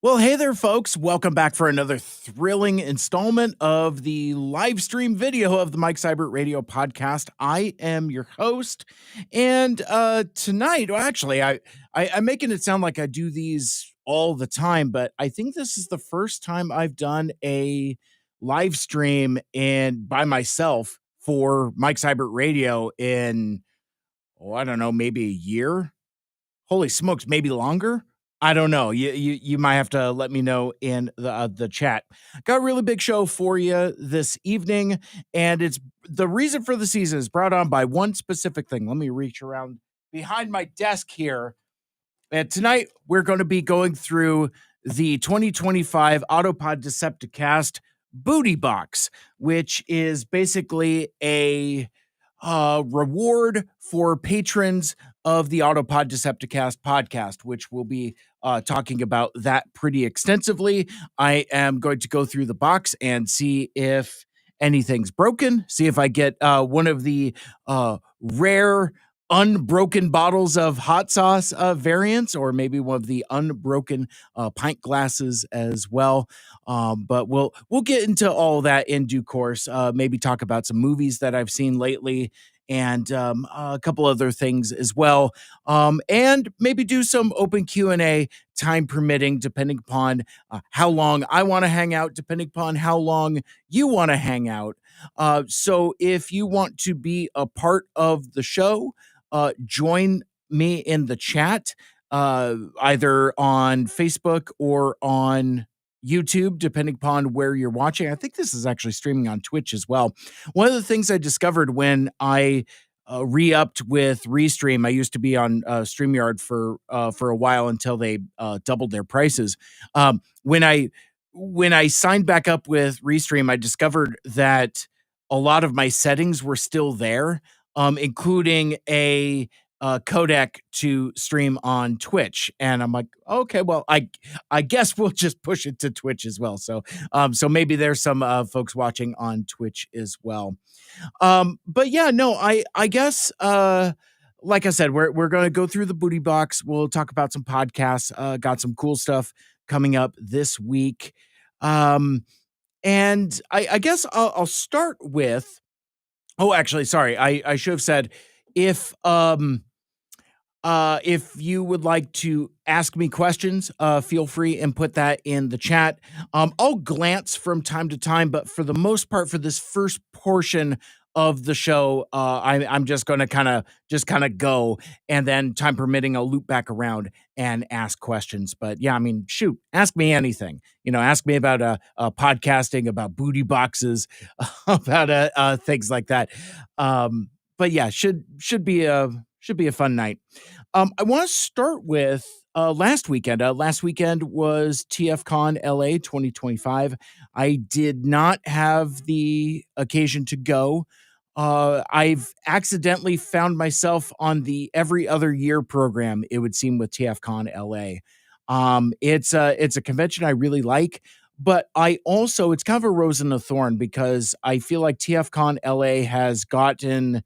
Well, hey there, folks. Welcome back for another thrilling installment of the live stream video of the Mike Seibert Radio Podcast. I am your host, and tonight, well, actually, I'm making it sound like I do these all the time, but I think this is the first time I've done a live stream and by myself for Mike Seibert Radio in, I don't know, maybe a year. Holy smokes, maybe longer? I don't know. You might have to let me know in the chat. Got a really big show for you this evening, and it's the reason for the season is brought on by one specific thing. Let me reach around behind my desk here. And tonight we're going to be going through the 2025 Autopod Decepticast Booty Box, which is basically a reward for patrons of the Autopod Decepticast podcast, which we'll be talking about that pretty extensively. I am going to go through the box and see if anything's broken, see if I get one of the rare unbroken bottles of hot sauce variants, or maybe one of the unbroken pint glasses as well. But we'll get into all that in due course. Maybe talk about some movies that I've seen lately, and a couple other things as well. And maybe do some open Q&A, time permitting, depending upon how long I want to hang out, depending upon how long you want to hang out. So if you want to be a part of the show, join me in the chat, either on Facebook or on YouTube, depending upon where you're watching. I think this is actually streaming on Twitch as well. One of the things I discovered when I re-upped with Restream, I used to be on StreamYard for a while until they doubled their prices. When I signed back up with Restream, I discovered that a lot of my settings were still there, including a codec to stream on Twitch. And I'm like, okay, well, I guess we'll just push it to Twitch as well. So maybe there's some folks watching on Twitch as well. But yeah, no, I guess like I said, we're going to go through the booty box. We'll talk about some podcasts. Got some cool stuff coming up this week. And I guess I'll start with. Oh, actually, sorry. I should have said if you would like to ask me questions, feel free and put that in the chat. I'll glance from time to time, but for the most part, for this first portion of the show, I'm just going to kind of go, and then time permitting, I'll loop back around and ask questions. But yeah, I mean, shoot, ask me anything. Ask me about podcasting, about booty boxes, about things like that. But yeah, should be a fun night. I want to start with last weekend. Last weekend was TFCon LA 2025. I did not have the occasion to go. I've accidentally found myself on the every other year program, it would seem, with TFCon LA. It's a convention I really like, but it's kind of a rose and a thorn, because I feel like TFCon LA has gotten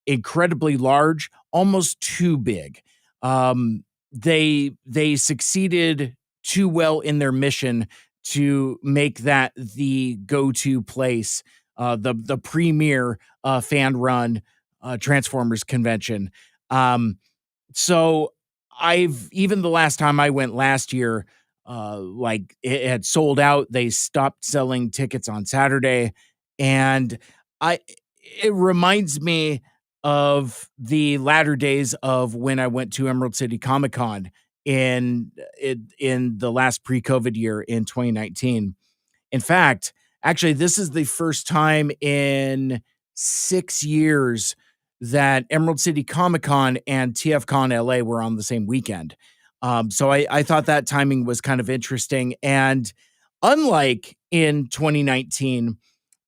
incredibly large, almost too big. They succeeded too well in their mission to make that the go-to place, the premier fan run Transformers convention. So even the last time I went last year, like it had sold out. They stopped selling tickets on Saturday, and it reminds me of the latter days of when I went to Emerald City Comic Con in the last pre-COVID year in 2019. In fact, actually, this is the first time in 6 years that Emerald City Comic Con and TFCon LA were on the same weekend. So I thought that timing was kind of interesting. And unlike in 2019,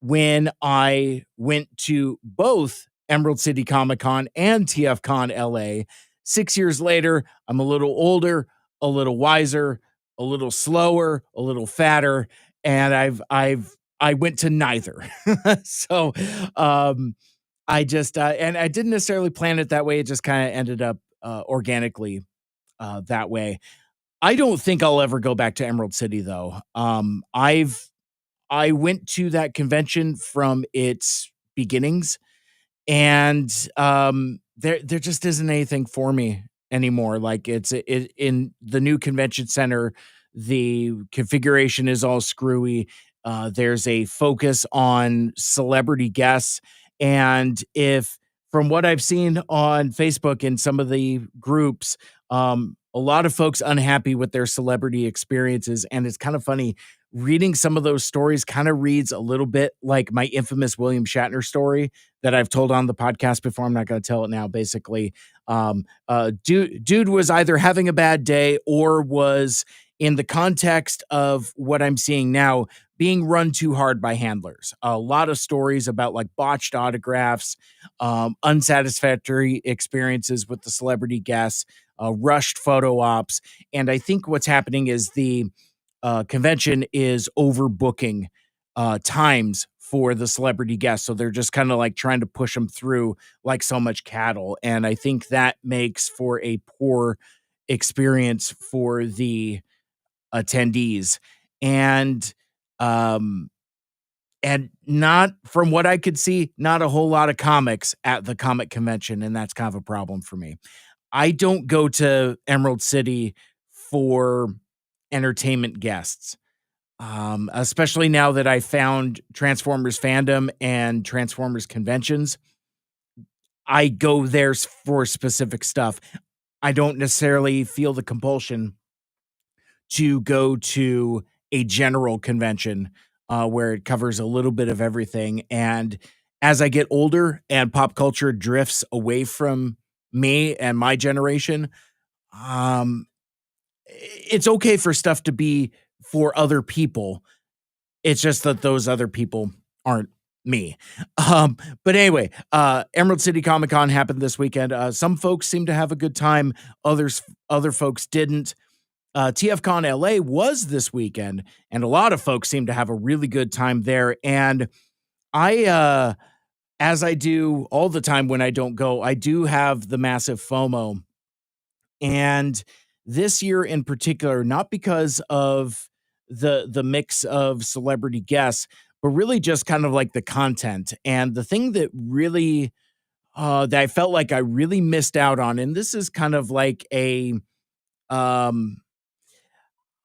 when I went to both Emerald City Comic Con and TFCon LA, 6 years later, I'm a little older, a little wiser, a little slower, a little fatter, and I went to neither. So I just and I didn't necessarily plan it that way. It just kind of ended up organically that way. I don't think I'll ever go back to Emerald City though. I went to that convention from its beginnings, and there just isn't anything for me anymore. Like it in the new convention center, the configuration is all screwy. There's a focus on celebrity guests, and if from what I've seen on Facebook and some of the groups, a lot of folks unhappy with their celebrity experiences, and it's kind of funny reading some of those stories. Kind of reads a little bit like my infamous William Shatner story that I've told on the podcast before. I'm not going to tell it now. Basically, dude was either having a bad day or was, in the context of what I'm seeing now, being run too hard by handlers. A lot of stories about like botched autographs, unsatisfactory experiences with the celebrity guests, rushed photo ops. And I think what's happening is the convention is overbooking times for the celebrity guests. So they're just kind of like trying to push them through like so much cattle. And I think that makes for a poor experience for the attendees. And, um, and not from what I could see, not a whole lot of comics at the comic convention. And that's kind of a problem for me. I don't go to Emerald City for entertainment guests. Especially now that I found Transformers fandom and Transformers conventions, I go there for specific stuff. I don't necessarily feel the compulsion to go to a general convention where it covers a little bit of everything. And as I get older and pop culture drifts away from me and my generation, um, it's okay for stuff to be for other people. It's just that those other people aren't me. But anyway, Emerald City Comic Con happened this weekend. Some folks seemed to have a good time. Other folks didn't. TFCon LA was this weekend, and a lot of folks seemed to have a really good time there. And as I do all the time when I don't go, I do have the massive FOMO. And this year in particular, not because of the mix of celebrity guests, but really just kind of like the content. And the thing that really that I felt like I really missed out on, and this is kind of like a um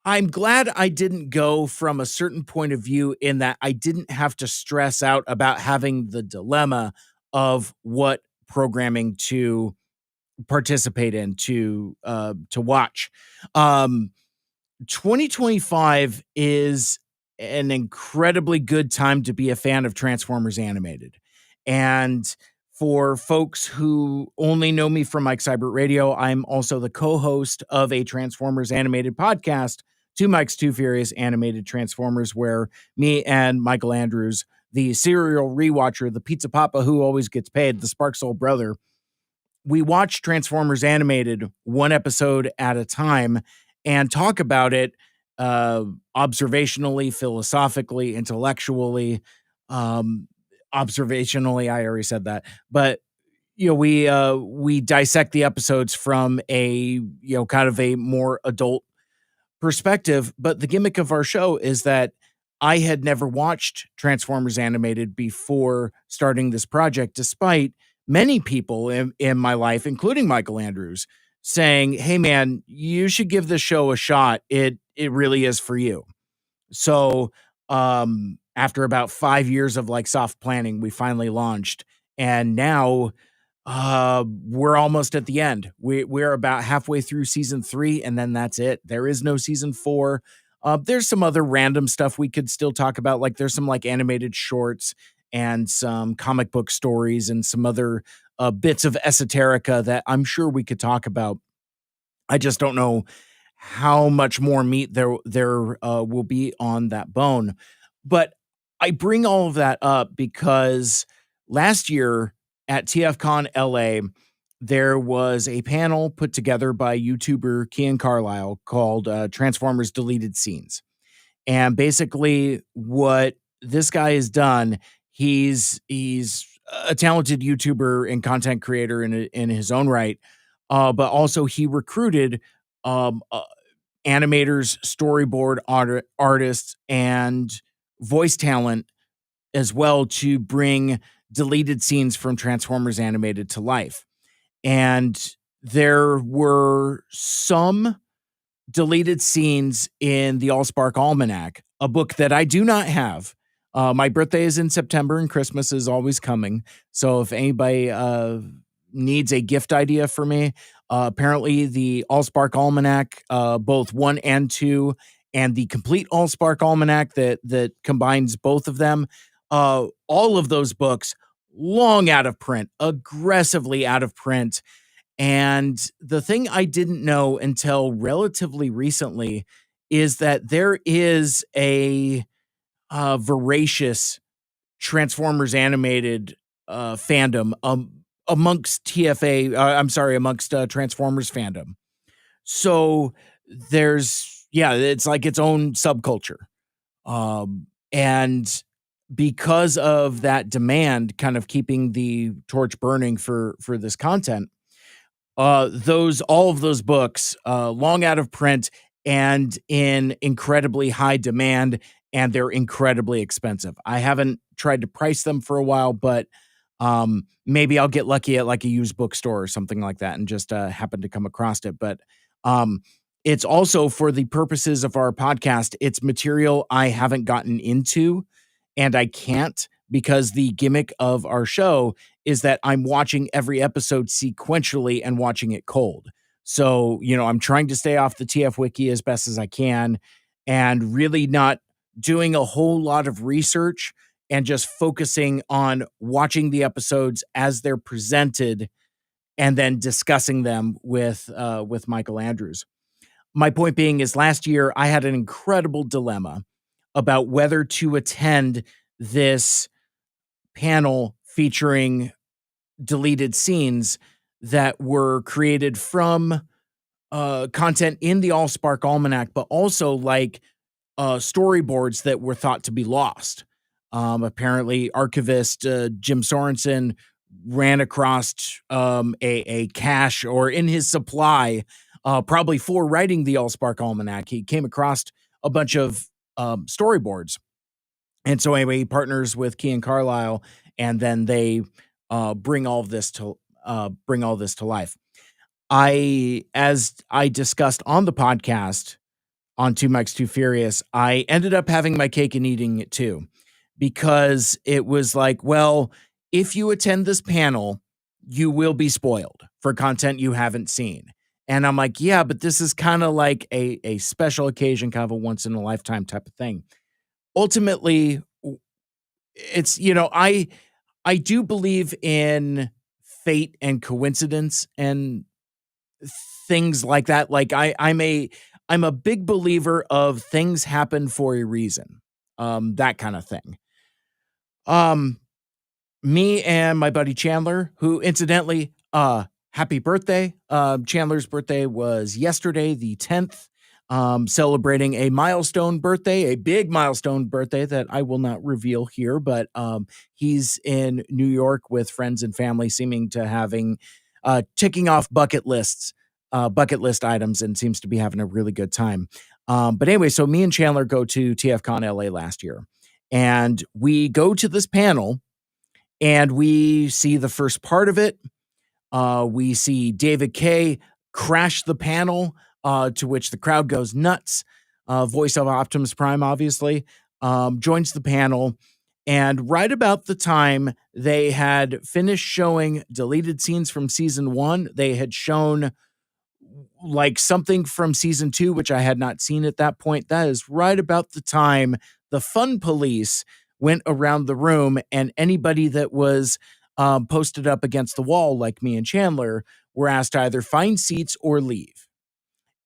I'm glad I didn't go from a certain point of view, in that I didn't have to stress out about having the dilemma of what programming to participate in, to watch. Um 2025 is an incredibly good time to be a fan of Transformers Animated. And for folks who only know me from Mike Seibert Radio, I'm also the co-host of a Transformers Animated podcast, Two Mikes, Two Furious Animated Transformers, where me and Michael Andrews, the serial rewatcher, the pizza papa who always gets paid, the Spark Soul brother, we watch Transformers Animated one episode at a time and talk about it uh, observationally, philosophically, intellectually. Um, Observationally, I already said that, but we dissect the episodes from a kind of a more adult perspective. But the gimmick of our show is that I had never watched Transformers Animated before starting this project, despite many people in my life, including Michael Andrews, saying, "Hey man, you should give this show a shot. It really is for you." So, after about 5 years of like soft planning, we finally launched, and now we're almost at the end. We're about halfway through season 3, and then that's it. There is no season 4. There's some other random stuff we could still talk about. Like there's some like animated shorts and some comic book stories and some other bits of esoterica that I'm sure we could talk about. I just don't know how much more meat there will be on that bone. But I bring all of that up because last year at TFCon LA, there was a panel put together by YouTuber Kian Carlisle called Transformers Deleted Scenes. And basically what this guy has done, he's a talented YouTuber and content creator in his own right, but also he recruited um, a, animators, storyboard artists, and voice talent as well to bring deleted scenes from Transformers Animated to life. And there were some deleted scenes in the Allspark Almanac, a book that I do not have. My birthday is in September and Christmas is always coming. So if anybody needs a gift idea for me, apparently the Allspark Almanac, both 1 and 2, and the complete Allspark Almanac that combines both of them, all of those books long out of print, aggressively out of print. And the thing I didn't know until relatively recently is that there is a voracious Transformers Animated fandom amongst amongst Transformers fandom. So it's like its own subculture. And because of that demand kind of keeping the torch burning for this content, all of those books, long out of print and in incredibly high demand, and they're incredibly expensive. I haven't tried to price them for a while, but maybe I'll get lucky at like a used bookstore or something like that and just happen to come across it. But it's also, for the purposes of our podcast, it's material I haven't gotten into, and I can't, because the gimmick of our show is that I'm watching every episode sequentially and watching it cold. So, I'm trying to stay off the TF Wiki as best as I can and really not doing a whole lot of research and just focusing on watching the episodes as they're presented and then discussing them with Michael Andrews. My point being is, last year I had an incredible dilemma about whether to attend this panel featuring deleted scenes that were created from content in the Allspark Almanac, but also like storyboards that were thought to be lost. Apparently, archivist Jim Sorensen ran across a cache, or in his supply, probably for writing the Allspark Almanac, he came across a bunch of storyboards. And so anyway, he partners with Key and Carlisle, and then they bring all this to life. As I discussed on the podcast on Two Mics Too Furious, I ended up having my cake and eating it too, because it was like, well, if you attend this panel, you will be spoiled for content you haven't seen. And I'm like, yeah, but this is kind of like a special occasion, kind of a once in a lifetime type of thing. Ultimately, it's, I do believe in fate and coincidence and things like that. Like I'm a big believer of things happen for a reason. That kind of thing. Me and my buddy Chandler, who incidentally, happy birthday. Chandler's birthday was yesterday, the 10th. Celebrating a milestone birthday, a big milestone birthday that I will not reveal here, but he's in New York with friends and family, seeming to having ticking off bucket list items, and seems to be having a really good time. But anyway, so me and Chandler go to TFCon LA last year, and we go to this panel, and we see the first part of it. We see David Kaye crash the panel, to which the crowd goes nuts. Voice of Optimus Prime, obviously, joins the panel. And right about the time they had finished showing deleted scenes from season 1, they had shown like something from season 2, which I had not seen at that point. That is right about the time the Fun Police went around the room, and anybody that was posted up against the wall, like me and Chandler, were asked to either find seats or leave.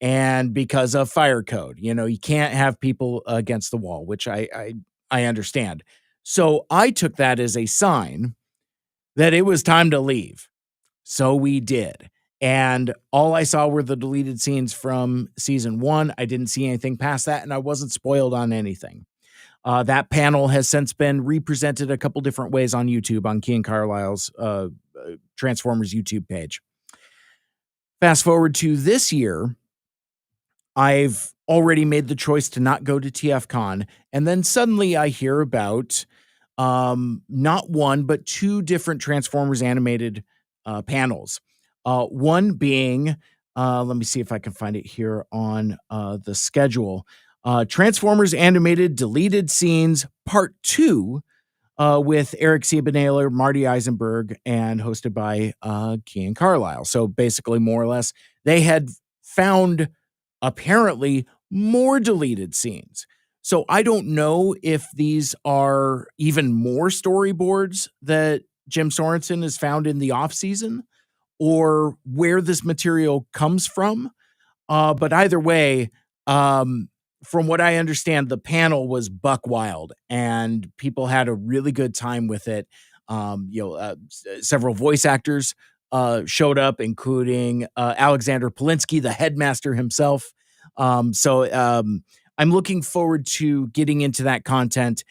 And because of fire code, you can't have people against the wall, which I understand. So I took that as a sign that it was time to leave. So we did. And all I saw were the deleted scenes from season 1. I didn't see anything past that, and I wasn't spoiled on anything. That panel has since been represented a couple different ways on YouTube, on Key and Carlisle's Transformers YouTube page. Fast forward to this year, I've already made the choice to not go to TFCon, and then suddenly I hear about not one but two different Transformers animated panels. One being, let me see if I can find it here on the schedule. Transformers Animated Deleted Scenes Part 2 with Eric Siebenhaler, Marty Eisenberg, and hosted by Kian Carlisle. So basically, more or less, they had found apparently more deleted scenes. So I don't know if these are even more storyboards that Jim Sorensen has found in the off season, or where this material comes from. But either way, um, from what I understand, the panel was buck wild, and people had a really good time with it. Several voice actors showed up, including Alexander Polinsky, the headmaster himself. I'm looking forward to getting into that content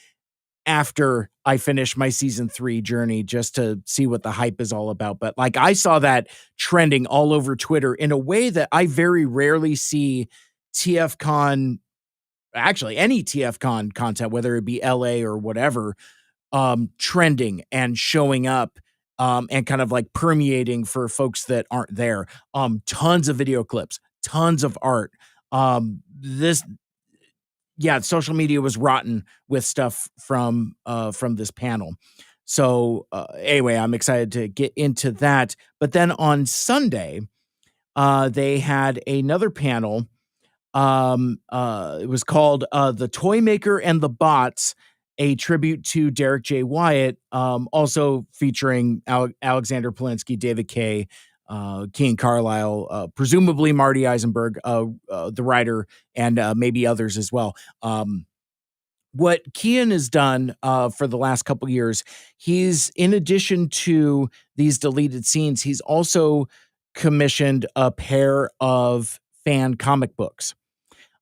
after I finish my season 3 journey, just to see what the hype is all about. But like, I saw that trending all over Twitter in a way that I very rarely see TFCon, actually any TFCon content, whether it be LA or whatever, trending and showing up, and kind of like permeating for folks that aren't there. Tons of video clips, tons of art. This Yeah, social media was rotten with stuff from this panel. So anyway, I'm excited to get into that. But then on Sunday, they had another panel. It was called "The Toy Maker and the Bots," a tribute to Derek J. Wyatt, also featuring Alexander Polinsky, David Kay, Keane Carlisle, presumably Marty Eisenberg, the writer, and maybe others as well. What Keane has done for the last couple years, he's, in addition to these deleted scenes, he's also commissioned a pair of fan comic books.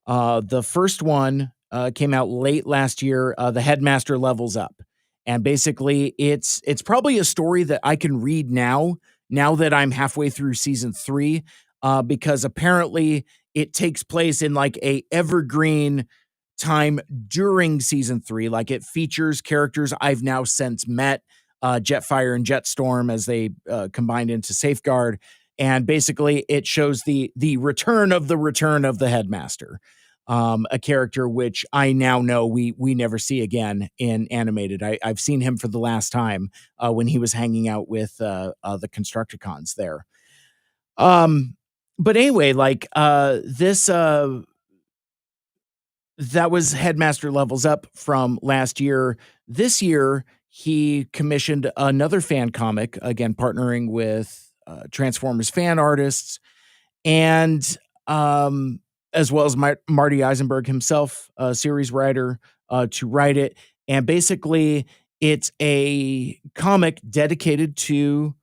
The first one came out late last year. The Headmaster Levels Up, and basically, it's probably a story that I can read now that I'm halfway through season 3, because apparently it takes place in like a evergreen time during season 3. Like, it features characters I've now since met, Jetfire and Jetstorm, as they combined into Safeguard. And basically it shows the return of the Headmaster, a character which I now know we never see again in animated. I've seen him for the last time when he was hanging out with the Constructicons there. But anyway, like, this that was Headmaster Levels Up from last year. This year, he commissioned another fan comic, again, partnering with Transformers fan artists, and as well as Marty Eisenberg himself, a series writer, to write it. And basically, it's a comic dedicated to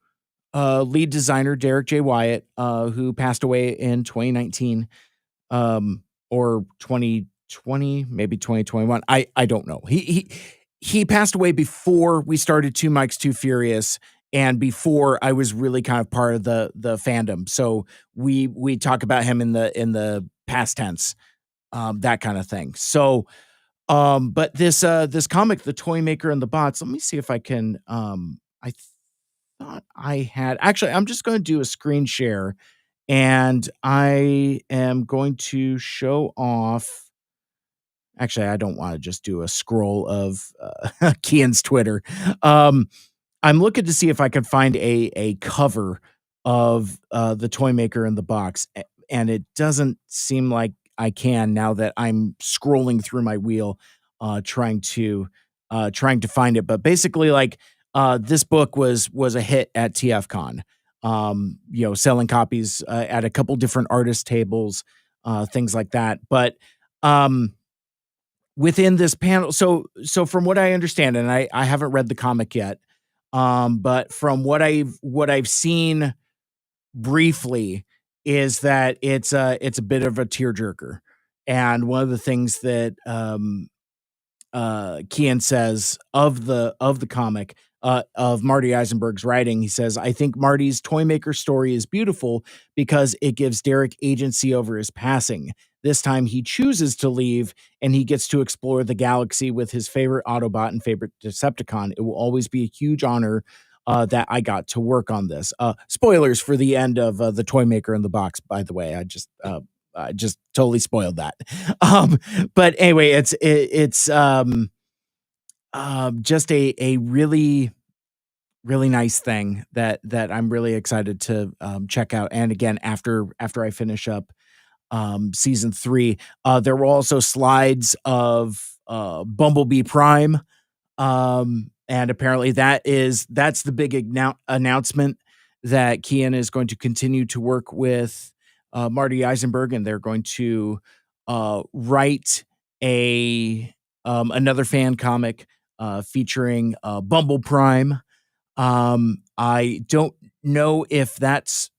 lead designer Derek J. Wyatt, who passed away in 2019, or 2020, maybe 2021. I don't know. He passed away before we started Two Mikes Too Furious, and before I was really kind of part of the fandom. So we talk about him in the past tense, that kind of thing. So, but this comic, The Toy Maker and the Bots. Let me see if I can. I thought I had, actually. I'm just going to do a screen share, and I am going to show off. Actually, I don't want to just do a scroll of Kian's Twitter. I'm looking to see if I can find a cover of The Toy Maker in the Box, and it doesn't seem like I can, now that I'm scrolling through my wheel, trying to find it. But basically, like, this book was a hit at TFCon. Selling copies at a couple different artist tables, things like that. But within this panel, so from what I understand, and I haven't read the comic yet, but from what I've seen briefly, is that it's a bit of a tearjerker. And one of the things that Kian says of the comic, of Marty Eisenberg's writing, he says, "I think Marty's Toymaker story is beautiful because it gives Derek agency over his passing. this time he chooses to leave and he gets to explore the galaxy with his favorite Autobot and favorite Decepticon. It will always be a huge honor that I got to work on this. Spoilers for the end of the Toy Maker in the Box, by the way. I just totally spoiled that. But anyway, it's just a really really nice thing that I'm really excited to check out. And again, after I finish up season 3, there were also slides of Bumblebee Prime. And apparently that's the big announcement that Kian is going to continue to work with Marty Eisenberg, and they're going to write another fan comic featuring Bumble Prime. I don't know if that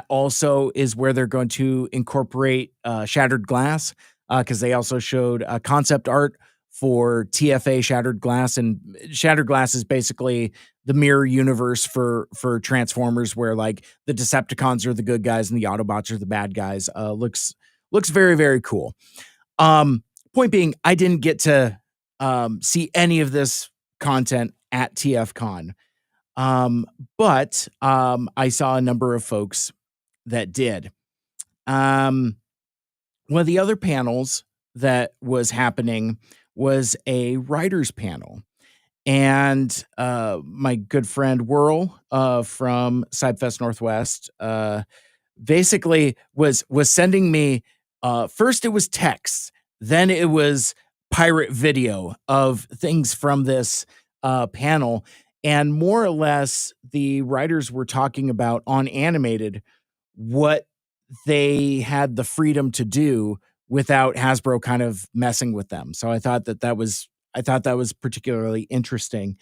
also is where they're going to incorporate Shattered Glass, because they also showed concept art for TFA Shattered Glass, and Shattered Glass is basically the mirror universe for Transformers, where like the Decepticons are the good guys and the Autobots are the bad guys. Looks very, very cool. Point being, I didn't get to see any of this content at TFCon. But I saw a number of folks that did. One of the other panels that was happening was a writers panel. And my good friend Whirl from Cybfest Northwest basically was sending me, first it was texts, then it was pirate video of things from this panel. And more or less, the writers were talking about on Animated what they had the freedom to do without Hasbro kind of messing with them. So I thought that was particularly interesting.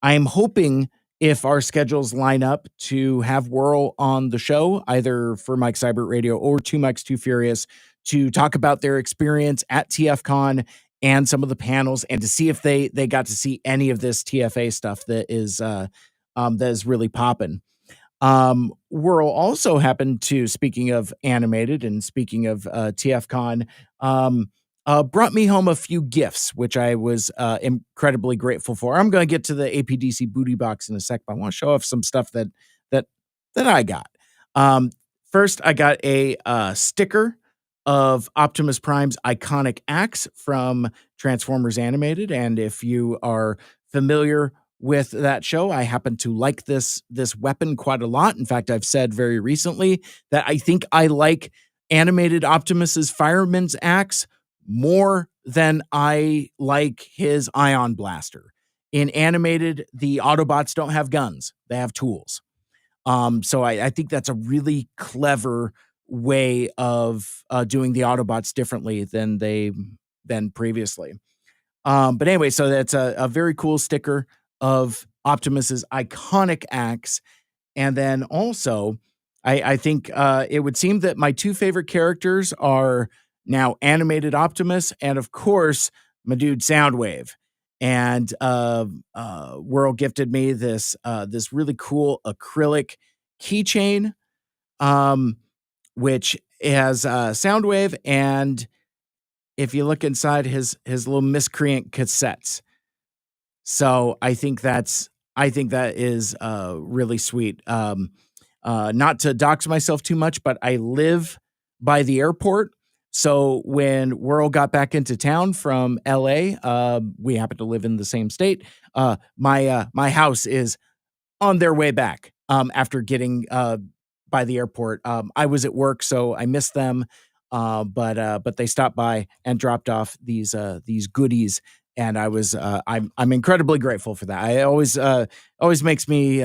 I'm hoping, if our schedules line up, to have Whirl on the show, either for Mike Seibert Radio or Two Mikes Too Furious, to talk about their experience at TFCon and some of the panels, and to see if they got to see any of this TFA stuff that is really popping. Whirl also happened to, speaking of Animated and speaking of TFCon, brought me home a few gifts, which I was incredibly grateful for. I'm going to get to the APDC booty box in a sec, but I want to show off some stuff that I got. First, I got a sticker of Optimus Prime's iconic axe from Transformers Animated. And if you are familiar with that show, I happen to like this weapon quite a lot. In fact, I've said very recently that I think I like Animated Optimus's fireman's axe more than I like his ion blaster. In Animated, the Autobots don't have guns, they have tools. So I think that's a really clever way of doing the Autobots differently than previously. But anyway, so that's a very cool sticker of Optimus's iconic axe. And then also, I think it would seem that my two favorite characters are now Animated Optimus and, of course, my dude Soundwave. And Whirl gifted me this really cool acrylic keychain, which has Soundwave, and if you look inside his little miscreant cassettes. So I think that is really sweet. Not to dox myself too much, but I live by the airport. So when Whirl got back into town from LA, we happen to live in the same state. My house is on their way back after getting by the airport. I was at work, so I missed them. But they stopped by and dropped off these goodies, and I'm incredibly grateful for that. I always makes me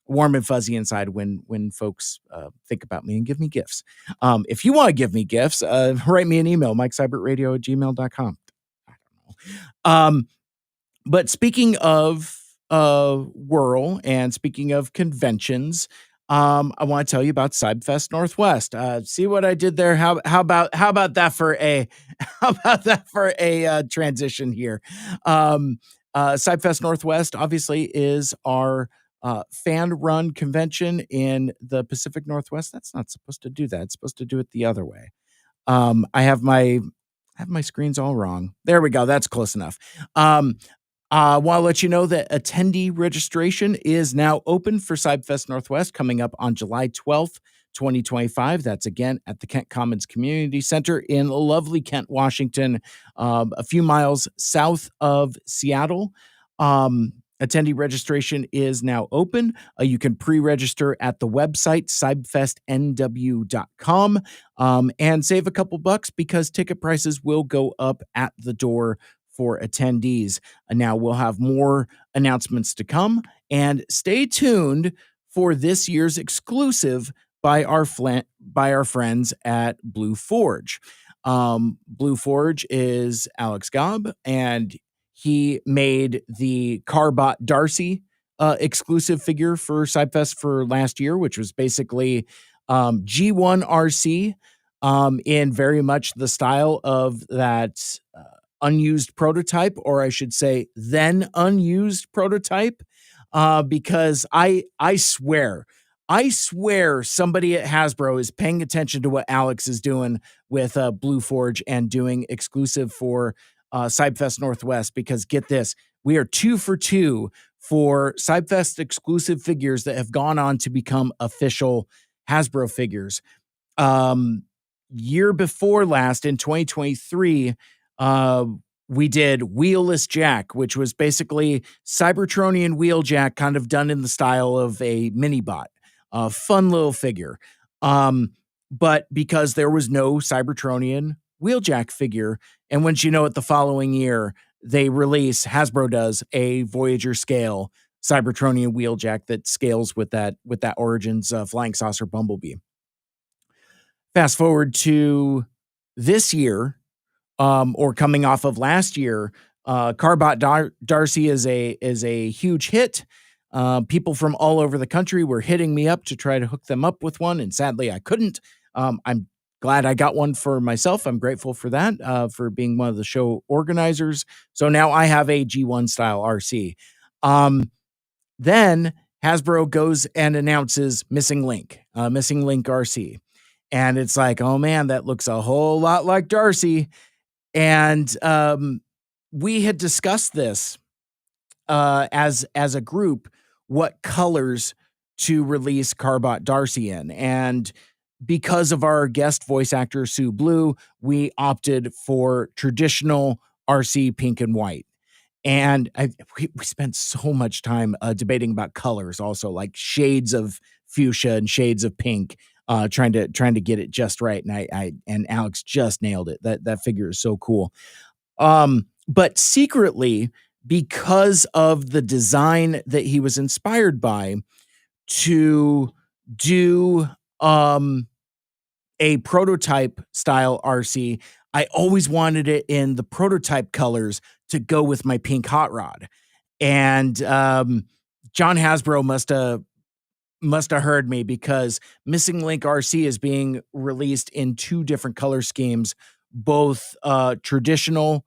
warm and fuzzy inside when folks think about me and give me gifts. If you want to give me gifts, write me an email, MikeSeibertRadio@gmail.com. I don't know. But speaking of Whirl and speaking of conventions, I want to tell you about Cybfest Northwest. See what I did there? How about that for a transition here? Cybfest Northwest obviously is our fan-run convention in the Pacific Northwest. That's not supposed to do that. It's supposed to do it the other way. I have my screens all wrong. There we go. That's close enough. Want to let you know that attendee registration is now open for CyberFest Northwest coming up on July 12th, 2025. That's again at the Kent Commons Community Center in lovely Kent, Washington, a few miles south of Seattle. Attendee registration is now open. You can pre-register at the website, cybfestnw.com, and save a couple bucks because ticket prices will go up at the door for attendees. And now we'll have more announcements to come, and stay tuned for this year's exclusive by our friends at Blue Forge. Blue Forge is Alex Gobb, and he made the Carbot Darcy exclusive figure for CyberFest for last year, which was basically G1 RC in very much the style of that unused prototype, or I should say then unused prototype, because I swear somebody at Hasbro is paying attention to what Alex is doing with Blue Forge and doing exclusive for CyberFest Northwest, because get this, we are 2 for 2 for CyberFest exclusive figures that have gone on to become official Hasbro figures. Year before last, in 2023, we did Wheelless Jack, which was basically Cybertronian Wheeljack, kind of done in the style of a mini-bot. A fun little figure. But because there was no Cybertronian Wheeljack figure, and once you know it, the following year, Hasbro does a Voyager scale Cybertronian Wheeljack that scales with that Origins Flying Saucer Bumblebee. Fast forward to this year, or coming off of last year, Carbot Darcy is a huge hit. People from all over the country were hitting me up to try to hook them up with one, and sadly I couldn't. I'm glad I got one for myself. I'm grateful for that, for being one of the show organizers. So now I have a G1 style RC. Then Hasbro goes and announces Missing Link RC. And it's like, oh man, that looks a whole lot like Darcy. And we had discussed this as a group, what colors to release Carbot Darcy in. And because of our guest voice actor, Sue Blue, we opted for traditional RC pink and white. And we spent so much time debating about colors, also like shades of fuchsia and shades of pink, trying to get it just right. And Alex just nailed it. That figure is so cool. But secretly, because of the design that he was inspired by, to do a prototype style RC, I always wanted it in the prototype colors to go with my pink hot rod. And John Hasbro must have heard me, because Missing Link RC is being released in 2 different color schemes, both traditional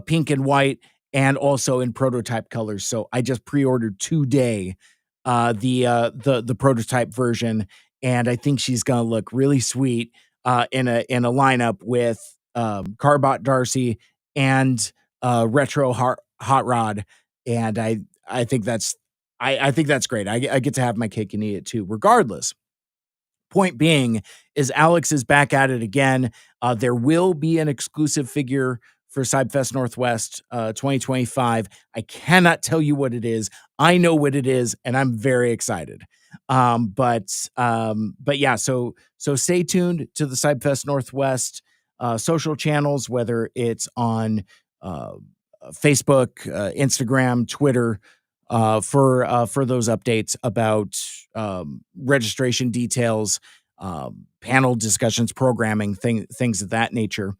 pink and white, and also in prototype colors. So I just pre-ordered today the prototype version, and I think she's gonna look really sweet in a lineup with Carbot Darcy and retro hot rod. And I think that's great. I get to have my cake and eat it too, regardless. Point being is Alex is back at it again. There will be an exclusive figure for CyberFest Northwest 2025. I cannot tell you what it is. I know what it is, and I'm very excited. But yeah, so stay tuned to the CyberFest Northwest social channels, whether it's on Facebook, Instagram, Twitter, for those updates about registration details, panel discussions, programming, things of that nature.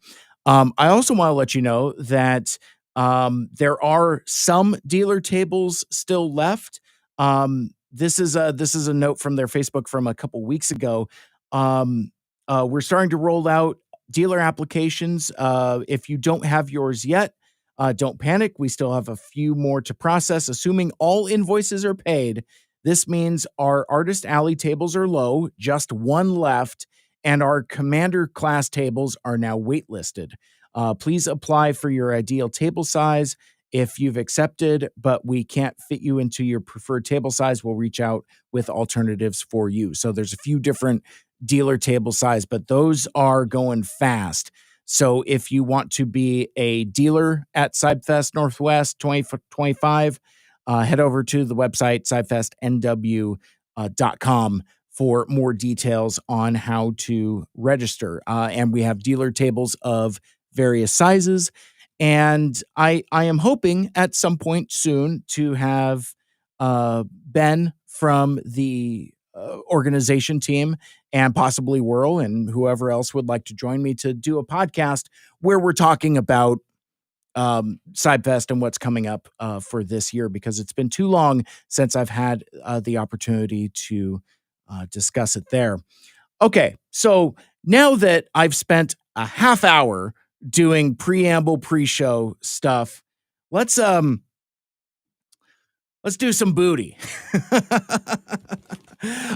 I also want to let you know that there are some dealer tables still left. This is a note from their Facebook from a couple weeks ago. We're starting to roll out dealer applications. If you don't have yours yet, don't panic. We still have a few more to process. Assuming all invoices are paid, this means our Artist Alley tables are low, just one left, and our commander class tables are now waitlisted. Please apply for your ideal table size. If you've accepted, but we can't fit you into your preferred table size, we'll reach out with alternatives for you. So there's a few different dealer table size, but those are going fast. So if you want to be a dealer at Seibfest Northwest 2025, head over to the website, seibfestnw.com, for more details on how to register. And we have dealer tables of various sizes. And I am hoping at some point soon to have Ben from the organization team, and possibly Whirl and whoever else would like to join me to do a podcast where we're talking about Seibfest and what's coming up for this year, because it's been too long since I've had the opportunity to discuss it there. Okay, so now that I've spent a half hour doing preamble pre-show stuff, let's do some booty.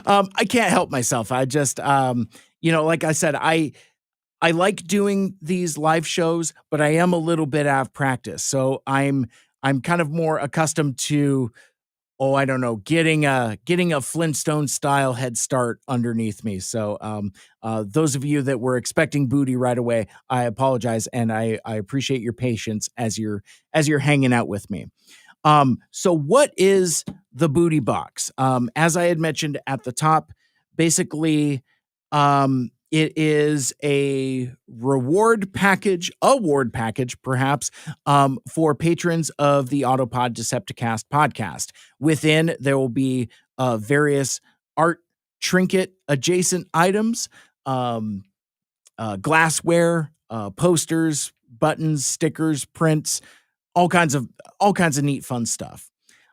I can't help myself. I just like I said, I like doing these live shows, but I am a little bit out of practice. So I'm kind of more accustomed to, I don't know, getting a Flintstone style head start underneath me. So those of you that were expecting booty right away, I apologize, and I appreciate your patience as you're hanging out with me. So what is the booty box? As I had mentioned at the top, basically, it is a award package, perhaps, for patrons of the Autopod Decepticast podcast. Within, there will be various art trinket adjacent items, glassware, posters, buttons, stickers, prints, all kinds of neat, fun stuff.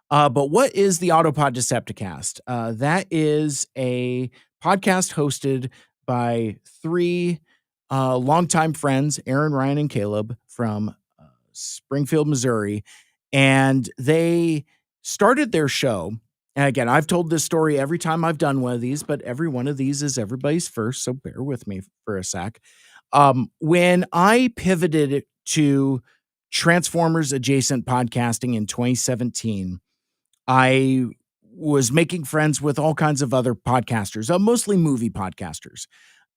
But what is the Autopod Decepticast? That is a podcast hosted by three longtime friends, Aaron, Ryan, and Caleb, from Springfield, Missouri. And they started their show. And again, I've told this story every time I've done one of these, but every one of these is everybody's first, so bear with me for a sec. When I pivoted to Transformers adjacent podcasting in 2017, I was making friends with all kinds of other podcasters, mostly movie podcasters.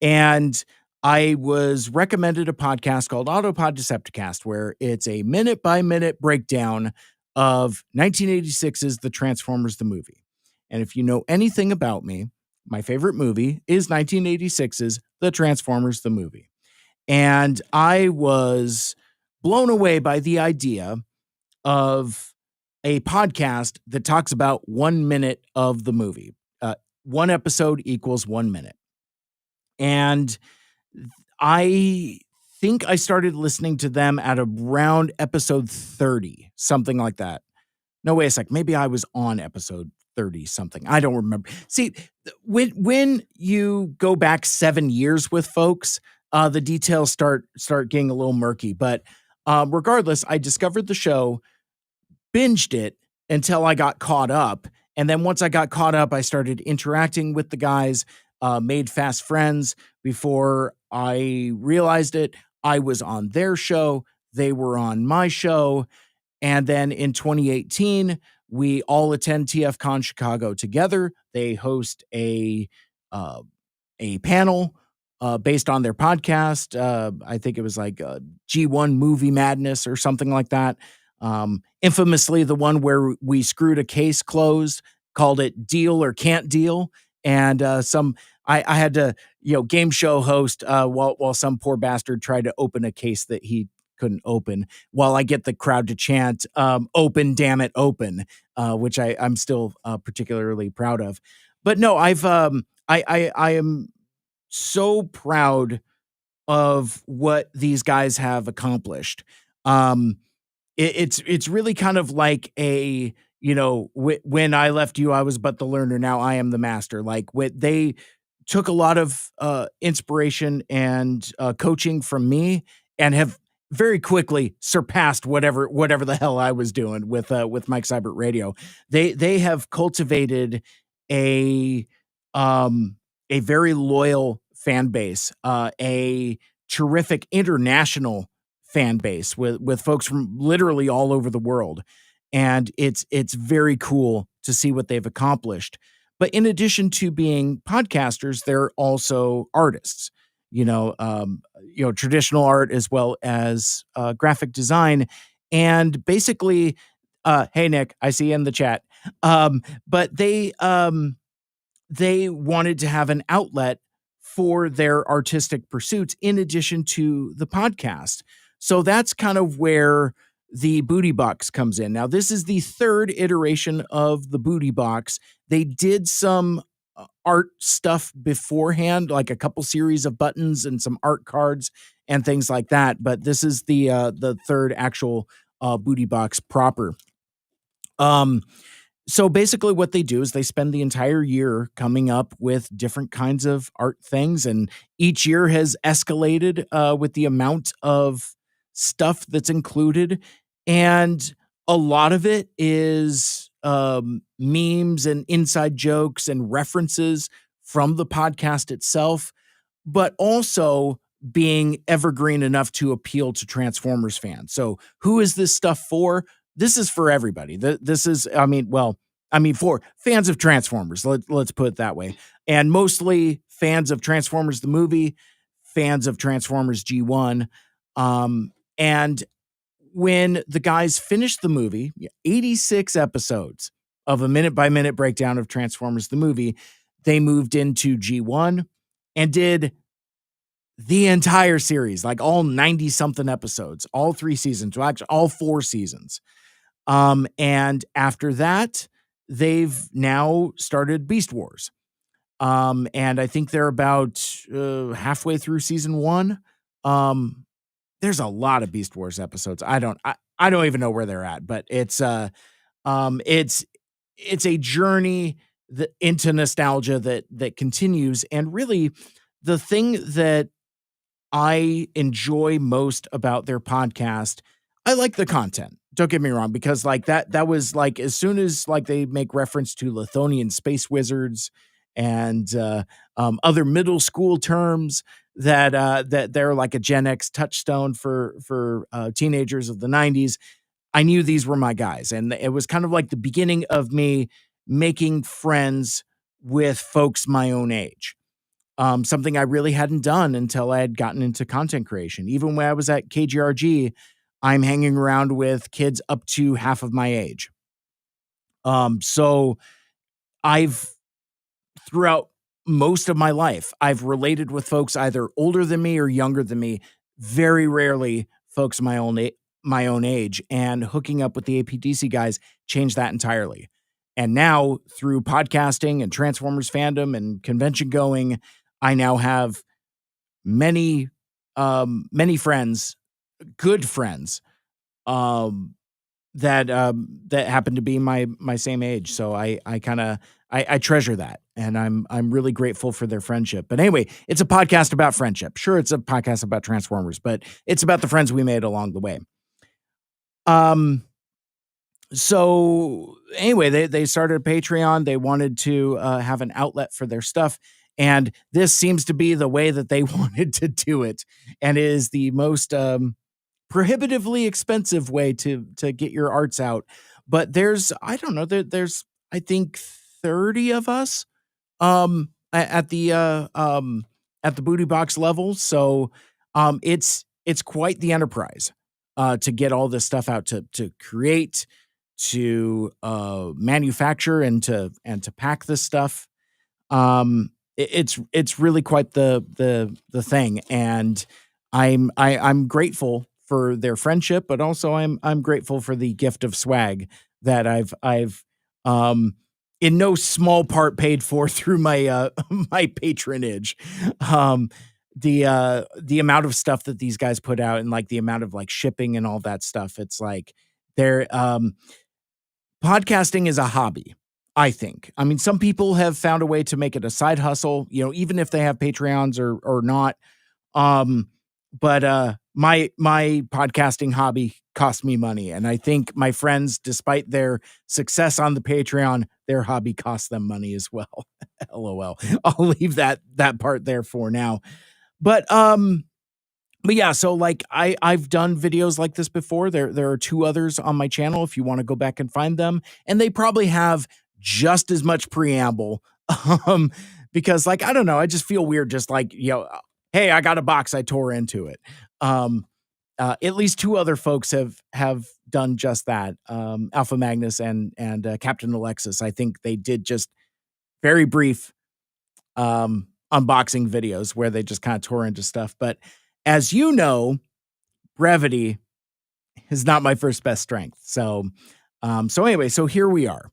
And I was recommended a podcast called Autopod Decepticast, where it's a minute by minute breakdown of 1986's The Transformers the movie. And if you know anything about me, my favorite movie is 1986's The Transformers the movie. And I was blown away by the idea of a podcast that talks about 1 minute of the movie. One episode equals 1 minute. And I think I started listening to them at around episode 30, something like that. No, wait a sec. Maybe I was on episode 30 something. I don't remember. See, when you go back 7 years with folks, the details start getting a little murky. But regardless, I discovered the show, binged it until I got caught up. And then once I got caught up, I started interacting with the guys, made fast friends. Before I realized it, I was on their show. They were on my show. And then in 2018, we all attend TFCon Chicago together. They host a panel based on their podcast. I think it was like G1 Movie Madness or something like that. Infamously, the one where we screwed a case closed, called it Deal or Can't Deal. And I had to, game show host while some poor bastard tried to open a case that he couldn't open, while I get the crowd to chant, open, damn it, open, which I'm still particularly proud of. But no, I am so proud of what these guys have accomplished. It's really kind of like a, when I left you, I was but the learner. Now I am the master. Like they took a lot of inspiration and coaching from me, and have very quickly surpassed whatever the hell I was doing with Mike Seibert Radio. They have cultivated a very loyal fan base, a terrific international fan base with folks from literally all over the world. And it's very cool to see what they've accomplished. But in addition to being podcasters, they're also artists, traditional art as well as graphic design. And basically, hey Nick, I see you in the chat. But they wanted to have an outlet for their artistic pursuits in addition to the podcast. So that's kind of where the Booty Box comes in. Now, this is the third iteration of the Booty Box. They did some art stuff beforehand, like a couple series of buttons and some art cards and things like that. But this is the third actual Booty Box proper. So basically what they do is they spend the entire year coming up with different kinds of art things, and each year has escalated with the amount of stuff that's included, and a lot of it is memes and inside jokes and references from the podcast itself, but also being evergreen enough to appeal to Transformers fans. So who is this stuff for? This is for everybody. This is, for fans of Transformers. Let's put it that way. And mostly fans of Transformers the movie, fans of Transformers G1. And when the guys finished the movie, 86 episodes of a minute-by-minute breakdown of Transformers the movie, they moved into G1 and did the entire series, like all 90-something episodes, all 3 seasons, well, actually all 4 seasons. And after that, they've now started Beast Wars. And I think they're about halfway through season 1. There's a lot of Beast Wars episodes. I don't even know where they're at, but it's a journey into nostalgia that continues. And really, the thing that I enjoy most about their podcast, I like the content. Don't get me wrong, because like that was like, as soon as like they make reference to Lithonian space wizards and other middle school terms that they're like a Gen X touchstone for teenagers of the 90s, I knew these were my guys. And it was kind of like the beginning of me making friends with folks my own age. Something I really hadn't done until I had gotten into content creation. Even when I was at KGRG, I'm hanging around with kids up to half of my age. So throughout most of my life, I've related with folks either older than me or younger than me. Very rarely folks my own age, and hooking up with the APDC guys changed that entirely. And now through podcasting and Transformers fandom and convention going, I now have many friends, good friends, that happen to be my same age. So I treasure that, and I'm really grateful for their friendship. But anyway, it's a podcast about friendship. Sure, it's a podcast about Transformers, but it's about the friends we made along the way. So anyway, they started a Patreon. They wanted to have an outlet for their stuff. And this seems to be the way that they wanted to do it. And it is the most prohibitively expensive way to get your arts out. But there's, I don't know, there's, I think 30 of us at the Booty Box level. So it's quite the enterprise to get all this stuff out, to create, to manufacture, and to pack this stuff. It's really quite the thing, and I'm grateful for their friendship, but also I'm grateful for the gift of swag that I've in no small part paid for through my my patronage. The amount of stuff that these guys put out, and like the amount of like shipping and all that stuff, it's like they're podcasting is a hobby. I think. I mean, some people have found a way to make it a side hustle, even if they have Patreons or not. But my podcasting hobby cost me money. And I think my friends, despite their success on the Patreon, their hobby cost them money as well. LOL. I'll leave that part there for now. But yeah, so like I've done videos like this before. There are two others on my channel if you want to go back and find them, and they probably have just as much preamble. Um, because like I don't know, I just feel weird just like, hey, I got a box, I tore into it. Um, at least two other folks have done just that. Alpha Magnus and Captain Alexis. I think they did just very brief unboxing videos where they just kind of tore into stuff. But as you know, brevity is not my first best strength. So anyway, so here we are.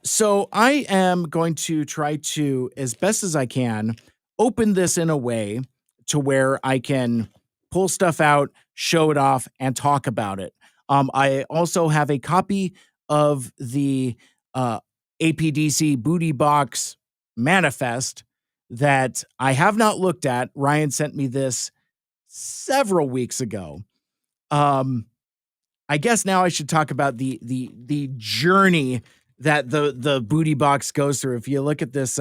So I am going to try to, as best as I can, open this in a way to where I can pull stuff out, show it off, and talk about it. I also have a copy of the APDC Booty Box Manifest that I have not looked at. Ryan sent me this several weeks ago. I guess now I should talk about the journey that the booty box goes through. If you look at this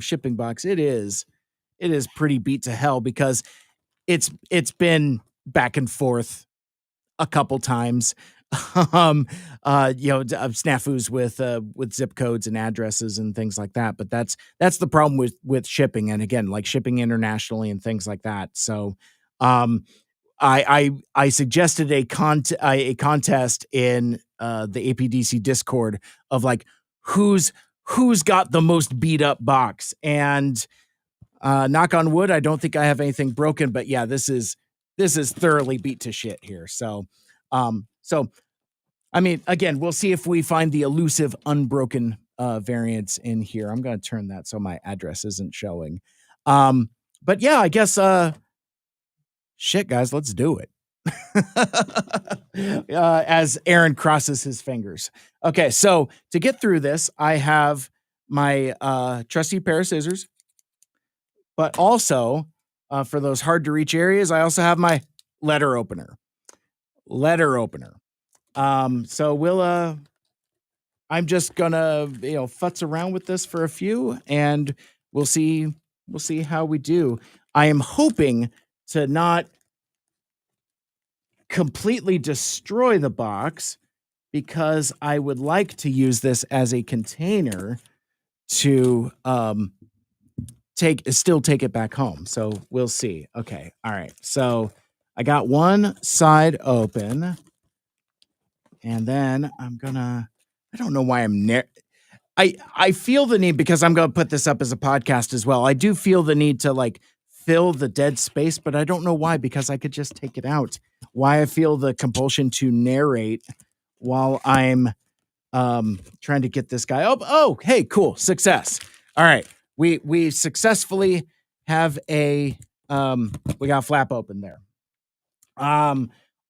shipping box, it is pretty beat to hell because it's been back and forth a couple times. Snafus with zip codes and addresses and things like that. But that's the problem with shipping, and again, like shipping internationally and things like that. So, I suggested a contest in the APDC Discord of like who's got the most beat up box, and knock on wood, I don't think I have anything broken, but yeah, this is thoroughly beat to shit here. So I mean, again, we'll see if we find the elusive unbroken variants in here. I'm going to turn that so my address isn't showing. But yeah, I guess shit, guys, let's do it. As Aaron crosses his fingers. Okay, so to get through this, I have my trusty pair of scissors, but also for those hard to reach areas, I also have my letter opener. So we'll I'm just gonna futz around with this for a few, and we'll see how we do. I am hoping to not completely destroy the box because I would like to use this as a container to still take it back home. So we'll see. Okay. All right. So I got one side open, and then I don't know why I feel the need, because I'm going to put this up as a podcast as well. I do feel the need to like fill the dead space, but I don't know why, because I could just take it out. Why I feel the compulsion to narrate while I'm trying to get this guy up. Oh, hey, cool. Success. All right. We successfully have we got a flap open there.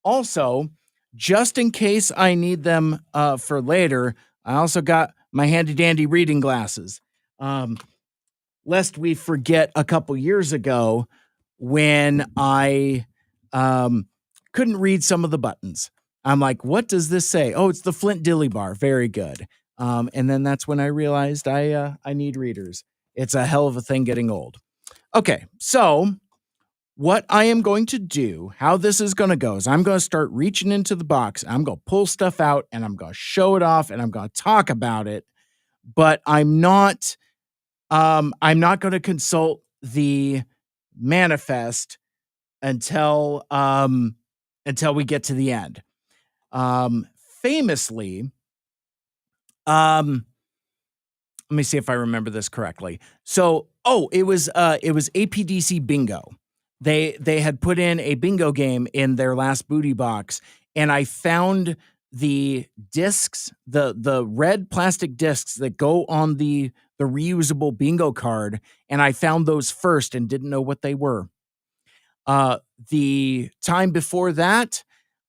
Also, just in case I need them for later, I also got my handy dandy reading glasses. Lest we forget a couple years ago when I couldn't read some of the buttons. I'm like, what does this say? Oh, it's the Flint Dilly bar. Very good. And then that's when I realized I need readers. It's a hell of a thing getting old. Okay, so what I am going to do, how this is going to go, is I'm going to start reaching into the box. I'm going to pull stuff out, and I'm going to show it off, and I'm going to talk about it. But I'm not going to consult the manifest until we get to the end. Famously, let me see if I remember this correctly. So, it was APDC Bingo. They had put in a bingo game in their last booty box, and I found the discs, the red plastic discs that go on the reusable bingo card, and I found those first and didn't know what they were. The time before that,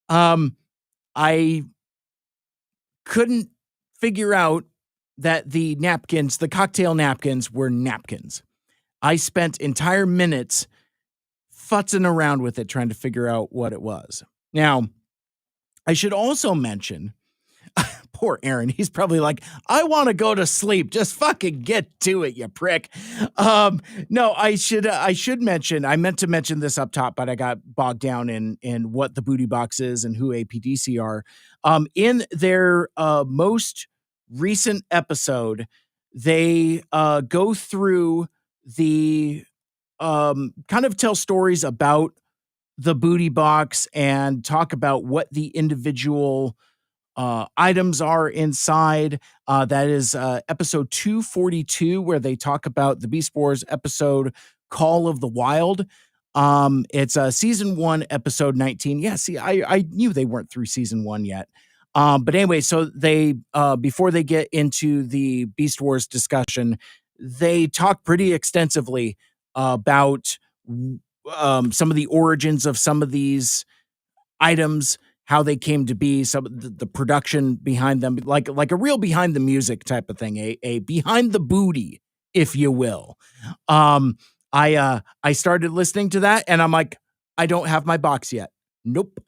I couldn't figure out that the cocktail napkins were napkins. I spent entire minutes futzing around with it, trying to figure out what it was. Now, I should also mention, poor Aaron. He's probably like, I want to go to sleep. Just fucking get to it, you prick. No, I should mention, I meant to mention this up top, but I got bogged down in what the booty box is and who APDC are. In their most recent episode, they go through the kind of tell stories about the booty box and talk about what the individual items are inside. That is episode 242, where they talk about the Beast Wars episode Call of the Wild. It's season 1, episode 19. Yeah, see, I knew they weren't through season 1 yet. But anyway, so they before they get into the Beast Wars discussion, they talk pretty extensively about some of the origins of some of these items, how they came to be, some of the production behind them, like a real behind the music type of thing, a behind the booty, if you will. I started listening to that and I'm like, I don't have my box yet. Nope.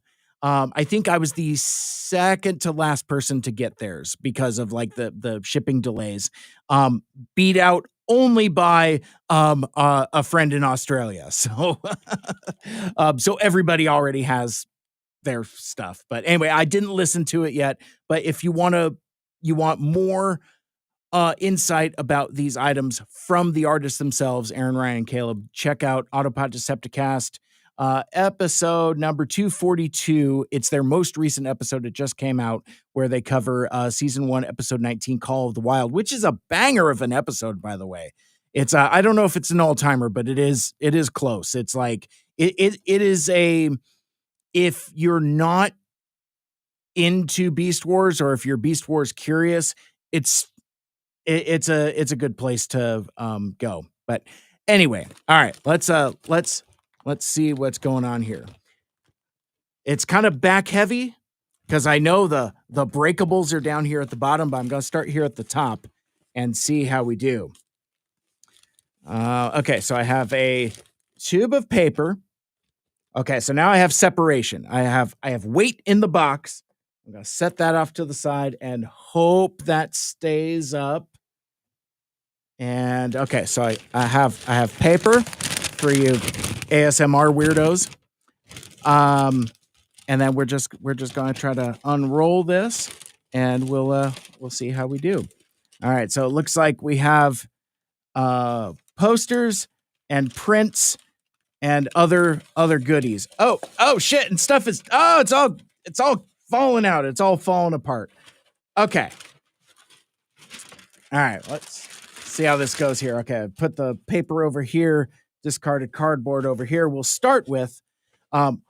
I think I was the second to last person to get theirs because of like the shipping delays. Beat out only by a friend in Australia. So so everybody already has their stuff. But anyway, I didn't listen to it yet. But if you want more insight about these items from the artists themselves, Aaron, Ryan, and Caleb, check out Autopod Decepticast, episode number 242. It's their most recent episode. It just came out, where they cover season 1, episode 19, Call of the Wild, which is a banger of an episode, by the way. It's I don't know if it's an all-timer, but it is close. It's like it is a, if you're not into Beast Wars, or if you're Beast Wars curious, it's a good place to go. But anyway, all right, let's see what's going on here. It's kind of back heavy because I know the breakables are down here at the bottom, but I'm going to start here at the top and see how we do. Okay, so I have a tube of paper. Okay, so now I have separation. I have weight in the box. I'm going to set that off to the side and hope that stays up. And okay, so I have paper for you ASMR weirdos. And then we're just going to try to unroll this, and we'll see how we do. All right, so it looks like we have posters and prints and other goodies. Oh shit, and stuff is it's all falling out. It's all falling apart. Okay. All right, let's see how this goes here. Okay, I put the paper over here, discarded cardboard over here. We'll start with on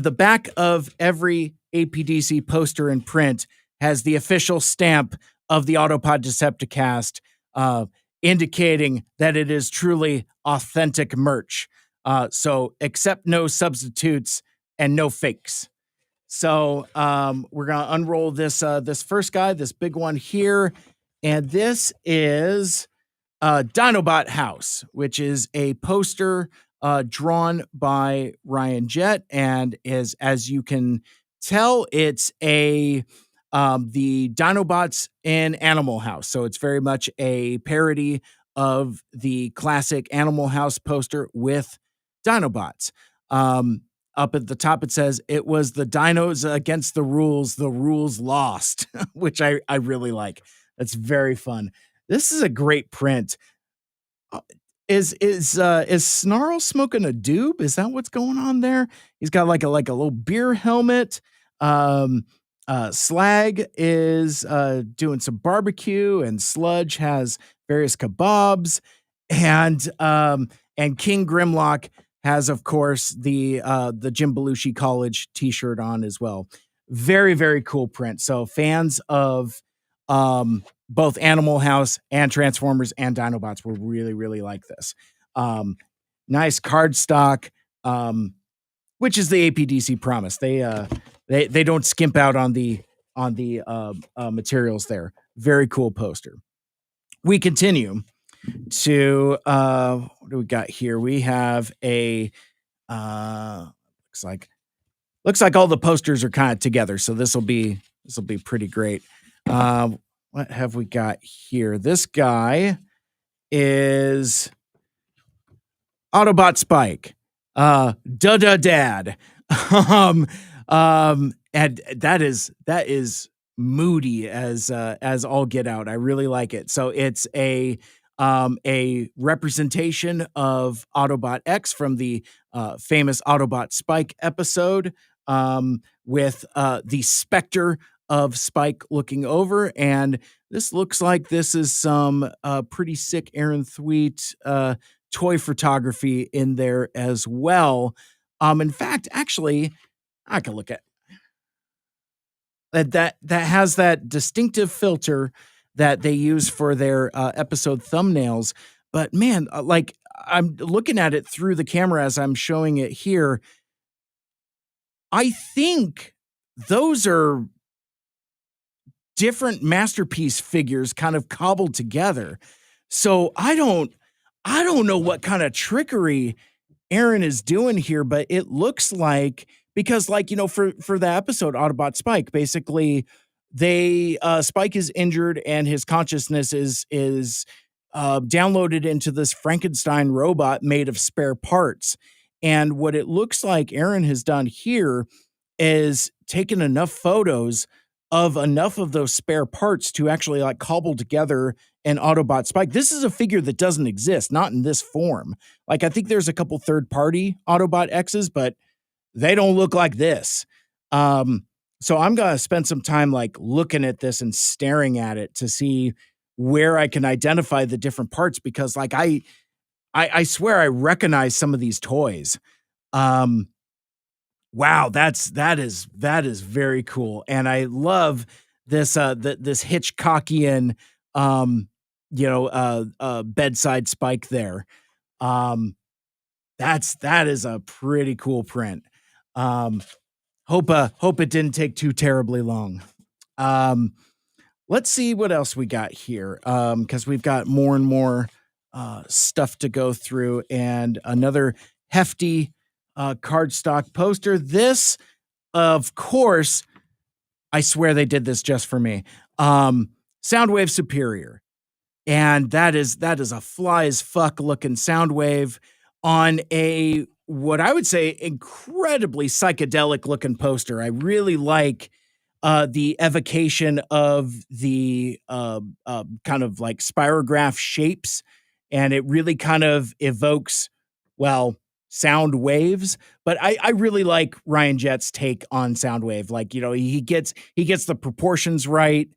the back of every APDC poster and print has the official stamp of the Autopod Decepticast, indicating that it is truly authentic merch. So accept no substitutes and no fakes. So we're gonna unroll this first guy, this big one here, and this is Dinobot House, which is a poster drawn by Ryan Jett, and is, as you can tell, it's the Dinobots in Animal House. So it's very much a parody of the classic Animal House poster with Dinobots. Up at the top, it says, "It was the dinos against the rules lost," which I really like. That's very fun. This is a great print. Is Snarl smoking a doob? Is that what's going on there? He's got like a little beer helmet. Slag is doing some barbecue, and Sludge has various kebabs, and King Grimlock has, of course, the Jim Belushi College t-shirt on as well. Very, very cool print. So fans of both Animal House and Transformers and Dinobots will really, really like this. Nice cardstock, which is the APDC promise. They don't skimp out on the materials there. Very cool poster. We continue to what do we got here? We have a looks like all the posters are kind of together, so this will be pretty great. What have we got here? This guy is Autobot Spike. Dad. um, and that is moody as all get out. I really like it. So it's a representation of Autobot X from the famous Autobot Spike episode, with the specter of Spike looking over. And this looks like this is some pretty sick Aaron Thweet toy photography in there as well. In fact, actually, I can look at that has that distinctive filter that they use for their episode thumbnails. But man, like I'm looking at it through the camera as I'm showing it here. I think those are different masterpiece figures kind of cobbled together. So I don't know what kind of trickery Aaron is doing here, but it looks like, because like, for the episode Autobot Spike, basically they Spike is injured and his consciousness is downloaded into this Frankenstein robot made of spare parts. And what it looks like Aaron has done here is taken enough photos of enough of those spare parts to actually like cobble together an Autobot Spike. This is a figure that doesn't exist, not in this form. Like I think there's a couple third-party Autobot X's, but they don't look like this. So I'm gonna spend some time like looking at this and staring at it to see where I can identify the different parts, because like I swear I recognize some of these toys. Wow, that is very cool, and I love this this Hitchcockian bedside Spike there. That is a pretty cool print. Hope it didn't take too terribly long. Let's see what else we got here, because we've got more and more stuff to go through, and another hefty cardstock poster. This, of course, I swear they did this just for me. Soundwave Superior. And that is a fly as fuck looking Soundwave on a, what I would say, incredibly psychedelic looking poster. I really like the evocation of the kind of like spirograph shapes, and it really kind of evokes, well, sound waves. But I really like Ryan Jett's take on Soundwave. Like, he gets the proportions right.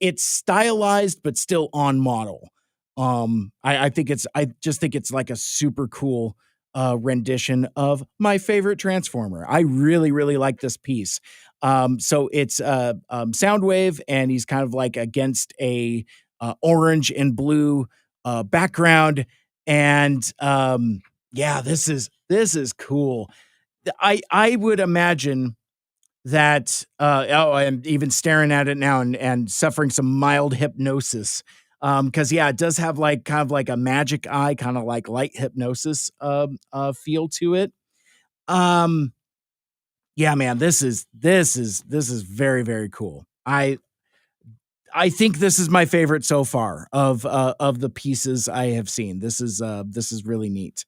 It's stylized but still on model. I just think it's like a super cool rendition of my favorite Transformer. I really, really like this piece. So it's Soundwave, and he's kind of like against a orange and blue background. And yeah, this is cool. I would imagine that I'm even staring at it now and suffering some mild hypnosis. Because yeah, it does have like kind of like a magic eye, kind of like light hypnosis feel to it. Yeah, man, this is very, very cool. I think this is my favorite so far of the pieces I have seen. This is really neat.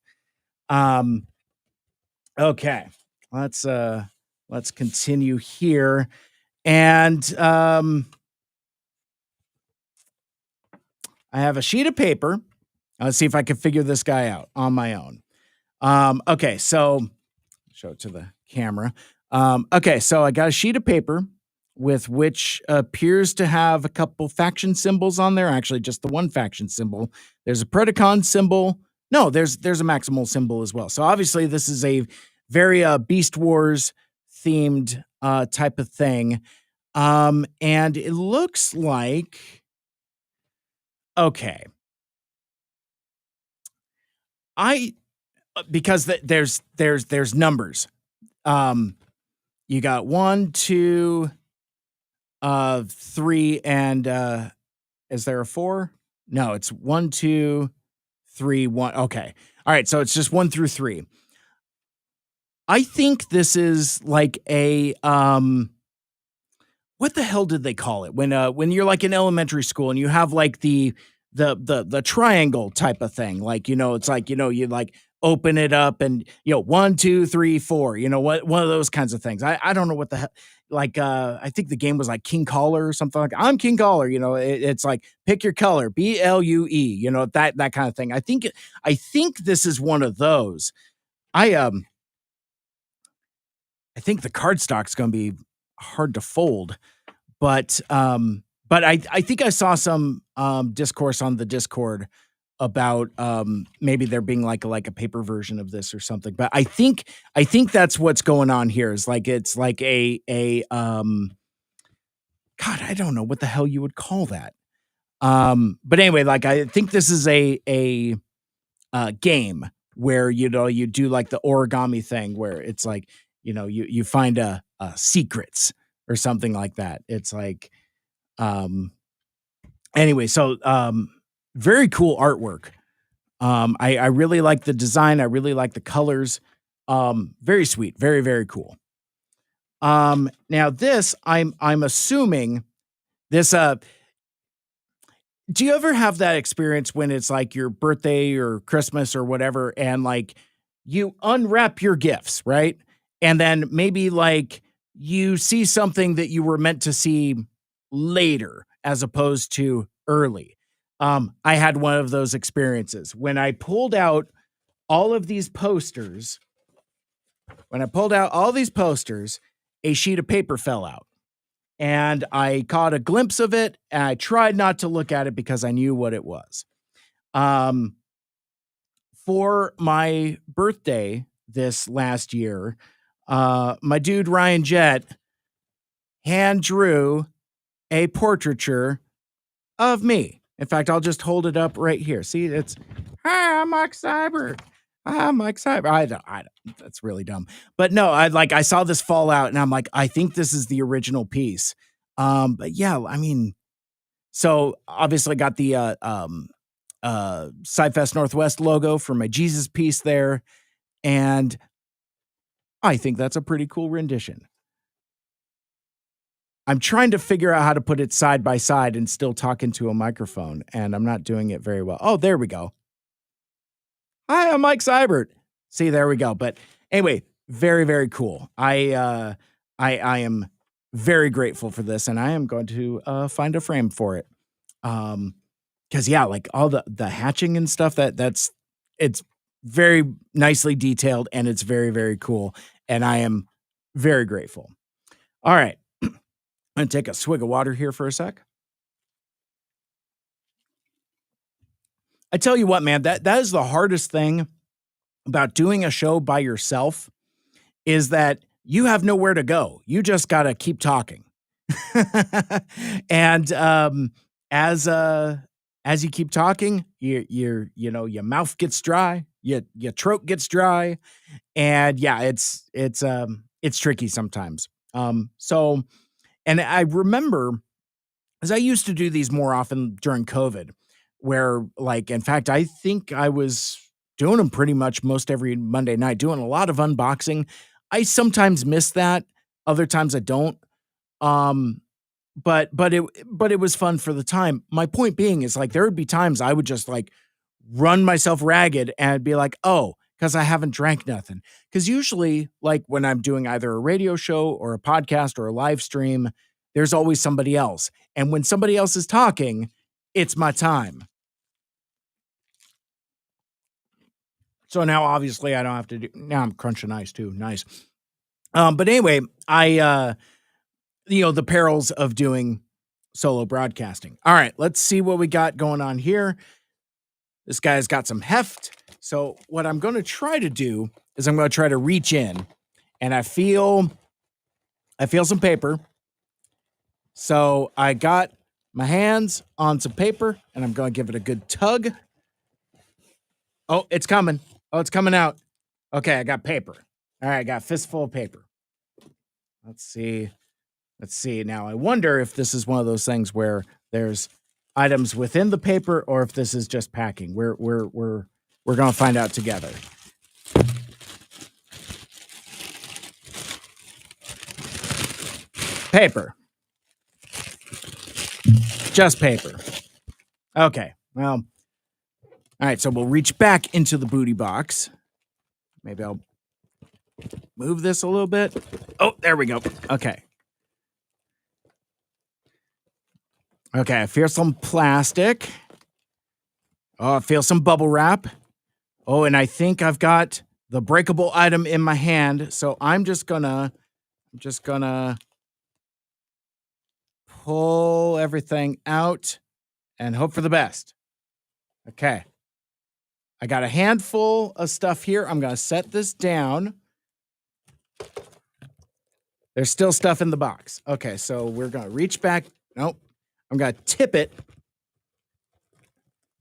Okay, let's continue here, and I have a sheet of paper. Let's see if I can figure this guy out on my own. Okay, so show it to the camera. Okay, so I got a sheet of paper with which appears to have a couple faction symbols on there. Actually, just the one faction symbol. There's a Predacon symbol. No, there's a Maximal symbol as well. So obviously, this is a very Beast Wars themed type of thing. And it looks like, okay, because there's numbers. You got 1, 2, 3, and is there a 4? No, it's 1, 2, 3, 1. Okay. All right. So it's just 1 through 3. I think this is like a what the hell did they call it when you're like in elementary school and you have like the triangle type of thing, like, it's like, you like open it up and, 1 2 3 4, what, one of those kinds of things. I don't know what the hell, like, I think the game was like King Collar or something. Like, I'm King Collar, it's like pick your color, BLUE, that kind of thing. I think this is one of those. I think the card stock's gonna be hard to fold, but I think I saw some discourse on the Discord about maybe there being like a paper version of this or something. But I think that's what's going on here, is like it's like a God, I don't know what the hell you would call that. But anyway, like I think this is a game where, you do like the origami thing where it's like, you find a secrets or something like that. It's like, anyway, so very cool artwork. I really like the design. I really like the colors. Very sweet, very, very cool. Now this, I'm assuming this, do you ever have that experience when it's like your birthday or Christmas or whatever, and like you unwrap your gifts, right? And then maybe like you see something that you were meant to see later as opposed to early. I had one of those experiences when I pulled out all of these posters. When I pulled out all these posters, a sheet of paper fell out. And I caught a glimpse of it, and I tried not to look at it because I knew what it was. For my birthday this last year, my dude Ryan Jett hand drew a portraiture of me. In fact, I'll just hold it up right here. See, it's, hi, I'm Mike Seibert. I'm Mike Seibert. I don't, that's really dumb. But no, I saw this fall out and I'm like, I think this is the original piece. But yeah, I mean, so obviously got the SciFest Northwest logo for my Jesus piece there. And I think that's a pretty cool rendition. I'm trying to figure out how to put it side by side and still talk into a microphone, and I'm not doing it very well. Oh, there we go. Hi, I'm Mike Seibert. See, there we go. But anyway, very, very cool. I am very grateful for this, and I am going to find a frame for it. Because yeah, like all the hatching and stuff, it's very nicely detailed and it's very, very cool. And I am very grateful. All right. I'm going to take a swig of water here for a sec. I tell you what, man, that is the hardest thing about doing a show by yourself, is that you have nowhere to go. You just got to keep talking. And as you keep talking, your mouth gets dry, your throat gets dry, and yeah, it's tricky sometimes. So, and I remember, as I used to do these more often during COVID, where, like, in fact, I think I was doing them pretty much most every Monday night, doing a lot of unboxing. I sometimes miss that, other times I don't. But it was fun for the time. My point being is, like, there would be times I would just like run myself ragged and be like, oh, because I haven't drank nothing. Because usually, like, when I'm doing either a radio show or a podcast or a live stream, there's always somebody else. And when somebody else is talking, it's my time. So now obviously I don't have to do, now I'm crunching ice too. Nice. But anyway, the perils of doing solo broadcasting. All right, let's see what we got going on here. This guy's got some heft. So what I'm going to try to do is I'm going to try to reach in, and I feel some paper. So I got my hands on some paper, and I'm going to give it a good tug. Oh, it's coming. Oh, it's coming out. Okay, I got paper. All right, I got a fistful of paper. Let's see. Now, I wonder if this is one of those things where there's items within the paper, or if this is just packing. We're going to find out together. Paper. just paper. Okay, well, all right, so we'll reach back into the booty box. Maybe I'll move this a little bit. Oh, there we go. Okay. Okay, I feel some plastic. Oh, I feel some bubble wrap. Oh, and I think I've got the breakable item in my hand, so I'm just gonna pull everything out and hope for the best. Okay. I got a handful of stuff here. I'm gonna set this down. There's still stuff in the box. Okay, so we're gonna reach back. Nope. I'm gonna tip it.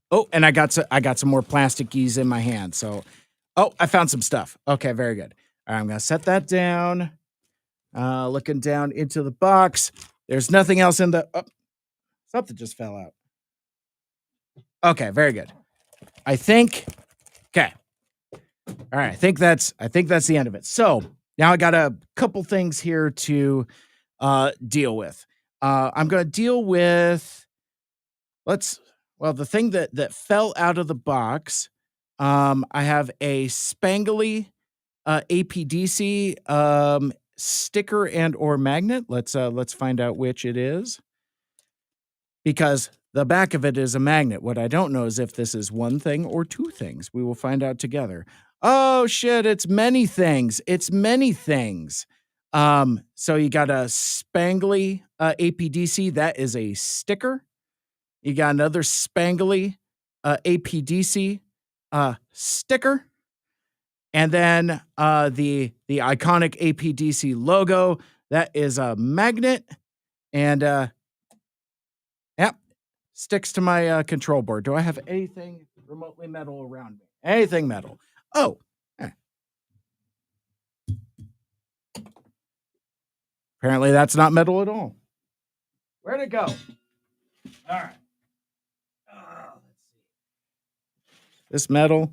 Oh, and I got some more plastic-ies in my hand. So, oh, I found some stuff. Okay, very good. All right, I'm gonna set that down. Looking down into the box. There's nothing else in the. Oh, something just fell out. Okay, very good. I think. Okay. All right. I think that's the end of it. So now I got a couple things here to deal with. I'm gonna deal with. The thing that fell out of the box. I have a spangly APDC sticker and or magnet. Let's find out which it is. Because the back of it is a magnet. What I don't know is if this is one thing or two things. We will find out together. Oh shit, it's many things. It's many things. So you got a spangly APDC. That is a sticker. You got another spangly APDC sticker. And then the iconic APDC logo. That is a magnet. And yep, sticks to my control board. Do I have anything remotely metal around me? Anything metal? Oh. Apparently that's not metal at all. Where'd it go? All right. Let's see. This metal.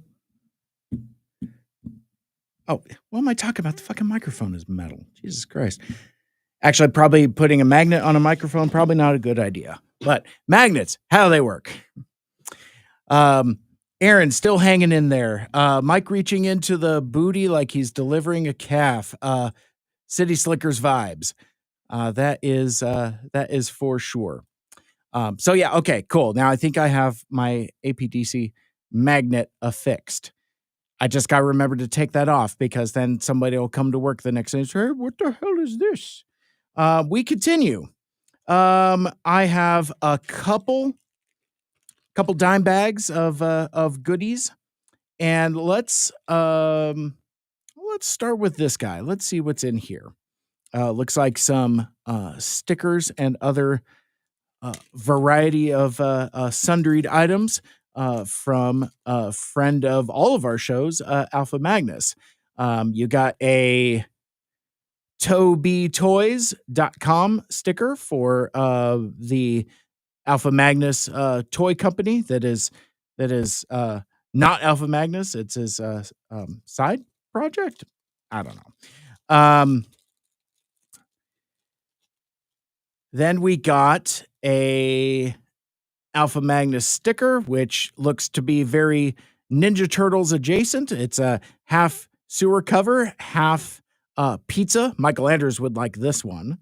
Oh, what am I talking about? The fucking microphone is metal. Jesus Christ. Actually, probably putting a magnet on a microphone, probably not a good idea. But magnets, how do they work? Aaron still hanging in there. Mike reaching into the booty like he's delivering a calf. City Slickers vibes. That is for sure. So yeah, okay, cool. Now I think I have my APDC magnet affixed. I just got to remember to take that off because then somebody will come to work the next day and say, hey, what the hell is this? We continue. I have a couple dime bags of goodies, and let's start with this guy. Let's see what's in here. Looks like some stickers and other variety of sundried items from a friend of all of our shows, Alpha Magnus. You got a TobyToys.com sticker for the Alpha Magnus toy company that is not Alpha Magnus. It's his side project. I don't know. Then we got a Alpha Magnus sticker, which looks to be very Ninja Turtles adjacent. It's a half sewer cover, half pizza. Michael Andrews would like this one.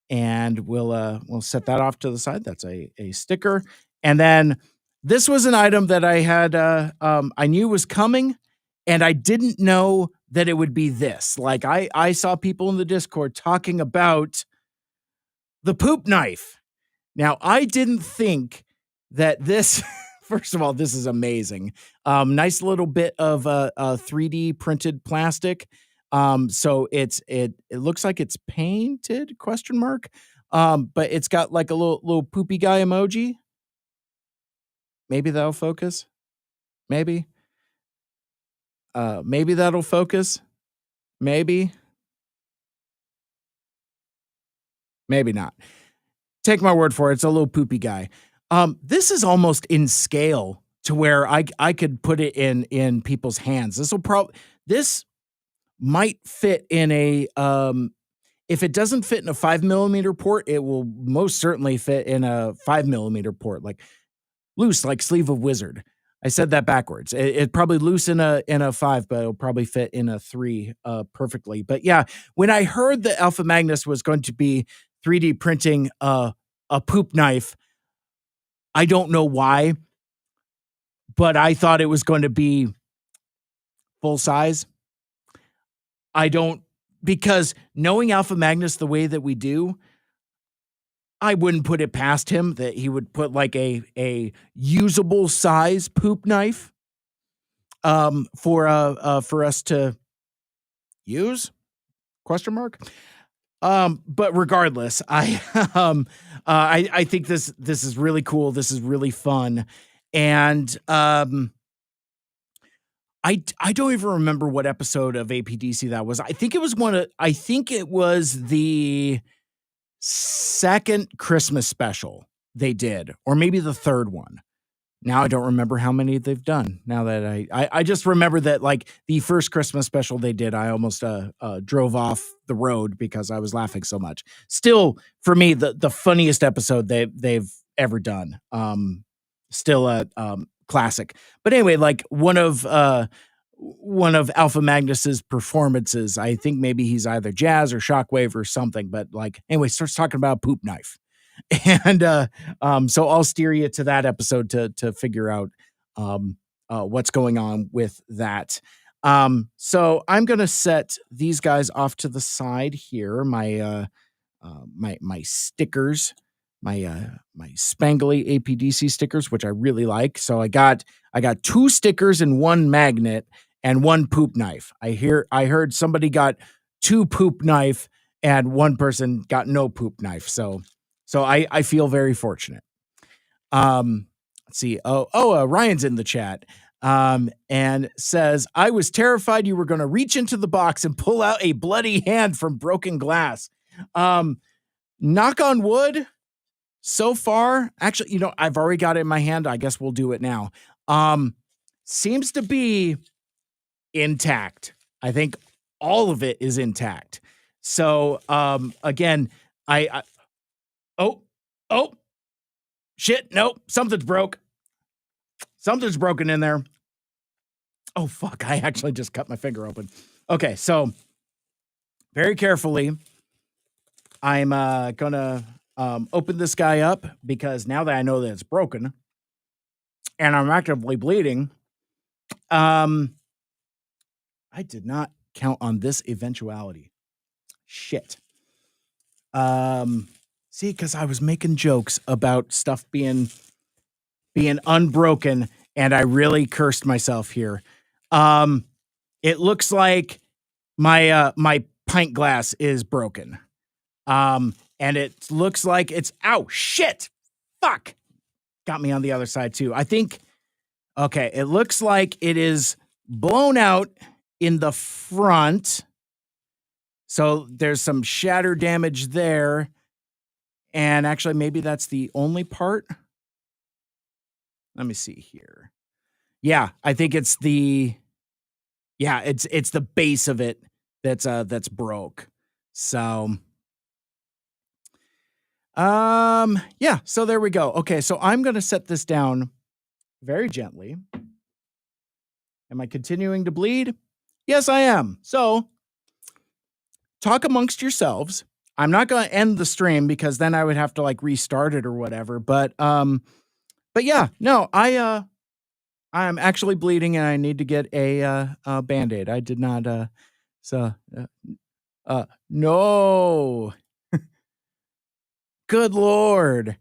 And we'll set that off to the side. That's a sticker. And then this was an item that I had I knew was coming, and I didn't know that it would be this. Like I saw people in the Discord talking about the poop knife. Now, I didn't think that this, first of all, this is amazing. Nice little bit of 3D printed plastic. So it looks like it's painted ? But it's got like a little poopy guy emoji. Maybe that'll focus. Maybe. Maybe that'll focus. Maybe. Maybe not. Take my word for it. It's a little poopy guy. This is almost in scale to where I could put it in people's hands. This might fit in if it doesn't fit in a 5mm port, it will most certainly fit in a 5mm port, like loose, like sleeve of wizard. I said that backwards. It probably loose in a 5, but it'll probably fit in a 3 perfectly. But yeah, when I heard that Alpha Magnus was going to be 3D printing a poop knife, I don't know why, but I thought it was going to be full size. Because knowing Alpha Magnus the way that we do, I wouldn't put it past him that he would put like a usable size poop knife for us to use? Question mark. But regardless, I think this is really cool. This is really fun, and I don't even remember what episode of APDC that was. I think it was the second Christmas special they did, or maybe the third one. Now I don't remember how many they've done. Now that I just remember that like the first Christmas special they did, I almost drove off the road because I was laughing so much. Still, for me, the funniest episode they've ever done. Still a classic. But anyway, like one of Alpha Magnus's performances, I think maybe he's either Jazz or Shockwave or something, but like anyway, starts talking about a poop knife. And so I'll steer you to that episode to figure out what's going on with that. So I'm gonna set these guys off to the side here. My stickers, my spangly APDC stickers, which I really like. So I got 2 stickers and 1 magnet and 1 poop knife. I heard somebody got 2 poop knife and 1 person got no poop knife. So I feel very fortunate. Let's see. Ryan's in the chat. And says, I was terrified you were going to reach into the box and pull out a bloody hand from broken glass. Knock on wood. So far, actually, I've already got it in my hand. I guess we'll do it now. Seems to be intact. I think all of it is intact. So, again, oh, shit. Nope. Something's broke. Something's broken in there. Oh, fuck. I actually just cut my finger open. Okay. So very carefully, I'm gonna open this guy up because now that I know that it's broken and I'm actively bleeding, I did not count on this eventuality. Shit. See, because I was making jokes about stuff being unbroken, and I really cursed myself here. It looks like my pint glass is broken. And it looks like it's, ow, shit, fuck. Got me on the other side too. I think, okay, it looks like it is blown out in the front. So there's some shatter damage there. And actually, maybe that's the only part. Let me see here. Yeah, I think it's the base of it that's broke. So yeah, so there we go. Okay, so I'm going to set this down very gently. Am I continuing to bleed? Yes, I am. So talk amongst yourselves. I'm not going to end the stream because then I would have to like restart it or whatever, but yeah, no, I'm actually bleeding and I need to get a Band-Aid. I did not no. Good Lord.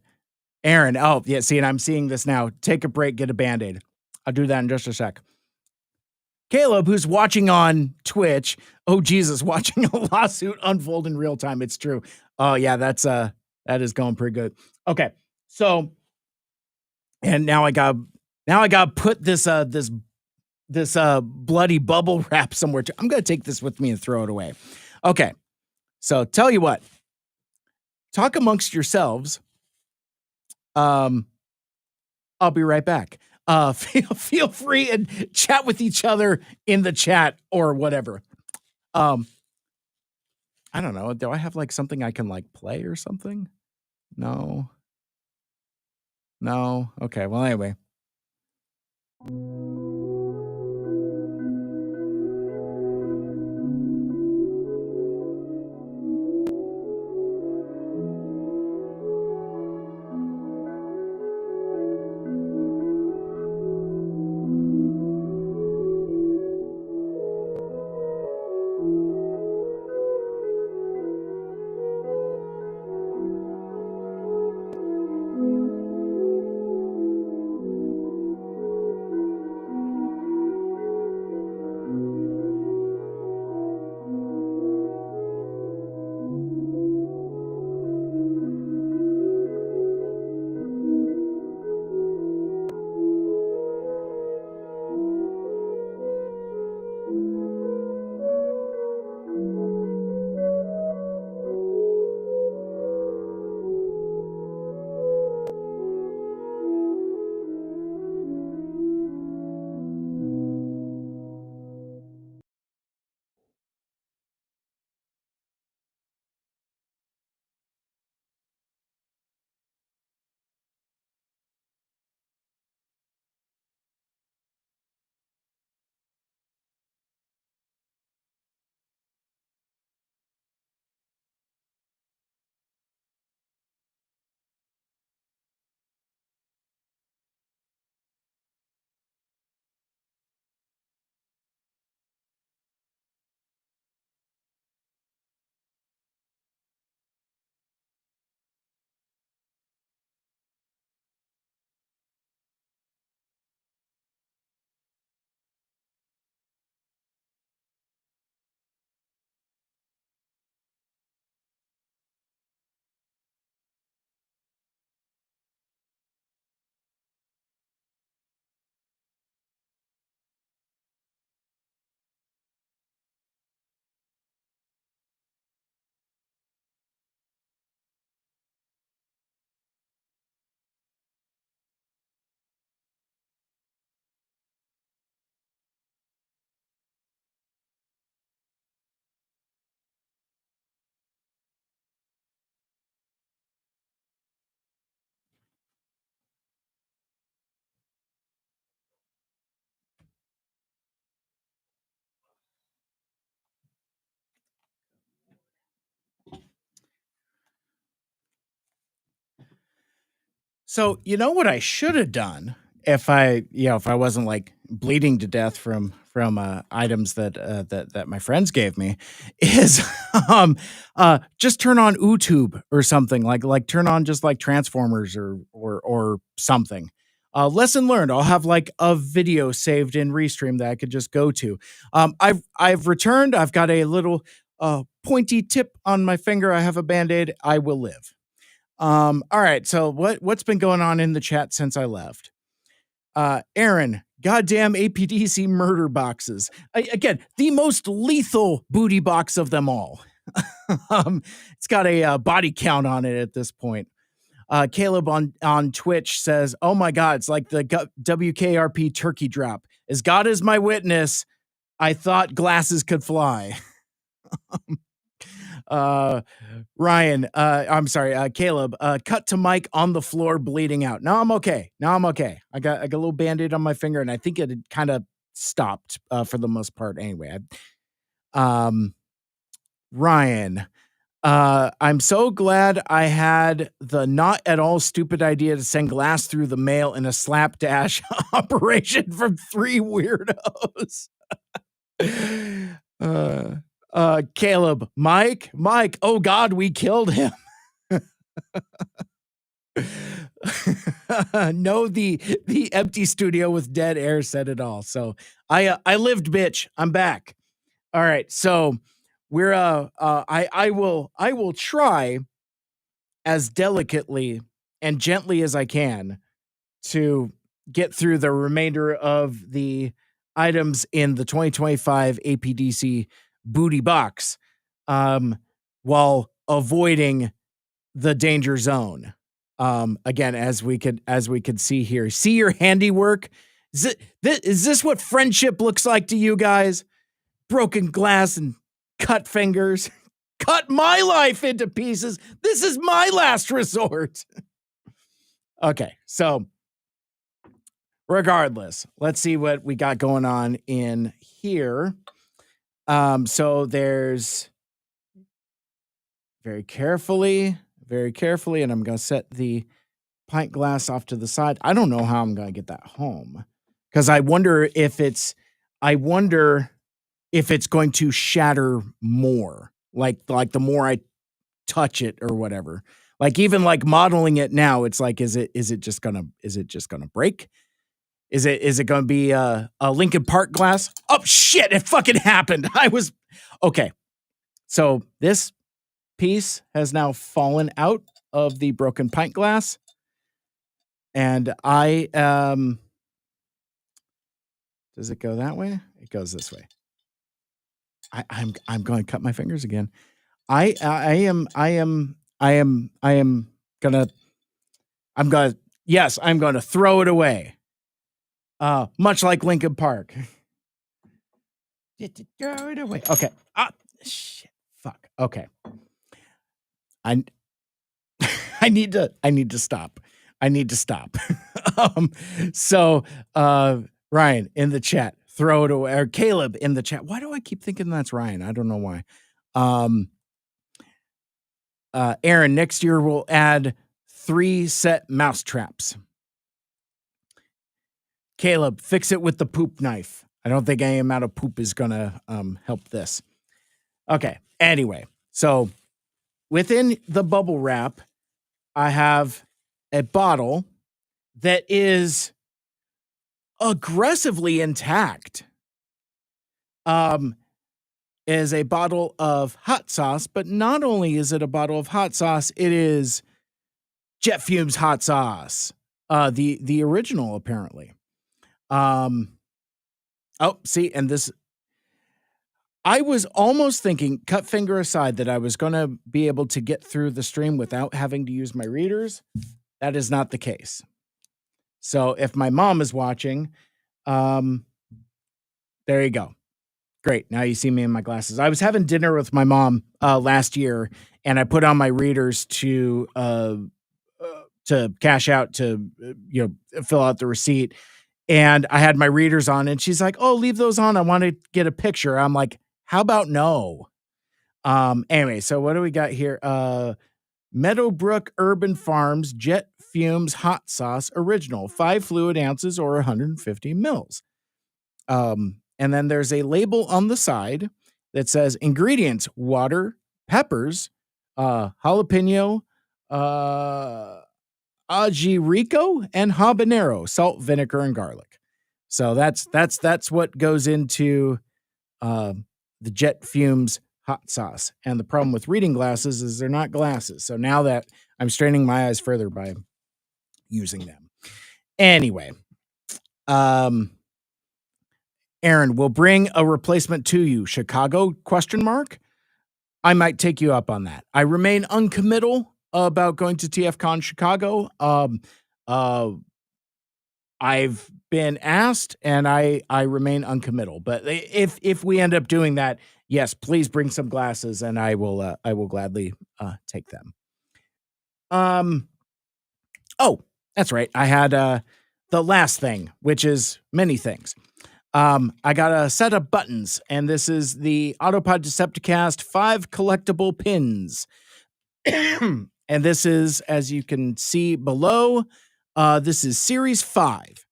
Aaron, oh, yeah, see, and I'm seeing this now. Take a break, get a Band-Aid. I'll do that in just a sec. Caleb, who's watching on Twitch, oh, Jesus, watching a lawsuit unfold in real time. It's true. Oh, yeah, that is going pretty good. Okay, so, and now I got to put this bloody bubble wrap somewhere. I'm going to take this with me and throw it away. Okay, so tell you what. Talk amongst yourselves. I'll be right back. Feel free and chat with each other in the chat or whatever. I don't know. Do I have like something I can like play or something? No. No. Okay. Well, anyway. So, you know what I should have done if if I wasn't like bleeding to death from items that my friends gave me is just turn on YouTube or something like turn on just like Transformers or something. Lesson learned. I'll have like a video saved in Restream that I could just go to. I've returned. I've got a little pointy tip on my finger. I have a band-aid. I will live. All right. So what's been going on in the chat since I left? Aaron, goddamn APDC murder boxes. Again, the most lethal booty box of them all. It's got a body count on it at this point. Caleb on Twitch says, "Oh my God, it's like the WKRP turkey drop. As God is my witness, I thought glasses could fly." Ryan, I'm sorry, Caleb, cut to Mike on the floor bleeding out. No, I'm okay. I got a little band-aid on my finger, and I think it had kind of stopped for the most part anyway. Ryan, I'm so glad I had the not at all stupid idea to send glass through the mail in a slapdash operation from 3 weirdos. Caleb, Mike, oh God, we killed him. No, the empty studio with dead air said it all. So I lived, bitch. I'm back. All right. So we're I will try as delicately and gently as I can to get through the remainder of the items in the 2025 APDC booty box, while avoiding the danger zone. Again, as we could see here, see your handiwork. Is this what friendship looks like to you guys? Broken glass and cut fingers. cut my life into pieces. This is my last resort. Okay, so regardless, let's see what we got going on in here. So there's very carefully, and I'm going to set the pint glass off to the side. I don't know how I'm going to get that home because I wonder if it's going to shatter more, like the more I touch it or whatever. Like even like modeling it now, it's like, is it just gonna break? Is it gonna be a Lincoln Park glass? Oh shit! It fucking happened. Okay. So this piece has now fallen out of the broken pint glass, and does it go that way? It goes this way. I'm going to cut my fingers again. I'm gonna throw it away. Much like Lincoln Park. Throw it away. Okay. Shit. Fuck. Okay. I need to stop. So Ryan in the chat, throw it away. Or Caleb in the chat. Why do I keep thinking that's Ryan? I don't know why. Aaron, next year we'll add 3 set mouse traps. Caleb, fix it with the poop knife. I don't think any amount of poop is gonna help this. Okay. Anyway, so within the bubble wrap, I have a bottle that is aggressively intact. Is a bottle of hot sauce, but not only is it a bottle of hot sauce, it is Jet Fumes hot sauce. The original, apparently. See, and this, I was almost thinking, cut finger aside, that I was going to be able to get through the stream without having to use my readers. That is not the case. So if my mom is watching, there you go. Great. Now you see me in my glasses. I was having dinner with my mom last year, and I put on my readers to cash out, to fill out the receipt. And I had my readers on, and she's like, "Oh, leave those on. I want to get a picture." I'm like, "How about no?" Anyway, so what do we got here? Meadowbrook Urban Farms Jet Fumes Hot Sauce Original, 5 fluid ounces or 150 mils. And then there's a label on the side that says ingredients: water, peppers, jalapeno, ajirico, and habanero, salt, vinegar, and garlic. So that's what goes into the Jet Fumes hot sauce. And the problem with reading glasses is they're not glasses. So now that I'm straining my eyes further by using them. Anyway, Aaron, will bring a replacement to you. Chicago? ? I might take you up on that. I remain uncommittal about going to TFCon Chicago. I've been asked, and I remain uncommittal. But if we end up doing that, yes, please bring some glasses, and I will gladly take them. Oh, that's right. I had the last thing, which is many things. I got a set of buttons, and this is the Autopod Decepticast 5 collectible pins. And this is, as you can see below, this is Series 5.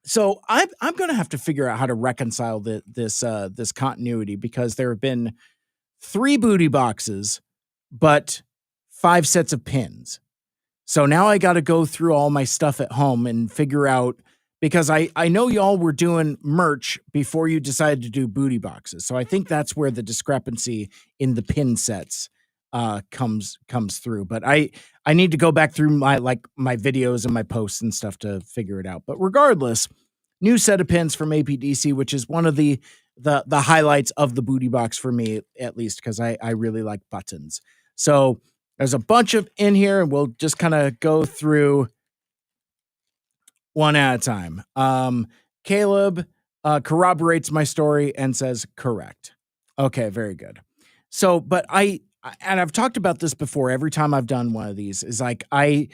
So I'm going to have to figure out how to reconcile this continuity, because there have been 3 booty boxes, but 5 sets of pins. So now I got to go through all my stuff at home and figure out, because I know y'all were doing merch before you decided to do booty boxes. So I think that's where the discrepancy in the pin sets comes through. But I need to go back through my videos and my posts and stuff to figure it out. But regardless, new set of pins from APDC, which is one of the highlights of the booty box for me, at least, because I really like buttons. So there's a bunch of in here, and we'll just kind of go through one at a time. Caleb corroborates my story and says correct. Okay, very good. So, but and I've talked about this before every time I've done one of these, is like I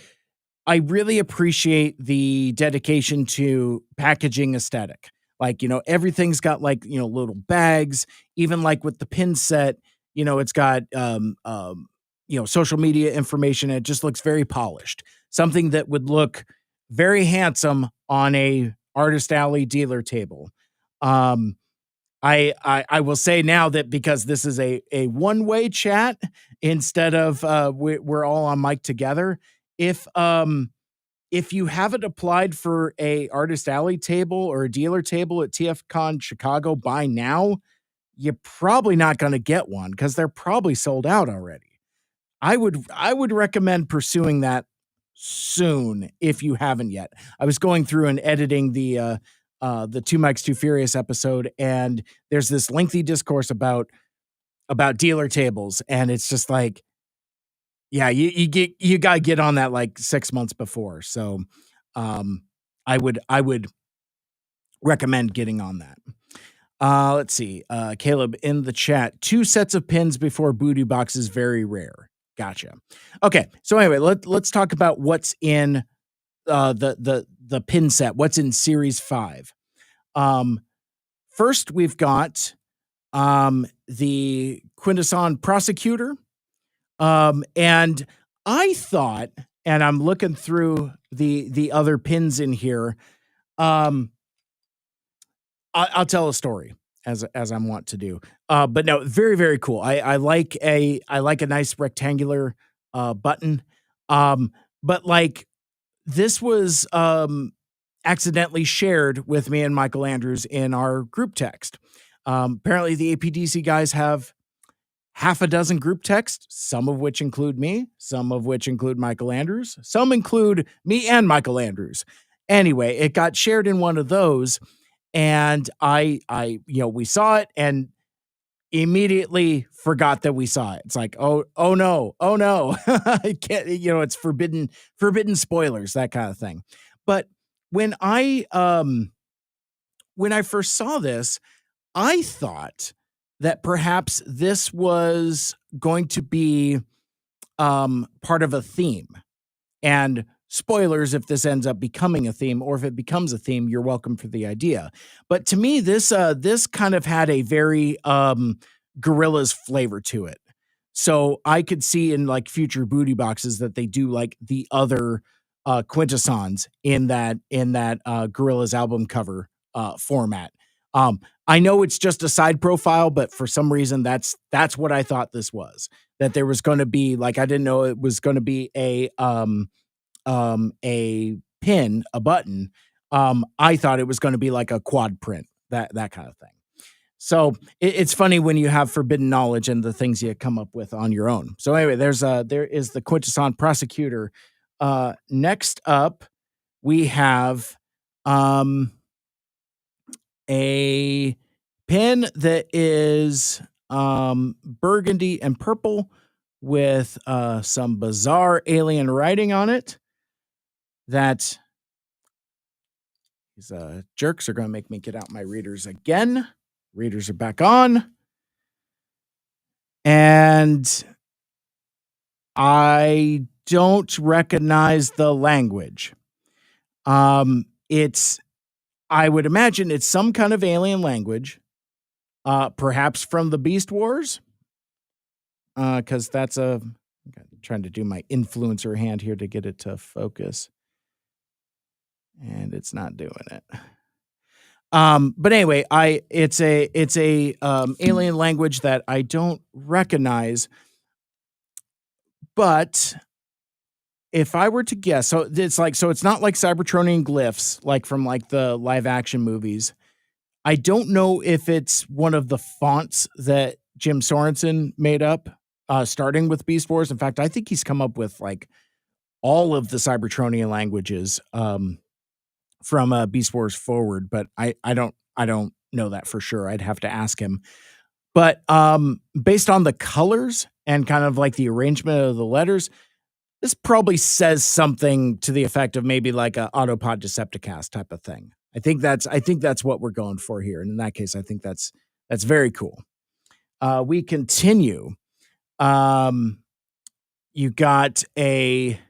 really appreciate the dedication to packaging aesthetic. Like, everything's got like, little bags, even like with the pin set, it's got social media information. It just looks very polished. Something that would look very handsome on a artist alley dealer table. Um I will say now that because this is a one-way chat instead of we're all on mic together, if you haven't applied for a artist alley table or a dealer table at TFCon Chicago by now, you're probably not going to get one because they're probably sold out already. I would recommend pursuing that soon if you haven't yet. I was going through and editing the Two Mikes Too Furious episode, and there's this lengthy discourse about dealer tables, and it's just like, yeah, you gotta get on that like 6 months before. So, I would recommend getting on that. Let's see. Caleb in the chat, 2 sets of pins before booty box is very rare. Gotcha. Okay, so anyway, let's talk about what's in the pin set. What's in Series 5? First, we've got the Quintesson Prosecutor. And I thought, and I'm looking through the other pins in here. I'll tell a story as I'm wont to do. But no, very, very cool. I like a nice rectangular button. But like this was accidentally shared with me and Michael Andrews in our group text. Apparently the APDC guys have half a dozen group texts, some of which include me, some of which include Michael Andrews, some include me and Michael Andrews. Anyway, it got shared in one of those, and we saw it and immediately forgot that we saw it. It's like, oh no, I can't, it's forbidden spoilers, that kind of thing. But when I first saw this, I thought that perhaps this was going to be part of a theme. And spoilers, if this ends up becoming a theme, or if it becomes a theme, you're welcome for the idea. But to me, this kind of had a very Gorillaz flavor to it. So I could see in like future booty boxes that they do like the other Quintessons in that Gorillaz album cover format. I know it's just a side profile, but for some reason that's what I thought this was. That there was going to be like, I didn't know it was going to be a pin, a button. I thought it was going to be like a quad print, that kind of thing. So it's funny when you have forbidden knowledge and the things you come up with on your own. So anyway, there is the Quintesson Prosecutor. Next up, we have a pin that is burgundy and purple with some bizarre alien writing on it. That these jerks are going to make me get out my readers again. Readers are back on. And I don't recognize the language. I would imagine it's some kind of alien language, perhaps from the Beast Wars, because that's I'm trying to do my influencer hand here to get it to focus, and it's not doing it. But anyway, it's a alien language that I don't recognize. But if I were to guess, so it's not like Cybertronian glyphs, like from like the live action movies. I don't know if it's one of the fonts that Jim Sorensen made up, starting with Beast Wars. In fact, I think he's come up with like all of the Cybertronian languages from Beast Wars forward, but I don't know that for sure. I'd have to ask him. But based on the colors and kind of like the arrangement of the letters, this probably says something to the effect of maybe like a Autopod Decepticast type of thing. I think that's what we're going for here. And in that case, I think that's very cool. we continue. You got a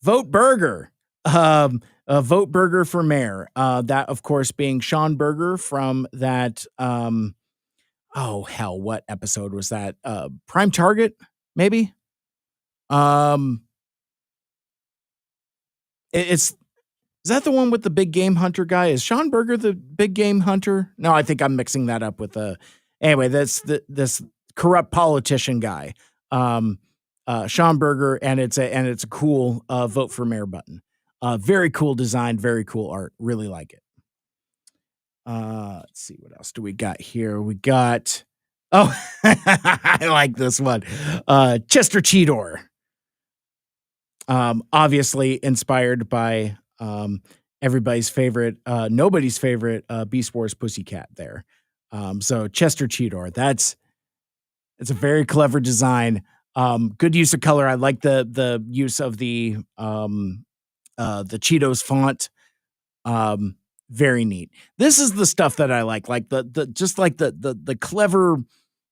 vote burger. A vote burger for mayor. That, of course, being Sean Berger from that. Oh hell, what episode was that? Prime Target, maybe. Um, it's is that the one with the big game hunter guy? Is Sean Berger the big game hunter? No, I think I'm mixing that up with anyway, that's this corrupt politician guy. Sean Berger, and it's a cool vote for mayor button. Very cool design, very cool art. Really like it. Let's see, what else do we got here? We got I like this one. Chester Cheetor. Obviously inspired by everybody's favorite, nobody's favorite Beast Wars Pussycat there. So Chester Cheetor, it's a very clever design. Good use of color. I like the use of the Cheetos font. Very neat. This is the stuff that I like the clever,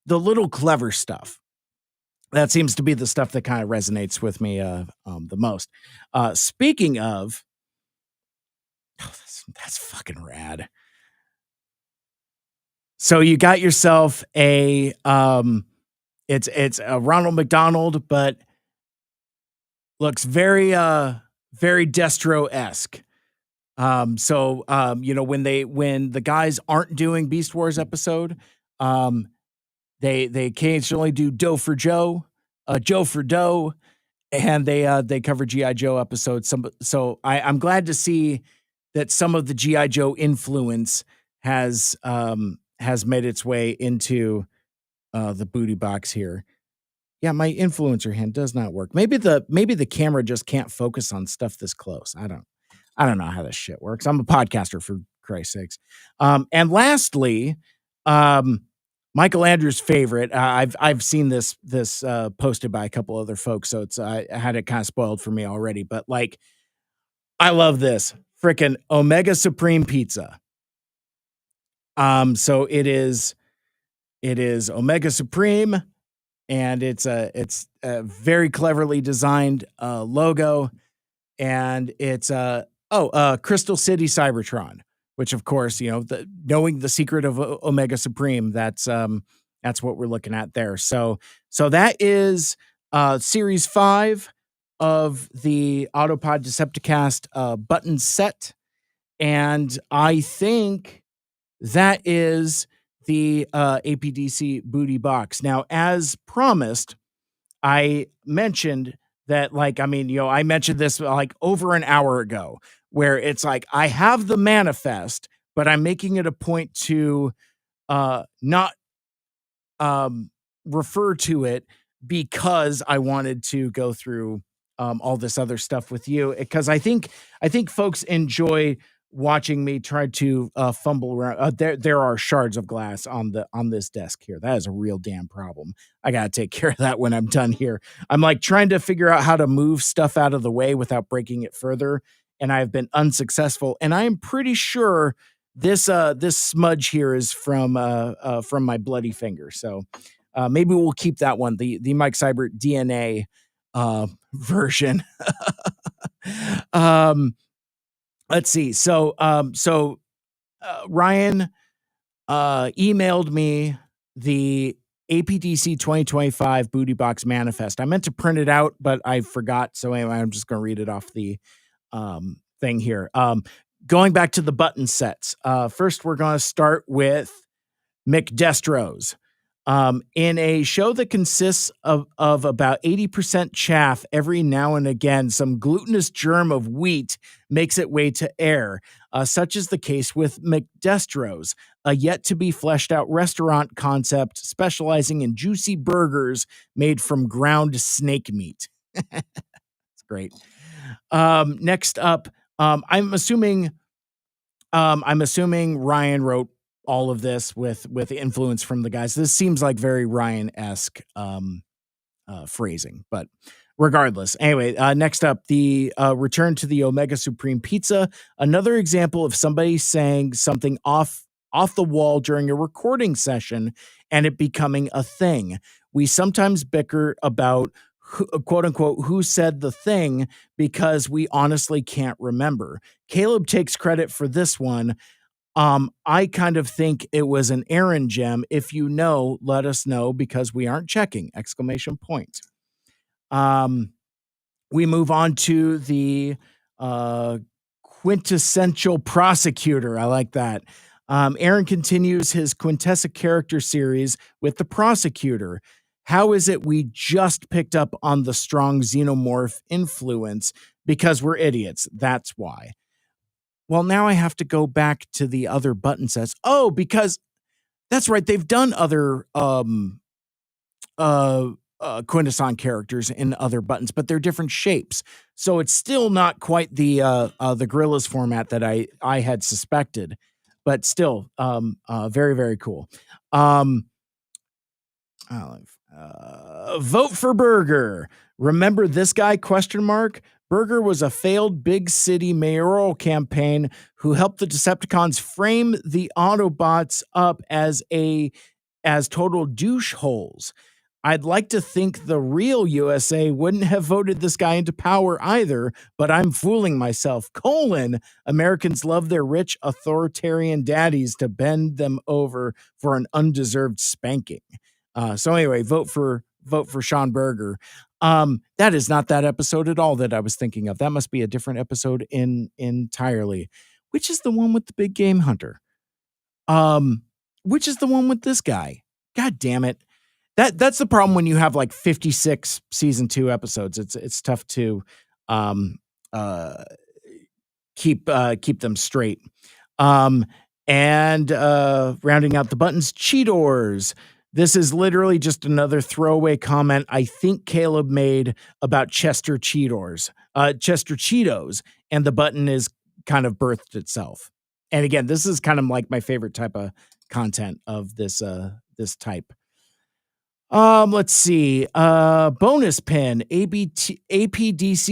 the little clever stuff. That seems to be the stuff that kind of resonates with me the most. Speaking of, that's fucking rad. So you got yourself a it's a Ronald McDonald, but looks very Destro-esque. When the guys aren't doing Beast Wars episode, they occasionally do Doe for Joe, Joe for Doe, and they cover G.I. Joe episodes. So I'm glad to see that some of the G.I. Joe influence has made its way into the booty box here. Yeah, my influencer hand does not work. Maybe the camera just can't focus on stuff this close. I don't know how this shit works. I'm a podcaster, for Christ's sakes. And lastly, Michael Andrews' favorite. I've seen this posted by a couple other folks, so I had it kind of spoiled for me already. But like, I love this freaking Omega Supreme pizza. So it is Omega Supreme, and it's a very cleverly designed logo, and it's Crystal City Cybertron, which of course, knowing the secret of Omega Supreme, that's what we're looking at there. So that is series 5 of the Autopod Decepticast button set, and I think that is the APDC booty box. Now, as promised, I mentioned that, I mentioned this like over an hour ago, where it's like, I have the manifest, but I'm making it a point to not refer to it, because I wanted to go through all this other stuff with you, because I think folks enjoy watching me try to fumble around. There are shards of glass on this desk here. That is a real damn problem. I gotta take care of that when I'm done here. I'm like trying to figure out how to move stuff out of the way without breaking it further, and I've been unsuccessful. And I am pretty sure this smudge here is from my bloody finger. So maybe we'll keep that one, the Mike Seibert DNA version. Let's see. So Ryan emailed me the APDC 2025 Booty Box Manifest. I meant to print it out, but I forgot. So anyway, I'm just going to read it off the thing here. Going back to the button sets. First, we're going to start with McDestro's. In a show that consists of about 80% chaff, every now and again, some glutinous germ of wheat makes its way to air. Such is the case with McDestro's, a yet-to-be fleshed-out restaurant concept specializing in juicy burgers made from ground snake meat. It's great. Next up, I'm assuming Ryan wrote all of this with influence from the guys. This seems like very Ryan-esque phrasing, but regardless. Anyway, next up, the return to the Omega Supreme Pizza. Another example of somebody saying something off off the wall during a recording session and it becoming a thing. We sometimes bicker about quote unquote, who said the thing because we honestly can't remember. Caleb takes credit for this one. I kind of think it was an Aaron gem. If you know, let us know because we aren't checking, exclamation point. We move on to the quintessential prosecutor. I like that. Aaron continues his quintessa character series with the prosecutor. How is it we just picked up on the strong xenomorph influence? Because we're idiots. That's why. Well, now I have to go back to the other button sets. Oh, because that's right. They've done other quintesson characters in other buttons, but they're different shapes. So it's still not quite the Gorillas format that I had suspected, but still very, very cool. Vote for Burger. Remember this guy, question mark? Burger was a failed big city mayoral campaign who helped the Decepticons frame the Autobots up as total douche holes. I'd like to think the real USA wouldn't have voted this guy into power either, but I'm fooling myself. Americans love their rich authoritarian daddies to bend them over for an undeserved spanking. So anyway, vote for Sean Berger. That is not that episode at all that I was thinking of. That must be a different episode entirely. Which is the one with the big game hunter? Which is the one with this guy? God damn it. That's the problem when you have like 56 season 2 episodes. It's tough to keep them straight. And rounding out the buttons, Cheetos. This is literally just another throwaway comment I think Caleb made about Chester Cheetos, and the button is kind of birthed itself. And again, this is kind of like my favorite type of content of this type. Let's see. Bonus pin, APDC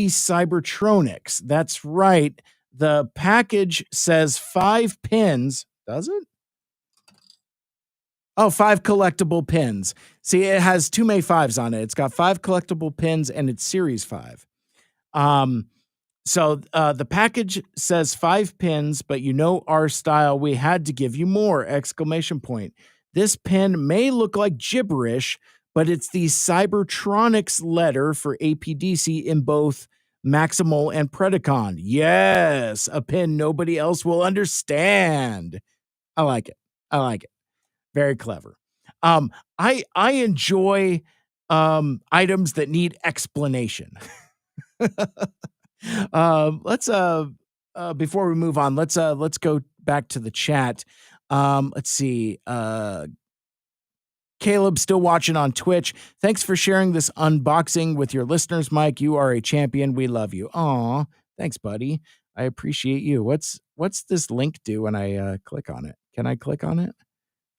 Cybertronics. That's right. The package says 5 pins. Does it? Oh, 5 collectible pins. See, it has too many 5s on it. It's got 5 collectible pins and it's series 5. So the package says 5 pins, but you know our style. We had to give you more, exclamation point. This pin may look like gibberish, but it's the Cybertronics letter for APDC in both Maximal and Predacon. Yes, a pin nobody else will understand. I like it. Very clever. I enjoy items that need explanation. Let's before we move on, let's go back to the chat. Let's see. Caleb still watching on Twitch. Thanks for sharing this unboxing with your listeners, Mike. You are a champion. We love you. Aw, thanks, buddy. I appreciate you. What's this link do when I click on it? Can I click on it?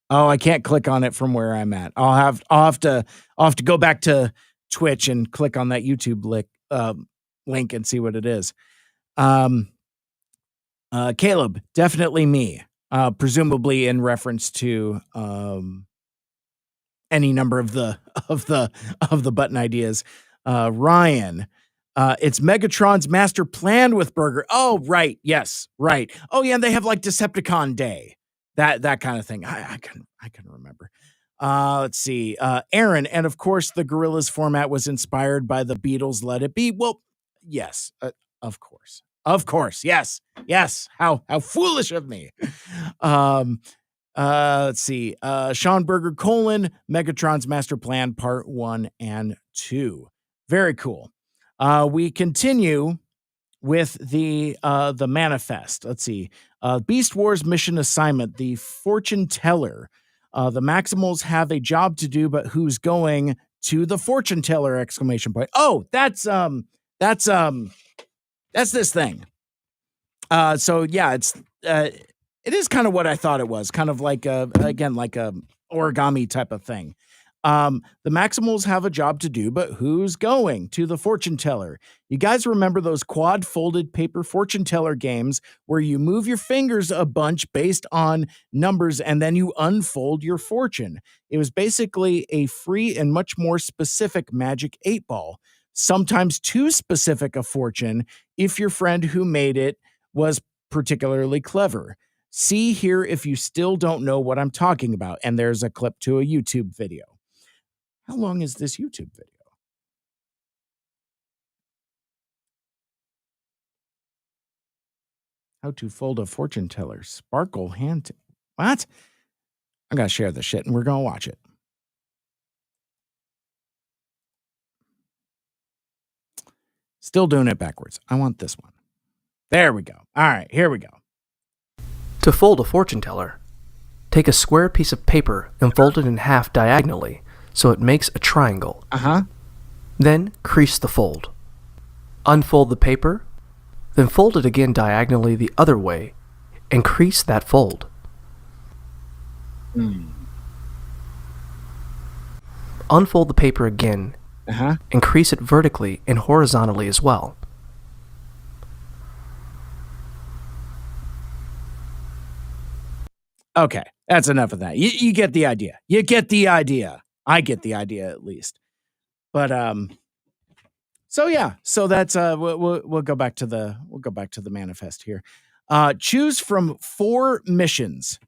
Oh, I can't click on it from where I'm at. I'll have to go back to Twitch and click on that YouTube link and see what it is. Caleb, definitely me. Presumably in reference to any number of the button ideas. Ryan, it's Megatron's master plan with Burger. Oh, right. Yes, right. Oh, yeah, and they have like Decepticon Day. That kind of thing. I can remember. Let's see. Aaron, and of course the Gorillas format was inspired by the Beatles' Let It Be. Well, yes, of course. Yes. How foolish of me. Let's see. Sean Berger, Megatron's Master Plan, Part 1 and 2. Very cool. We continue with the manifest. Let's see. Beast Wars mission assignment, the fortune teller. The Maximals have a job to do, but who's going to the fortune teller, exclamation point. Oh, that's this thing. So yeah, it is kind of what I thought it was, kind of like like a origami type of thing. The Maximals have a job to do, but who's going to the fortune teller? You guys remember those quad folded paper fortune teller games where you move your fingers a bunch based on numbers and then you unfold your fortune? It was basically a free and much more specific Magic 8 Ball, sometimes too specific a fortune if your friend who made it was particularly clever. See here if you still don't know what I'm talking about. And there's a clip to a YouTube video. How long is this YouTube video? How to fold a fortune teller. Sparkle hand. What? I gotta share this shit and we're gonna watch it. Still doing it backwards. I want this one. There we go. All right, here we go. To fold a fortune teller, take a square piece of paper and fold it in half diagonally so it makes a triangle. Then crease the fold. Unfold the paper, then fold it again diagonally the other way and crease that fold. Unfold the paper again and crease it vertically and horizontally as well. Okay, that's enough of that. You get the idea. You get the idea. I get the idea at least. But so yeah, so that's we'll go back to the manifest here. Choose from 4 missions.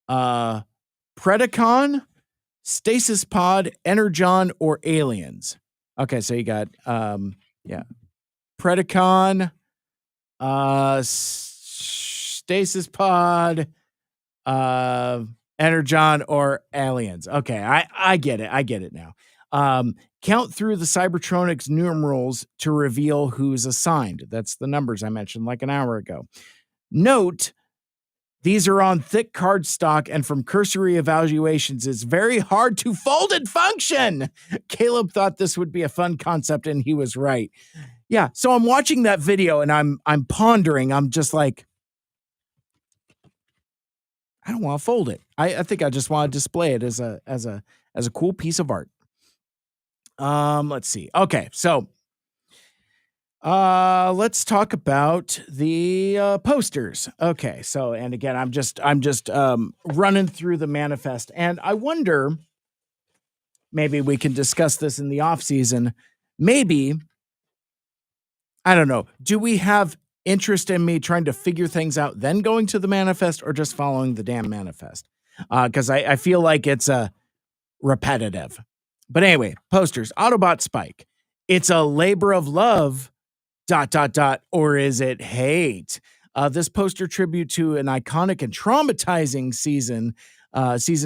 Predacon, Stasis Pod, Energon, or Aliens. Okay, so you got Predacon, Stasis Pod, Energon, or Aliens. Okay, I get it. I get it now. Count through the Cybertronics numerals to reveal who's assigned. That's the numbers I mentioned like an hour ago. Note, these are on thick cardstock, and from cursory evaluations, it's very hard to fold and function. Caleb thought this would be a fun concept, and he was right. Yeah, so I'm watching that video, and I'm pondering. I'm just like, I don't want to fold it. I think I just want to display it as a cool piece of art. Let's see. Okay, so let's talk about the posters. Okay, so and again, I'm just running through the manifest, and I wonder, maybe we can discuss this in the off season. Maybe, I don't know. Do we have interest in me trying to figure things out, then going to the manifest, or just following the damn manifest? Because I feel like it's repetitive. But anyway, posters. Autobot Spike. It's a labor of love, ... or is it hate? This poster tribute to an iconic and traumatizing season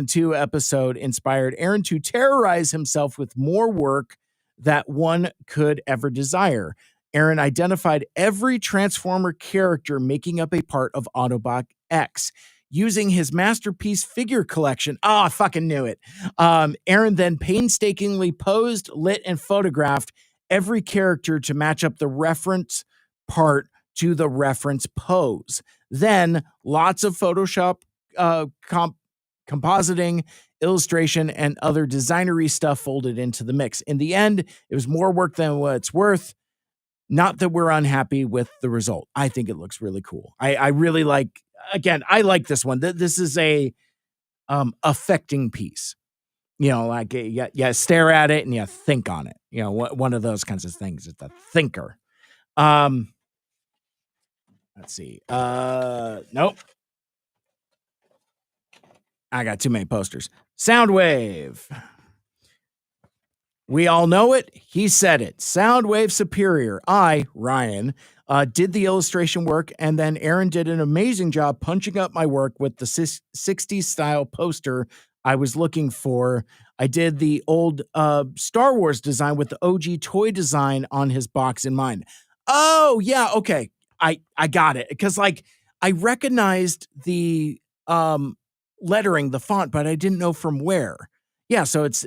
2 episode inspired Aaron to terrorize himself with more work that one could ever desire. Aaron identified every Transformer character making up a part of Autobot X. Using his masterpiece figure collection. Oh, I fucking knew it. Aaron then painstakingly posed, lit, and photographed every character to match up the reference part to the reference pose. Then lots of Photoshop compositing, illustration, and other designery stuff folded into the mix. In the end, it was more work than what it's worth. Not that we're unhappy with the result. I think it looks really cool. I really like, again, I like this one. This is a affecting piece. You know, like you stare at it and you think on it. You know, one of those kinds of things. It's a thinker. Let's see. Nope. I got too many posters. Soundwave. We all know it. He said it. Soundwave Superior. I, Ryan, did the illustration work, and then Aaron did an amazing job punching up my work with the 60s style poster I was looking for. I did the old Star Wars design with the OG toy design on his box in mind. Oh, yeah, okay. I got it. Because, like, I recognized the lettering, the font, but I didn't know from where. Yeah, so it's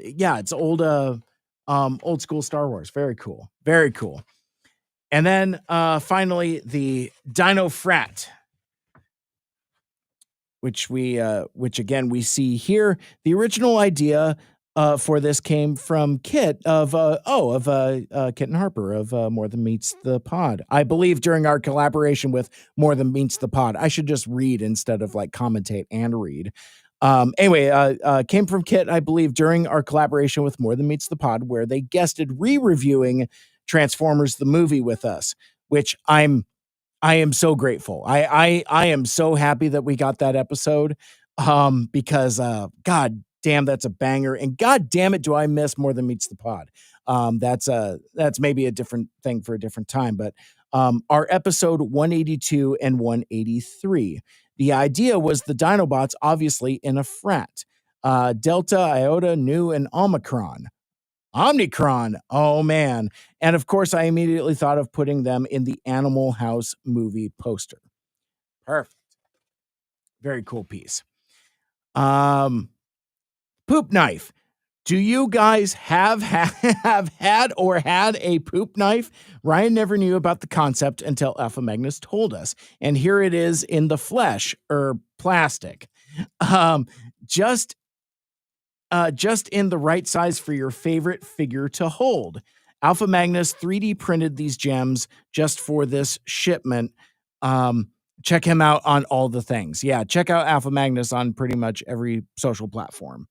old school Star Wars. Very cool. Very cool. And then finally the Dino Frat, which again we see here. The original idea for this came from Kit of Kit and Harper of More Than Meets the Pod. I believe during our collaboration with More Than Meets the Pod. I should just read instead of like commentate and read. Anyway, came from Kit, I believe, during our collaboration with More Than Meets the Pod, where they guested re-reviewing Transformers the movie with us, which I am so grateful. I am so happy that we got that episode. Because God damn, that's a banger, and God damn it, do I miss More Than Meets the Pod. That's maybe a different thing for a different time, but our episode 182 and 183. The idea was the Dinobots obviously in a frat. Delta, Iota, Nu, and Omicron. Oh man. And of course, I immediately thought of putting them in the Animal House movie poster. Perfect. Very cool piece. Poop knife. Do you guys have had a poop knife? Ryan never knew about the concept until Alpha Magnus told us, and here it is in the flesh or plastic. Just in the right size for your favorite figure to hold. Alpha Magnus 3D printed these gems just for this shipment. Check him out on all the things. Yeah, check out Alpha Magnus on pretty much every social platform.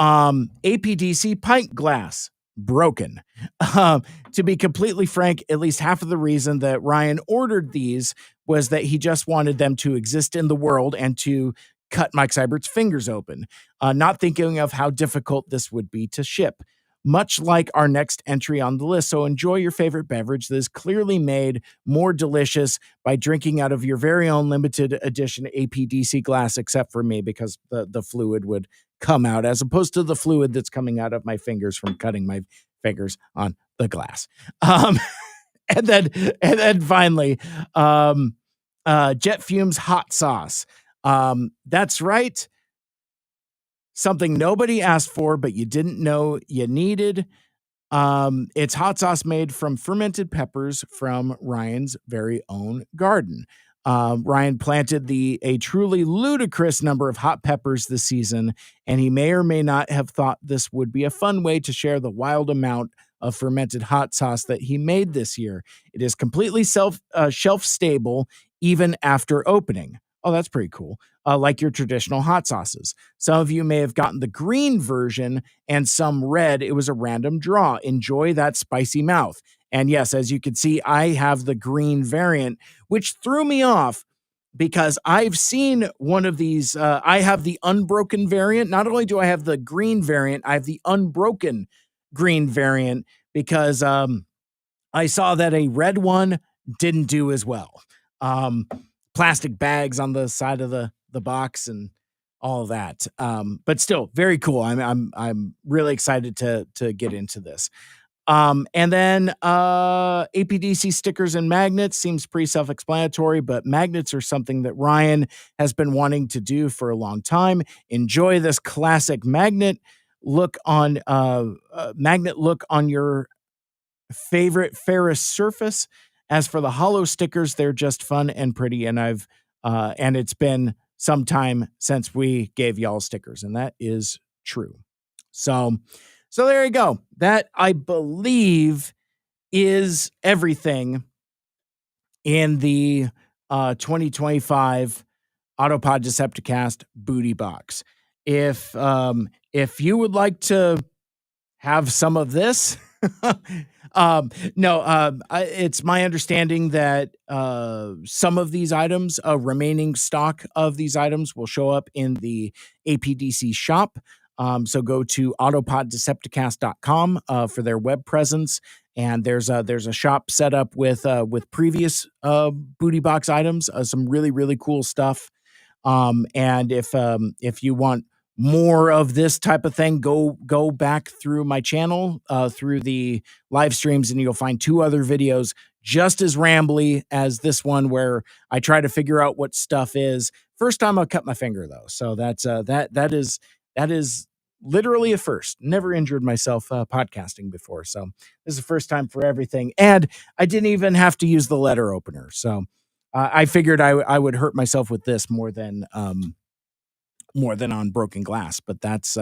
APDC pint glass, broken. To be completely frank, at least half of the reason that Ryan ordered these was that he just wanted them to exist in the world and to cut Mike Seibert's fingers open, not thinking of how difficult this would be to ship. Much like our next entry on the list. So enjoy your favorite beverage that is clearly made more delicious by drinking out of your very own limited edition APDC glass, except for me, because the fluid would come out as opposed to the fluid that's coming out of my fingers from cutting my fingers on the glass. And then finally, Jet Fumes hot sauce. That's right. Something nobody asked for, but you didn't know you needed. It's hot sauce made from fermented peppers from Ryan's very own garden. Ryan planted a truly ludicrous number of hot peppers this season, and he may or may not have thought this would be a fun way to share the wild amount of fermented hot sauce that he made this year. It is completely shelf stable even after opening. Oh, that's pretty cool. Like your traditional hot sauces. Some of you may have gotten the green version and some red. It was a random draw. Enjoy that spicy mouth. And yes, as you can see, I have the green variant, which threw me off because I've seen one of these. I have the unbroken variant. Not only do I have the green variant, I have the unbroken green variant because I saw that a red one didn't do as well. Plastic bags on the side of the box and all that. But still very cool. I'm really excited to get into this. And then APDC stickers and magnets seems pretty self-explanatory, but magnets are something that Ryan has been wanting to do for a long time. Enjoy this classic magnet look on your favorite ferrous surface. As for the hollow stickers, they're just fun and pretty, and and it's been some time since we gave y'all stickers, and that is true. So there you go. That, I believe, is everything in the 2025 Autopod Decepticast booty box. If you would like to have some of this, it's my understanding that some of these items, remaining stock of these items, will show up in the APDC shop. So go to autopoddecepticast.com for their web presence, and there's a shop set up with previous booty box items, some really, really cool stuff. And if you want more of this type of thing, go back through my channel, through the live streams, and you'll find 2 other videos just as rambly as this one, where I try to figure out what stuff is. First time I've cut my finger though, so that's that is literally a first. Never injured myself podcasting before, so this is the first time for everything, and I didn't even have to use the letter opener. So I figured I would hurt myself with this more than on broken glass, but that's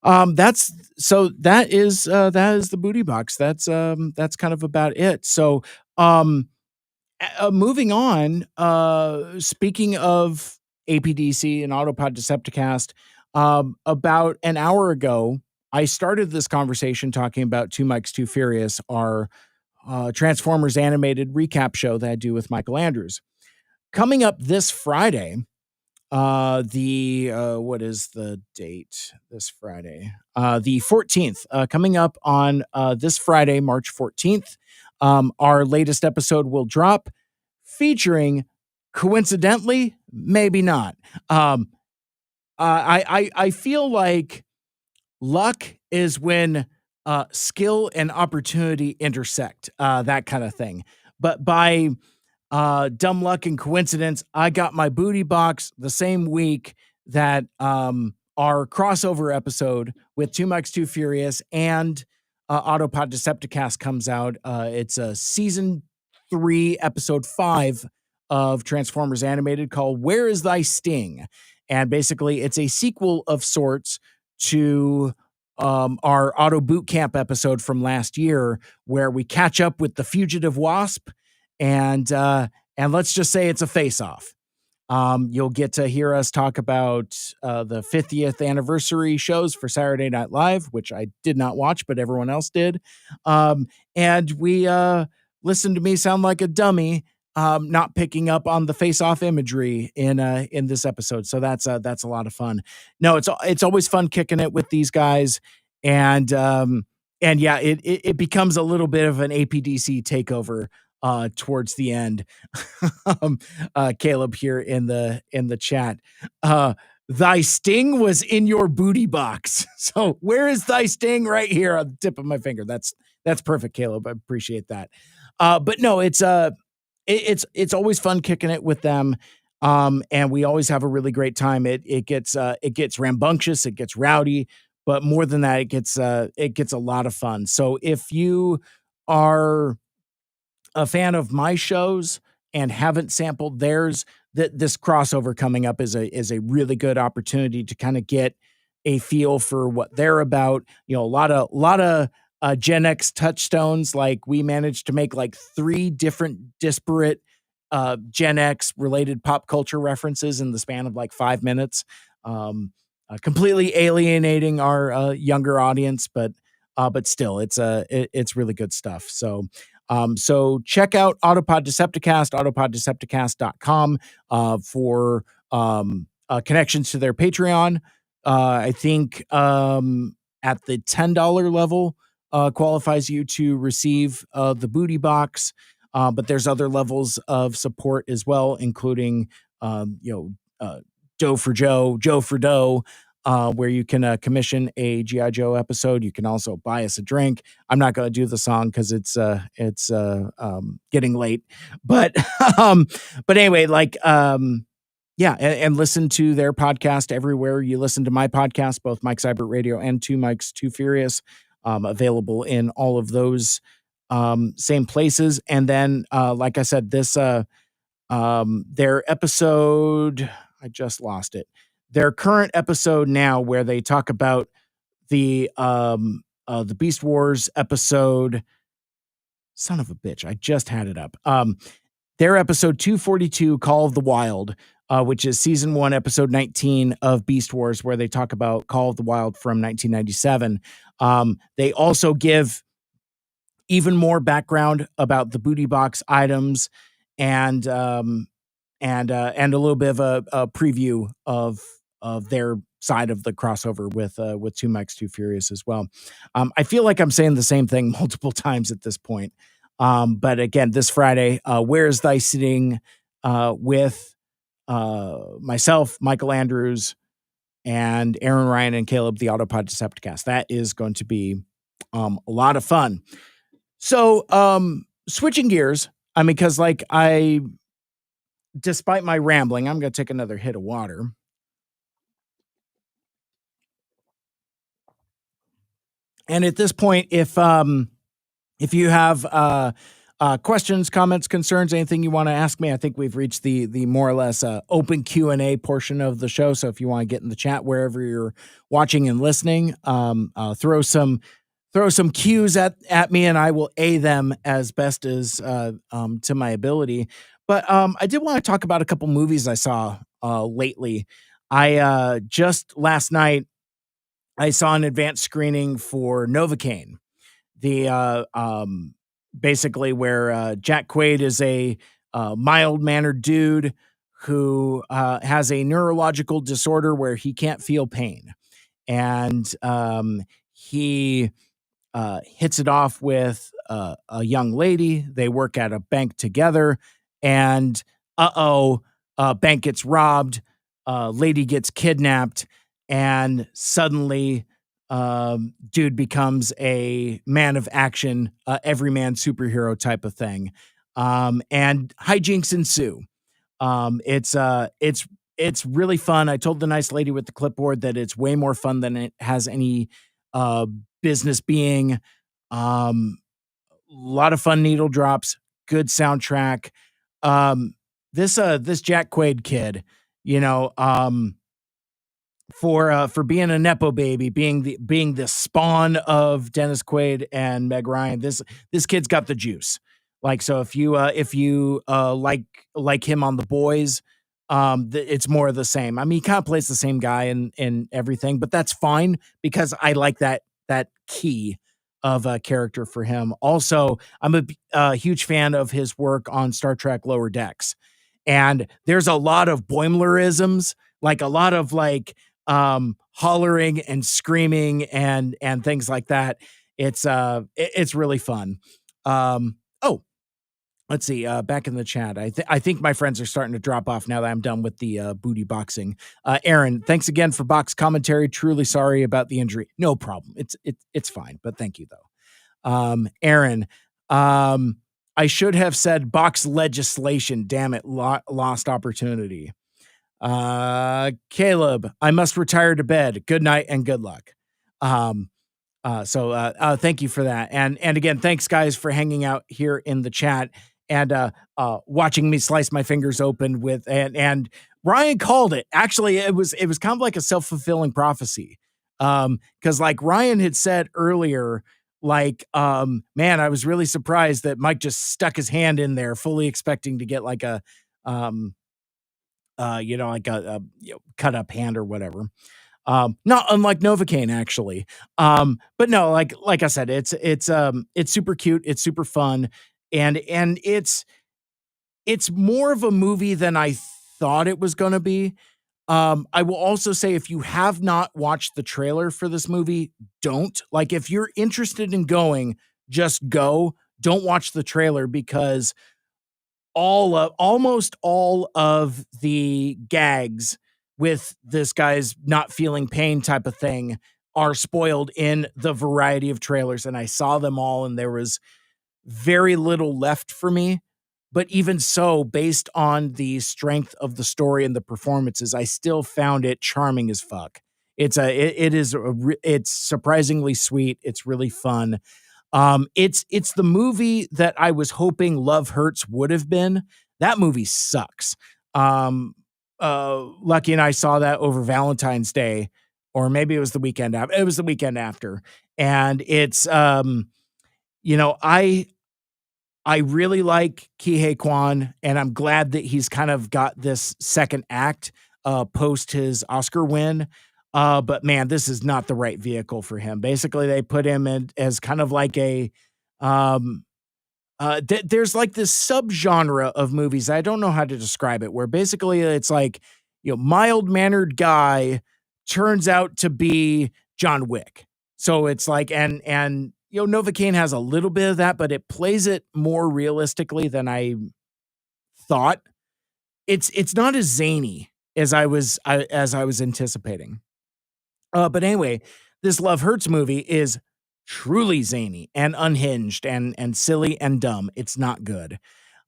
That is the booty box. That's kind of about it. So, um, moving on, speaking of APDC and Autopod Decepticast, about an hour ago, I started this conversation talking about Two Mikes, Too Furious, our Transformers animated recap show that I do with Michael Andrews. Coming up this Friday, what is the date this Friday? The 14th, coming up on this Friday, March 14th. Our latest episode will drop featuring, coincidentally, maybe not. I feel like luck is when skill and opportunity intersect, that kind of thing. But by dumb luck and coincidence, I got my booty box the same week that our crossover episode with Two Mikes, Too Furious and Autopod Decepticast comes out. It's a season 3, episode 5 of Transformers Animated called Where Is Thy Sting? And basically, it's a sequel of sorts to our Auto Boot Camp episode from last year, where we catch up with the fugitive Wasp, and let's just say it's a face-off. You'll get to hear us talk about the 50th anniversary shows for Saturday Night Live, which I did not watch, but everyone else did. And we listened to me sound like a dummy, not picking up on the face-off imagery in this episode. So that's a lot of fun. No, it's always fun kicking it with these guys, and yeah, it becomes a little bit of an APDC takeover towards the end. Caleb here in the chat. Thy sting was in your booty box. So where is thy sting? Right here on the tip of my finger. That's perfect, Caleb. I appreciate that. But no, it's always fun kicking it with them. And we always have a really great time. It gets rambunctious, it gets rowdy, but more than that, it gets a lot of fun. So if you are a fan of my shows and haven't sampled theirs, that this crossover coming up is a really good opportunity to kind of get a feel for what they're about. You know, a lot of Gen X touchstones. Like, we managed to make like 3 different disparate Gen X related pop culture references in the span of like 5 minutes, completely alienating our younger audience, but still, it's really good stuff. So check out Autopod Decepticast, autopoddecepticast.com for connections to their Patreon. I think at the $10 level qualifies you to receive the booty box, but there's other levels of support as well, including Doe for Joe, Joe for Doe, where you can commission a G.I. Joe episode. You can also buy us a drink. I'm not going to do the song because it's getting late, but anyway, like, yeah, and listen to their podcast everywhere you listen to my podcast, both Mike Seibert Radio and Two Mikes, Too Furious, available in all of those same places. And then, like I said, this their episode, I just lost it. Their current episode now, where they talk about the Beast Wars episode. Son of a bitch, I just had it up. Their episode 242, Call of the Wild, which is season 1, episode 19 of Beast Wars, where they talk about Call of the Wild from 1997. They also give even more background about the booty box items, and a little bit of a preview of their side of the crossover with Two Mikes, Too Furious as well. I feel like I'm saying the same thing multiple times at this point. But again, this Friday, Where's Thy Sitting, with myself, Michael Andrews, and Aaron Ryan and Caleb, the Autopod Decepticast. That is going to be a lot of fun. So switching gears, I mean, because like despite my rambling, I'm going to take another hit of water. And at this point, if you have a questions, comments, concerns, anything you want to ask me. I think we've reached the more or less open Q&A portion of the show. So if you want to get in the chat wherever you're watching and listening, throw some cues at me, and I will A them as best as to my ability. But I did want to talk about a couple movies I saw lately. I just last night I saw an advanced screening for Novocaine, the basically where Jack Quaid is a mild-mannered dude who has a neurological disorder where he can't feel pain, and he hits it off with a young lady. They work at a bank together, and bank gets robbed. Lady gets kidnapped, and suddenly, dude becomes a man of action, everyman superhero type of thing, and hijinks ensue. It's really fun. I told the nice lady with the clipboard that it's way more fun than it has any business being. A lot of fun needle drops, good soundtrack. This Jack Quaid kid, for being a nepo baby, being the spawn of Dennis Quaid and Meg Ryan, this kid's got the juice. Like, so if you like him on The Boys, it's more of the same. I mean, he kind of plays the same guy in everything, but that's fine because I like that key of a character for him. Also, I'm a huge fan of his work on Star Trek Lower Decks, and there's a lot of Boimlerisms, like a lot of hollering and screaming and things like that. It's really fun. Let's see, back in the chat. I think my friends are starting to drop off now that I'm done with the booty boxing. Aaron, thanks again for box commentary. Truly sorry about the injury. No problem. It's fine, but thank you though. Aaron, I should have said box legislation. Damn it, lost opportunity. Caleb, I must retire to bed. Good night and good luck. So thank you for that. And again, thanks guys for hanging out here in the chat and watching me slice my fingers open with, and Ryan called it. Actually, it was kind of like a self-fulfilling prophecy. Cause like Ryan had said earlier, man, I was really surprised that Mike just stuck his hand in there fully expecting to get like a, cut up hand or whatever. Not unlike Novocaine actually. But no, like I said, it's super cute. It's super fun. And it's more of a movie than I thought it was going to be. I will also say, if you have not watched the trailer for this movie, don't. Like, if you're interested in going, just go. Don't watch the trailer, because almost all of the gags with this guy's not feeling pain type of thing are spoiled in the variety of trailers. And I saw them all, and there was very little left for me. But even so, based on the strength of the story and the performances, I still found it charming as fuck. It's surprisingly sweet. It's really fun. It's the movie that I was hoping Love Hurts would have been. That movie sucks. Lucky and I saw that over Valentine's Day, or maybe it was the weekend after. It was the weekend after. And it's, I really like Kihei Kwan, and I'm glad that he's kind of got this second act post his Oscar win. But man, this is not the right vehicle for him. Basically, they put him in as kind of like a, there's like this subgenre of movies. I don't know how to describe it, where basically it's like, mild-mannered guy turns out to be John Wick. So it's like, and Novocaine has a little bit of that, but it plays it more realistically than I thought. It's not as zany as I was anticipating. But anyway, this Love Hurts movie is truly zany and unhinged and silly and dumb. It's not good.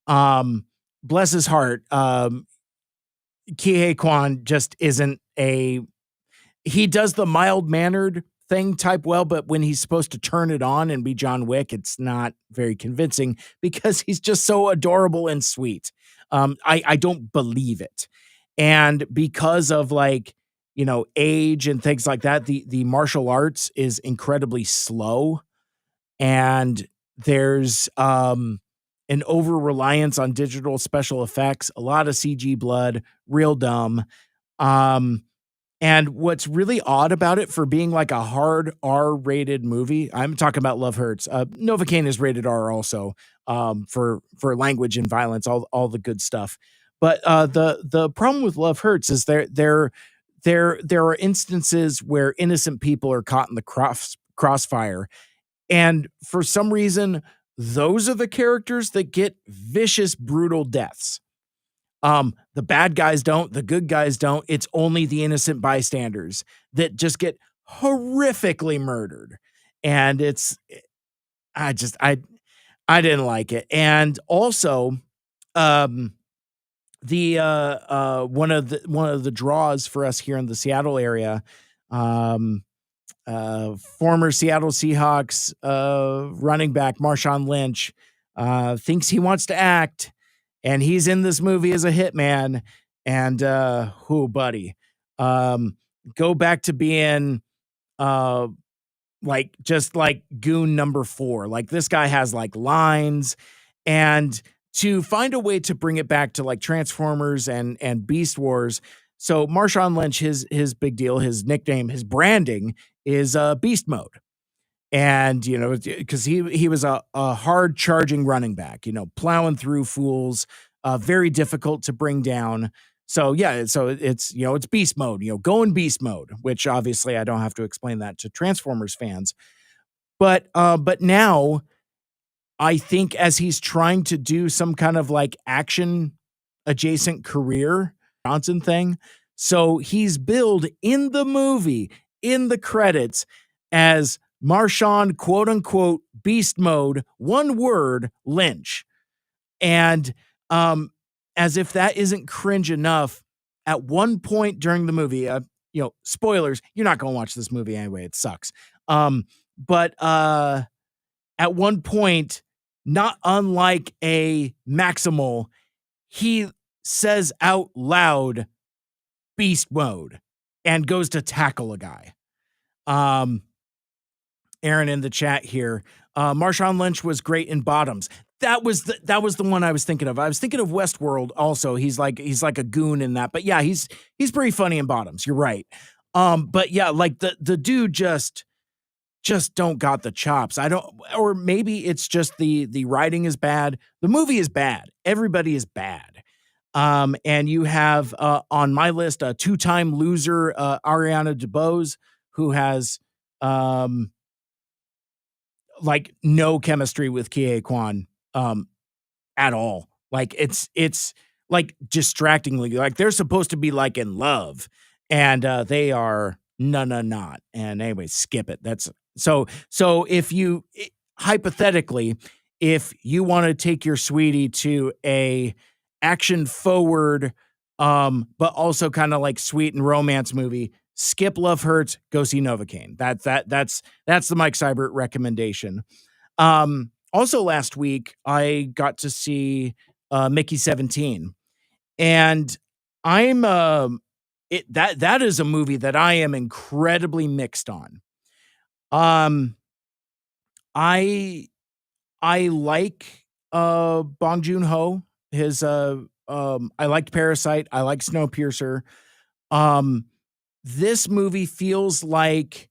Bless his heart. Kihei Kwan just isn't he does the mild-mannered thing type well, but when he's supposed to turn it on and be John Wick, it's not very convincing because he's just so adorable and sweet. I don't believe it. And because of age and things like that, the martial arts is incredibly slow, and there's an over reliance on digital special effects, a lot of CG blood, real dumb. And what's really odd about it for being like a hard R-rated movie, I'm talking about Love Hurts. Novocaine is rated R also, for language and violence, all the good stuff. But the problem with Love Hurts is there are instances where innocent people are caught in the crossfire, and for some reason, those are the characters that get vicious, brutal deaths. The bad guys don't, the good guys don't. It's only the innocent bystanders that just get horrifically murdered. And I didn't like it. And also, the one of the draws for us here in the Seattle area, former Seattle Seahawks running back Marshawn Lynch thinks he wants to act, and he's in this movie as a hitman. And buddy, go back to being just like goon number 4. Like, this guy has like lines, and to find a way to bring it back to like Transformers and Beast Wars. So Marshawn Lynch, his big deal, his nickname, his branding is Beast Mode. And, because he was a hard charging running back, plowing through fools, very difficult to bring down. So yeah, so it's Beast Mode, going Beast Mode, which obviously I don't have to explain that to Transformers fans. But now I think as he's trying to do some kind of like action adjacent career Johnson thing, so he's billed in the movie, in the credits, as Marshawn, quote unquote, Beast Mode, one word, Lynch. And as if that isn't cringe enough, at one point during the movie, spoilers, you're not going to watch this movie anyway, it sucks. But at one point, not unlike a Maximal, he says out loud, Beast Mode, and goes to tackle a guy. Aaron in the chat here, Marshawn Lynch was great in Bottoms. That was the one I was thinking of. I was thinking of Westworld also. He's like a goon in that. But yeah, he's pretty funny in Bottoms. You're right. But yeah, like the dude just don't got the chops. Or maybe it's just the writing is bad. The movie is bad. Everybody is bad. And you have on my list a 2-time loser, Ariana DeBose, who has like no chemistry with Kie Kwan at all. Like it's like distractingly, like they're supposed to be like in love, and they are not. And anyway, skip it. That's so if you hypothetically, if you want to take your sweetie to a action forward, but also kind of like sweet and romance movie, skip Love Hurts, go see Novocaine. That's the Mike Seibert recommendation. Also last week I got to see Mickey 17, and I'm that is a movie that I am incredibly mixed on. I like Bong Joon-ho. His I liked Parasite. I like Snowpiercer. This movie feels like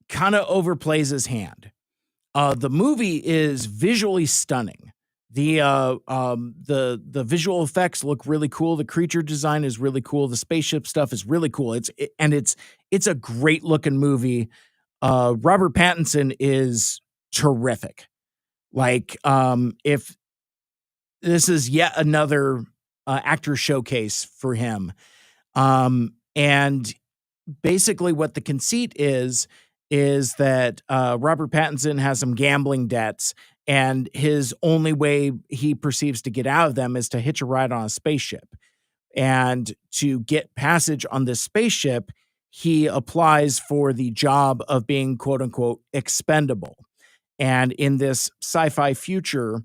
kind of overplays his hand. The movie is visually stunning. The visual effects look really cool. The creature design is really cool. The spaceship stuff is really cool. It's a great looking movie. Robert Pattinson is terrific. Like, if this is yet another actor showcase for him. And basically what the conceit is that Robert Pattinson has some gambling debts, and his only way he perceives to get out of them is to hitch a ride on a spaceship. And to get passage on this spaceship, he applies for the job of being quote unquote expendable. And in this sci-fi future,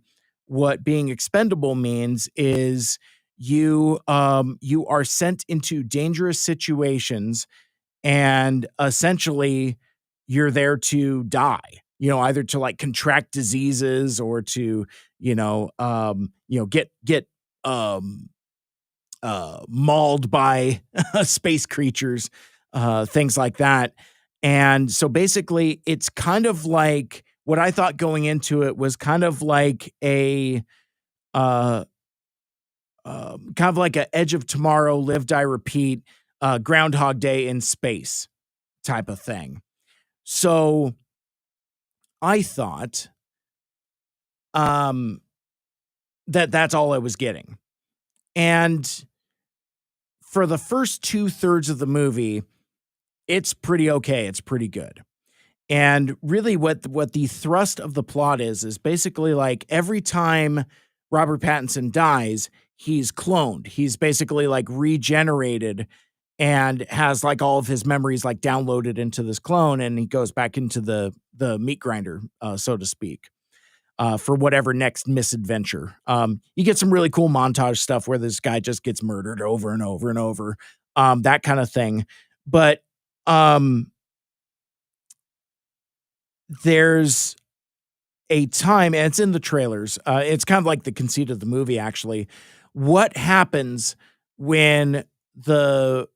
what being expendable means is you are sent into dangerous situations, and essentially you're there to die, either to like contract diseases or to, get mauled by space creatures, things like that. And so basically it's kind of like what I thought going into it was kind of like a uh kind of like a Edge of Tomorrow, Live, Die, Repeat, Groundhog Day in space type of thing. So I thought that's all I was getting. And for the first 2/3 of the movie, it's pretty okay. It's pretty good. And really what the thrust of the plot is basically like every time Robert Pattinson dies, he's cloned. He's basically like regenerated and has like all of his memories like downloaded into this clone, and he goes back into the meat grinder, so to speak, for whatever next misadventure. You get some really cool montage stuff where this guy just gets murdered over and over and over, that kind of thing. But there's a time, and it's in the trailers. It's kind of like the conceit of the movie, actually. What happens when a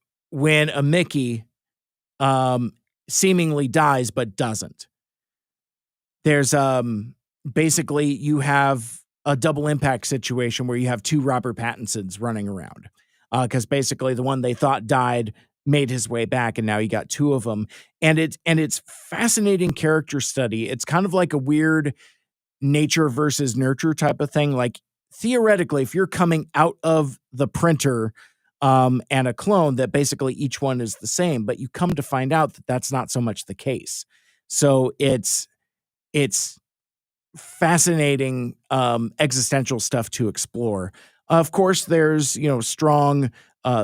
Mickey seemingly dies but doesn't? There's basically you have a double impact situation where you have two Robert Pattinsons running around, because basically the one they thought died made his way back, and now you got two of them. And it's fascinating character study. It's kind of like a weird nature versus nurture type of thing. Like theoretically, if you're coming out of the printer and a clone, that basically each one is the same, but you come to find out that that's not so much the case. So it's fascinating existential stuff to explore. Of course, there's strong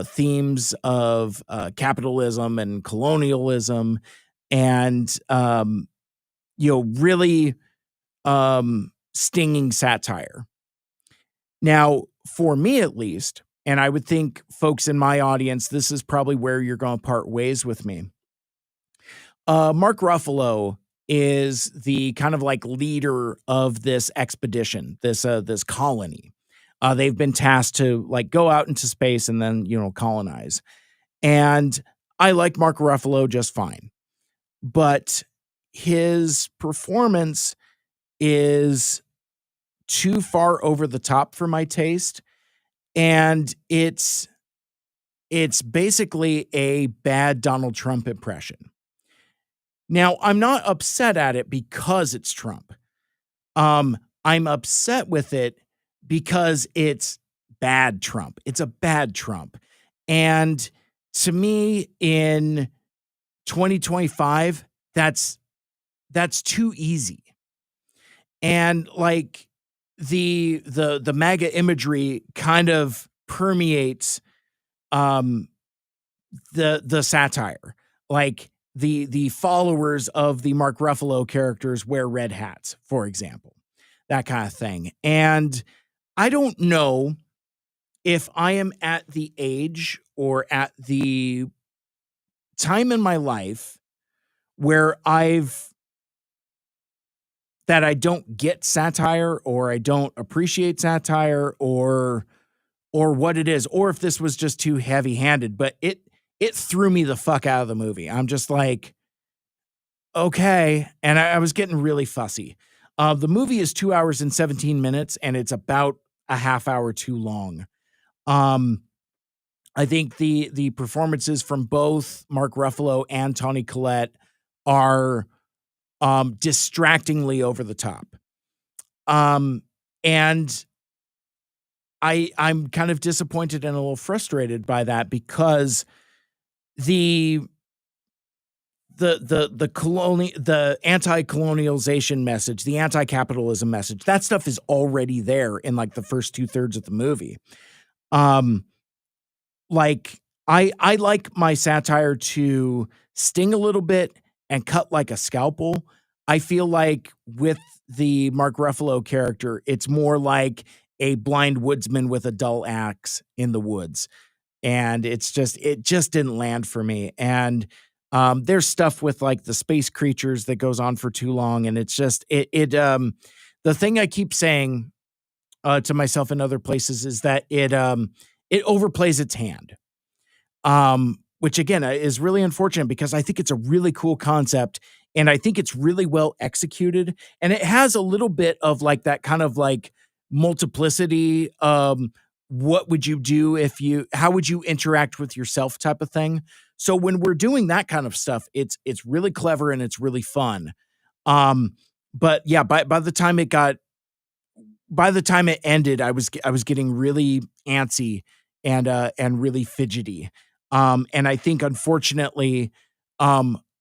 themes of capitalism and colonialism, and really stinging satire. Now, for me at least, and I would think folks in my audience, this is probably where you're going to part ways with me. Mark Ruffalo is the kind of like leader of this expedition, this colony. They've been tasked to like go out into space and then, colonize. And I like Mark Ruffalo just fine, but his performance is too far over the top for my taste. And it's basically a bad Donald Trump impression. Now, I'm not upset at it because it's Trump. I'm upset with it because it's bad Trump. It's a bad Trump. And to me, in 2025, that's too easy. And like the MAGA imagery kind of permeates the satire. Like the followers of the Mark Ruffalo characters wear red hats, for example, that kind of thing. And I don't know if I am at the age or at the time in my life where I don't get satire, or I don't appreciate satire, or what it is, or if this was just too heavy-handed, but it threw me the fuck out of the movie. I'm just like, okay. And I was getting really fussy. The movie is 2 hours and 17 minutes, and it's about a half hour too long. I think the performances from both Mark Ruffalo and Toni Collette are distractingly over the top. And I'm kind of disappointed and a little frustrated by that, because the anti-colonialization message, the anti-capitalism message, that stuff is already there in like the first 2/3 of the movie. Like I like my satire to sting a little bit and cut like a scalpel. I feel like with the Mark Ruffalo character, it's more like a blind woodsman with a dull axe in the woods. And it just didn't land for me. And there's stuff with like the space creatures that goes on for too long. And it's just, the thing I keep saying to myself in other places is that it overplays its hand. Which again is really unfortunate because I think it's a really cool concept and I think it's really well executed. And it has a little bit of like that kind of like multiplicity. What would you do how would you interact with yourself type of thing? So when we're doing that kind of stuff, it's really clever and it's really fun. But yeah, by the time it ended, I was getting really antsy and really fidgety. And I think unfortunately,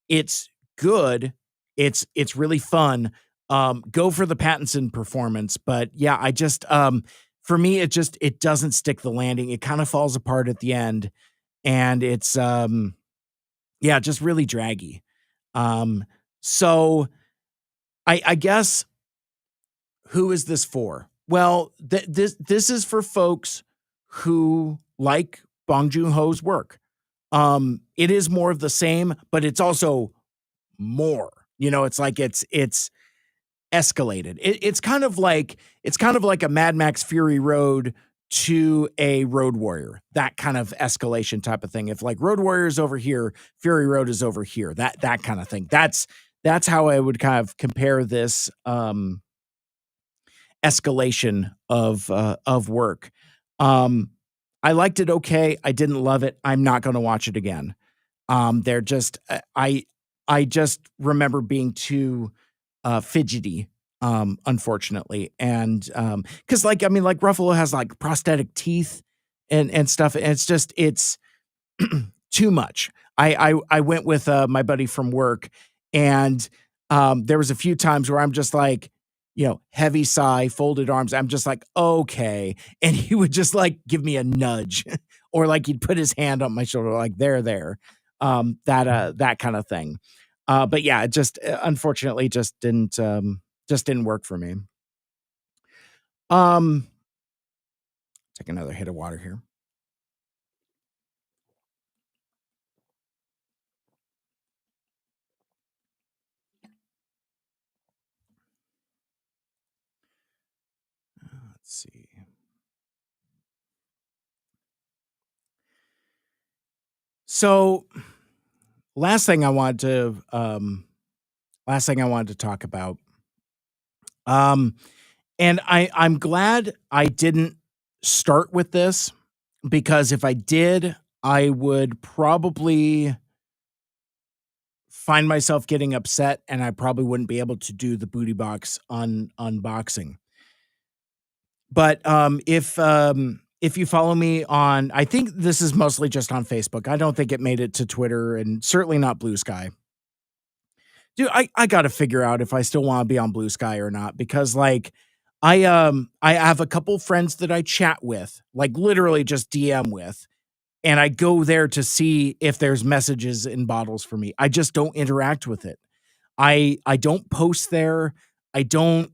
it's good. It's really fun. Go for the Pattinson performance, but yeah, I just for me it doesn't stick the landing. It kind of falls apart at the end, and it's yeah, just really draggy. So I guess who is this for? Well, this is for folks who like Bong Joon-ho's work. It is more of the same, but it's also more. It's like it's escalated. It's kind of like a Mad Max Fury Road to a Road Warrior. That kind of escalation type of thing. If like Road Warrior is over here, Fury Road is over here. That kind of thing. That's how I would kind of compare this escalation of work. I liked it okay. I didn't love it. I'm not going to watch it again. They're just I just remember being too fidgety, unfortunately, and because like Ruffalo has like prosthetic teeth and stuff, and it's too much. I went with my buddy from work, and there was a few times where I'm just like, heavy sigh, folded arms. I'm just like, okay. And he would just like give me a nudge or like he'd put his hand on my shoulder, like there. That kind of thing. But yeah, it just unfortunately just didn't work for me. Take another hit of water here. Let's see. So last thing I wanted to talk about. And I'm glad I didn't start with this, because if I did, I would probably find myself getting upset and I probably wouldn't be able to do the booty box unboxing. But if you follow me on, I think this is mostly just on Facebook. I don't think it made it to Twitter, and certainly not Blue Sky. Dude, I got to figure out if I still want to be on Blue Sky or not, because like I have a couple friends that I chat with, like literally just DM with, and I go there to see if there's messages in bottles for me. I just don't interact with it. I don't post there. I don't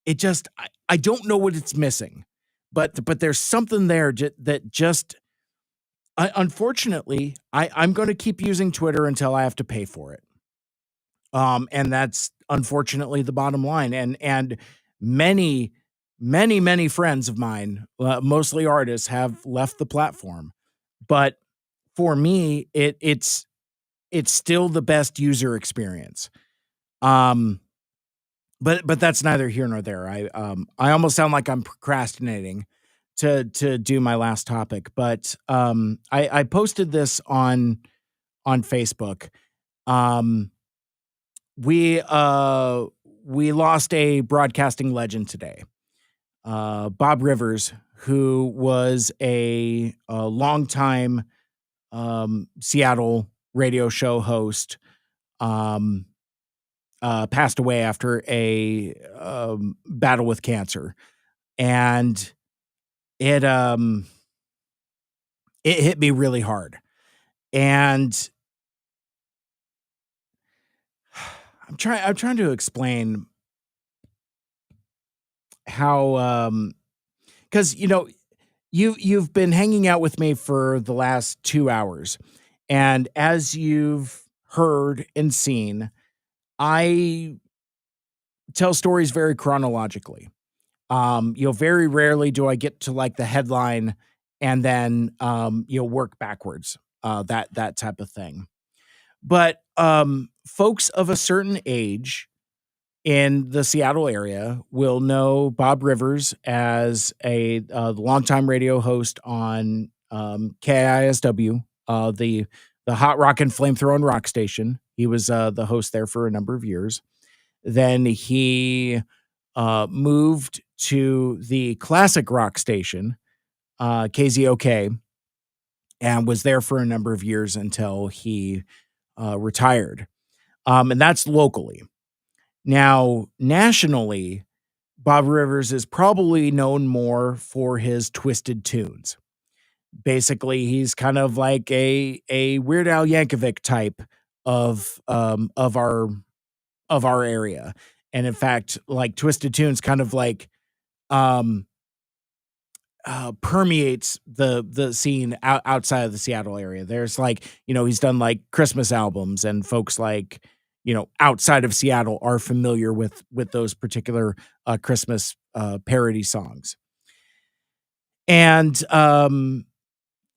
know what it's missing, but there's something there that just, unfortunately, I'm going to keep using Twitter until I have to pay for it. And that's unfortunately the bottom line. And many friends of mine, mostly artists, have left the platform. But for me, it's still the best user experience. But that's neither here nor there. I almost sound like I'm procrastinating to do my last topic, but I posted this on Facebook. We lost a broadcasting legend today. Bob Rivers, who was a longtime Seattle radio show host, passed away after a battle with cancer. And it it hit me really hard. And I'm trying to explain how, because you've been hanging out with me for the last 2 hours, and as you've heard and seen, I tell stories very chronologically. Very rarely do I get to like the headline and then work backwards, that type of thing. But folks of a certain age in the Seattle area will know Bob Rivers as a longtime radio host on KISW, the hot rock and flamethrowing rock station. He was the host there for a number of years. Then he moved to the classic rock station, KZOK, and was there for a number of years until he retired. And that's locally. Now, nationally, Bob Rivers is probably known more for his twisted tunes. Basically, he's kind of like a Weird Al Yankovic type of our area. And in fact, like Twisted Tunes kind of like um permeates the scene outside of the Seattle area. There's like, he's done like Christmas albums, and folks like, outside of Seattle are familiar with those particular Christmas parody songs. And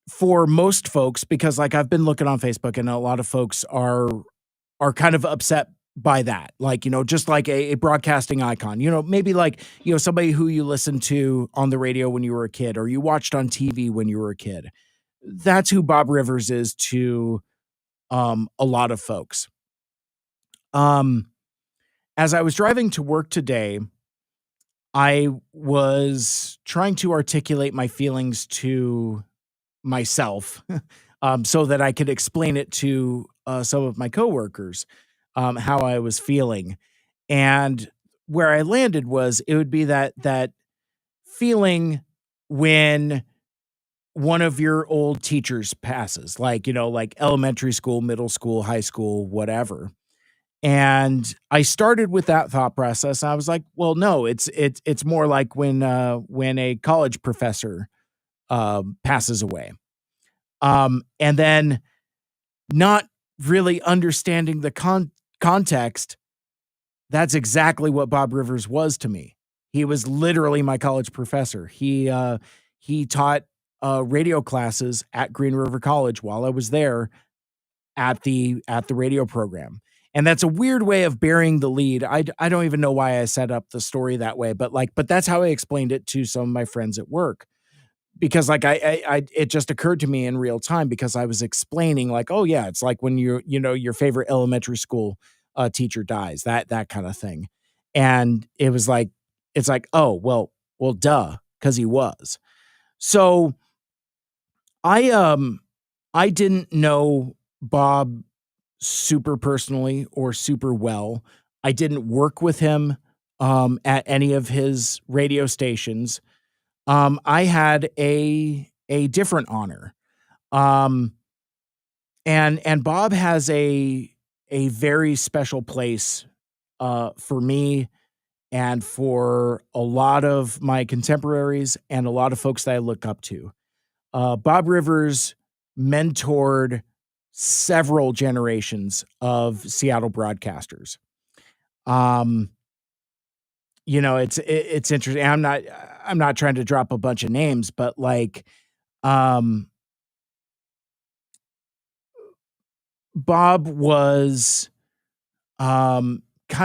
for most folks, because like I've been looking on Facebook, and a lot of folks are kind of upset by that. Like, just like a broadcasting icon, maybe like, somebody who you listened to on the radio when you were a kid, or you watched on TV when you were a kid. That's who Bob Rivers is to a lot of folks. As I was driving to work today, I was trying to articulate my feelings to myself, so that I could explain it to some of my coworkers, how I was feeling. And where I landed was it would be that feeling when one of your old teachers passes, like, like elementary school, middle school, high school, whatever. And I started with that thought process. I was like, well, no, it's more like when a college professor passes away. And then not really understanding the context, that's exactly what Bob Rivers was to me. He was literally my college professor. He taught radio classes at Green River College while I was there at the radio program. And that's a weird way of burying the lead. I don't even know why I set up the story that way, but that's how I explained it to some of my friends at work. Because like I it just occurred to me in real time, because I was explaining like, oh yeah, it's like when your favorite elementary school teacher dies, that kind of thing. And it's like, oh, well, duh, because he was. So I didn't know Bob super personally or super well. I didn't work with him at any of his radio stations. I had a different honor. And Bob has a very special place for me and for a lot of my contemporaries and a lot of folks that I look up to. Bob Rivers mentored several generations of Seattle broadcasters. It's interesting. I'm not trying to drop a bunch of names, but like, Bob was, kind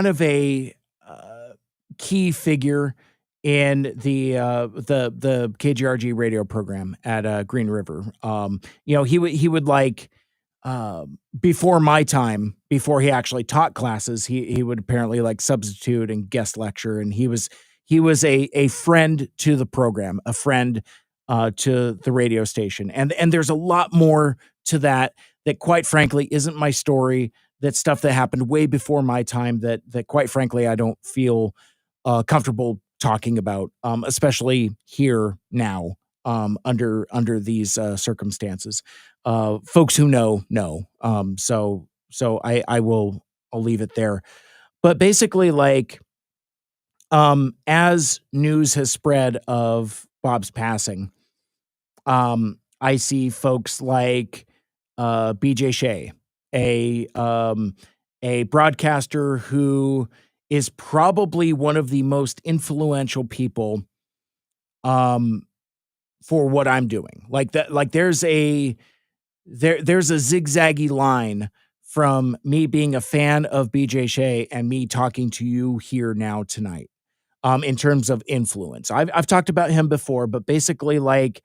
of a key figure in the KGRG radio program at Green River. He would like, before my time, before he actually taught classes, he would apparently like substitute and guest lecture, and he was a friend to the program, a friend to the radio station, and there's a lot more to that quite frankly isn't my story. That's stuff that happened way before my time that quite frankly I don't feel comfortable talking about, especially here now, under these circumstances. Folks who know. So I'll leave it there. But basically, like, as news has spread of Bob's passing, I see folks like BJ Shea, a broadcaster who is probably one of the most influential people for what I'm doing. Like that, like there's a zigzaggy line from me being a fan of BJ Shea and me talking to you here now tonight. In terms of influence, I've talked about him before, but basically, like,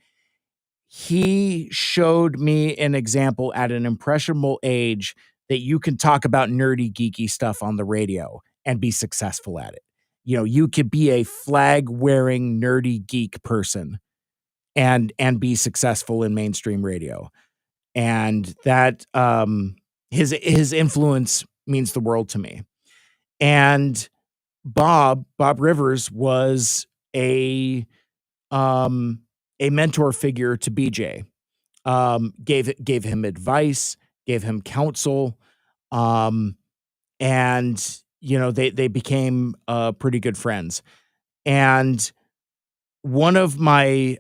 he showed me an example at an impressionable age that you can talk about nerdy, geeky stuff on the radio and be successful at it. You know, you could be a flag wearing nerdy geek person and be successful in mainstream radio. And that his influence means the world to me. And Bob Rivers was a mentor figure to BJ. Gave him advice, gave him counsel, and you know, they became pretty good friends. And one of my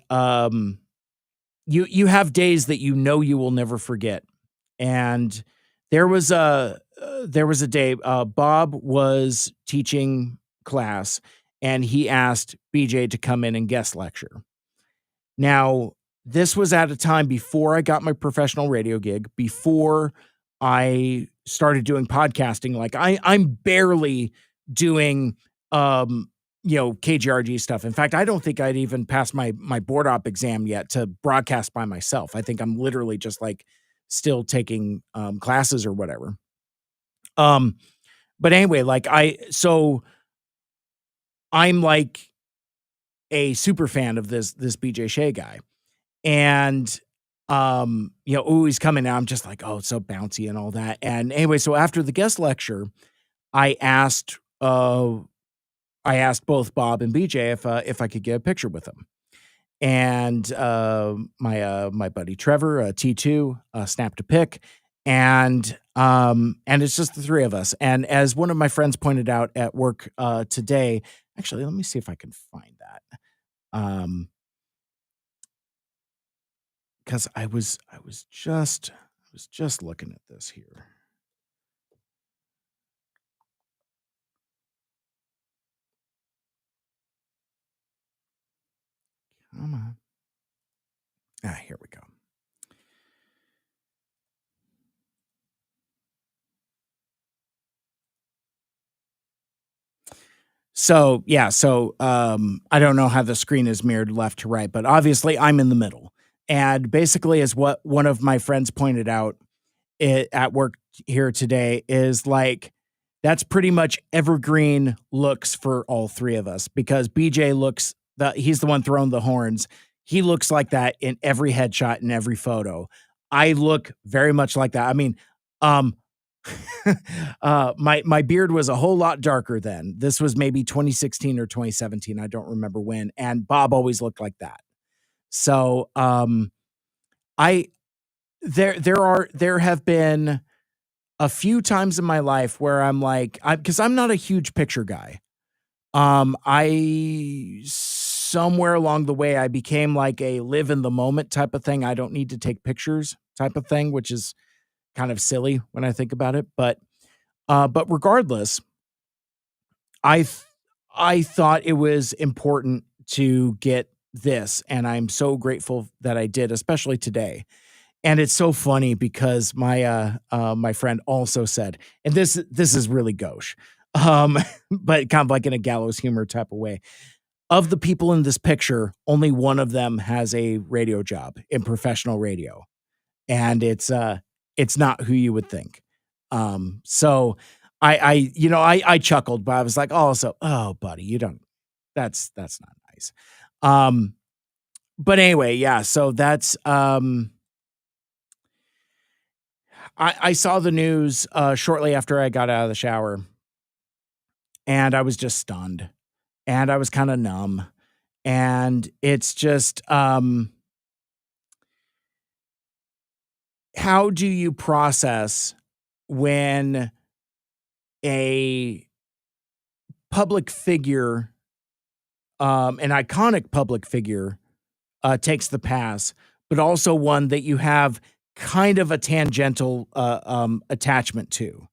you have days that you know you will never forget. And there was a day Bob was teaching class and he asked BJ to come in and guest lecture. Now, this was at a time before I got my professional radio gig, before I started doing podcasting. Like I'm barely doing KGRG stuff. In fact, I don't think I'd even passed my board op exam yet to broadcast by myself. I think I'm literally just like still taking classes or whatever. But anyway, like I'm like a super fan of this BJ Shea guy. And he's coming out. I'm just like, oh, it's so bouncy and all that. And anyway, so after the guest lecture, I asked both Bob and BJ if I could get a picture with them. And my buddy Trevor, T2, snapped a pic, and it's just the three of us. And as one of my friends pointed out at work today, actually, let me see if I can find that. Because I was just looking at this here. Come on. Here we go. So, yeah, I don't know how the screen is mirrored left to right, but obviously I'm in the middle. And basically, as what one of my friends pointed out at work here today, is like, that's pretty much evergreen looks for all three of us, because BJ he's the one throwing the horns. He looks like that in every headshot and every photo. I look very much like that. I mean, my beard was a whole lot darker then. This was maybe 2016 or 2017. I don't remember when. And Bob always looked like that. So, there have been a few times in my life where I'm like, because I'm not a huge picture guy. Somewhere along the way, I became like a live in the moment type of thing. I don't need to take pictures type of thing, which is kind of silly when I think about it. But regardless, I thought it was important to get this, and I'm so grateful that I did, especially today. And it's so funny because my friend also said, and this is really gauche, but kind of like in a gallows humor type of way. Of the people in this picture, only one of them has a radio job in professional radio, and it's not who you would think. So I chuckled, but I was like, oh, buddy, you don't. That's not nice. But anyway, yeah. So that's I saw the news shortly after I got out of the shower, and I was just stunned, and I was kind of numb, And it's just, how do you process when a public figure, an iconic public figure, takes the pass, but also one that you have kind of a tangential attachment to,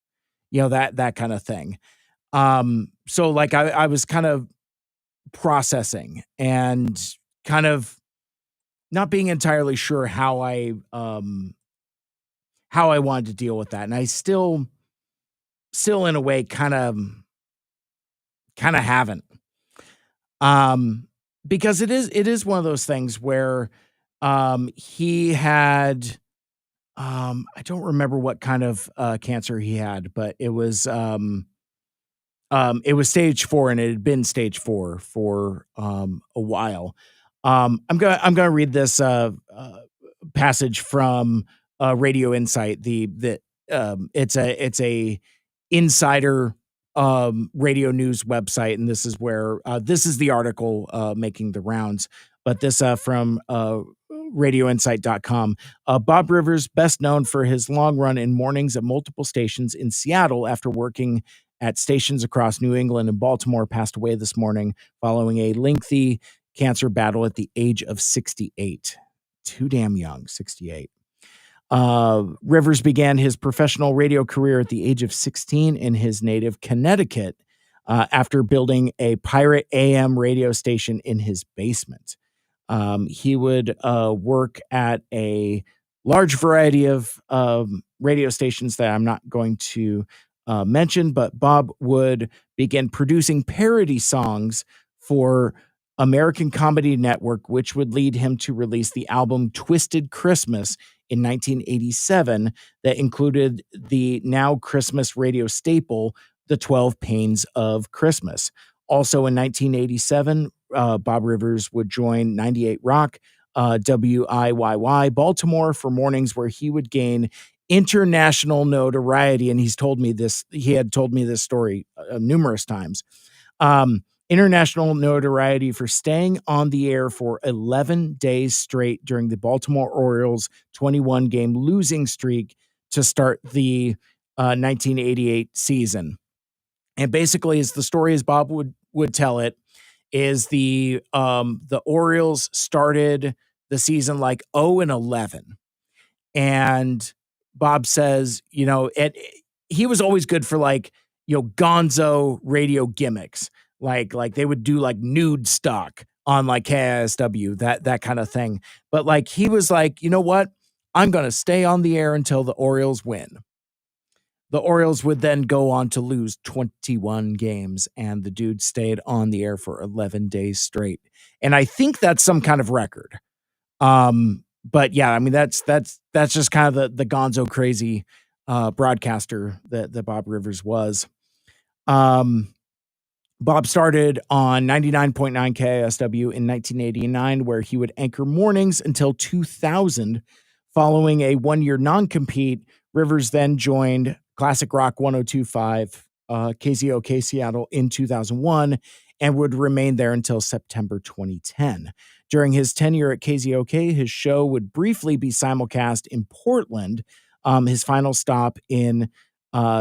that kind of thing. So like I was kind of processing and kind of not being entirely sure how I wanted to deal with that. And I still in a way kind of haven't. Because it is one of those things where he had I don't remember what kind of cancer he had, but it was stage 4 and it had been stage 4 for a while. I'm gonna read this passage from Radio Insight. It's a insider radio news website, and this is where this is the article making the rounds. But this from radioinsight.com. Bob Rivers, best known for his long run in mornings at multiple stations in Seattle after working at stations across New England and Baltimore, passed away this morning following a lengthy cancer battle at the age of 68. Too damn young, 68. Rivers began his professional radio career at the age of 16 in his native Connecticut after building a pirate AM radio station in his basement. He would work at a large variety of radio stations that I'm not going to mention, but Bob would begin producing parody songs for American Comedy Network, which would lead him to release the album Twisted Christmas in 1987 that included the now Christmas radio staple, The 12 Pains of Christmas. Also in 1987, Bob Rivers would join 98 Rock, WIYY Baltimore for mornings where he would gain international notoriety. And he had told me this story numerous times. International notoriety for staying on the air for 11 days straight during the Baltimore Orioles 21-game losing streak to start the 1988 season. And basically, as the story as Bob would tell it, is the Orioles started the season like 0-11. And Bob says, he was always good for like, gonzo radio gimmicks. Like they would do like nude stock on like KISW, that kind of thing. But like, he was like, you know what? I'm going to stay on the air until the Orioles win. The Orioles would then go on to lose 21 games, and the dude stayed on the air for 11 days straight. And I think that's some kind of record. But yeah, I mean, that's just kind of the gonzo crazy broadcaster that Bob Rivers was. Bob started on 99.9 KISW in 1989, where he would anchor mornings until 2000. Following a one-year non-compete, Rivers then joined Classic Rock 102.5 KZOK Seattle in 2001 and would remain there until September 2010. During his tenure at KZOK, his show would briefly be simulcast in Portland. His final stop in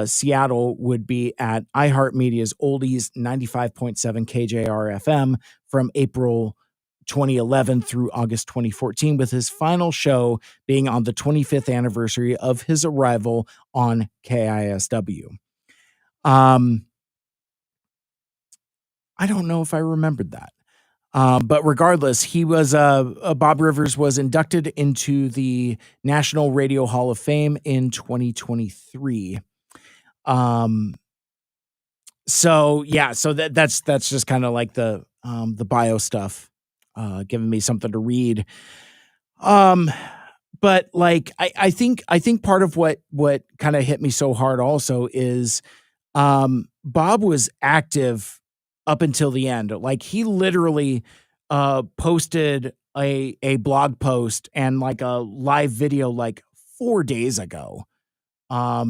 Seattle would be at iHeartMedia's Oldies 95.7 KJR FM from April 2011 through August 2014, with his final show being on the 25th anniversary of his arrival on KISW. I don't know if I remembered that. But regardless, he was Bob Rivers was inducted into the National Radio Hall of Fame in 2023. So that's just kind of like the bio stuff, giving me something to read. But like I think part of what kind of hit me so hard also is Bob was active up until the end. Like he literally posted a blog post and like a live video like 4 days ago. I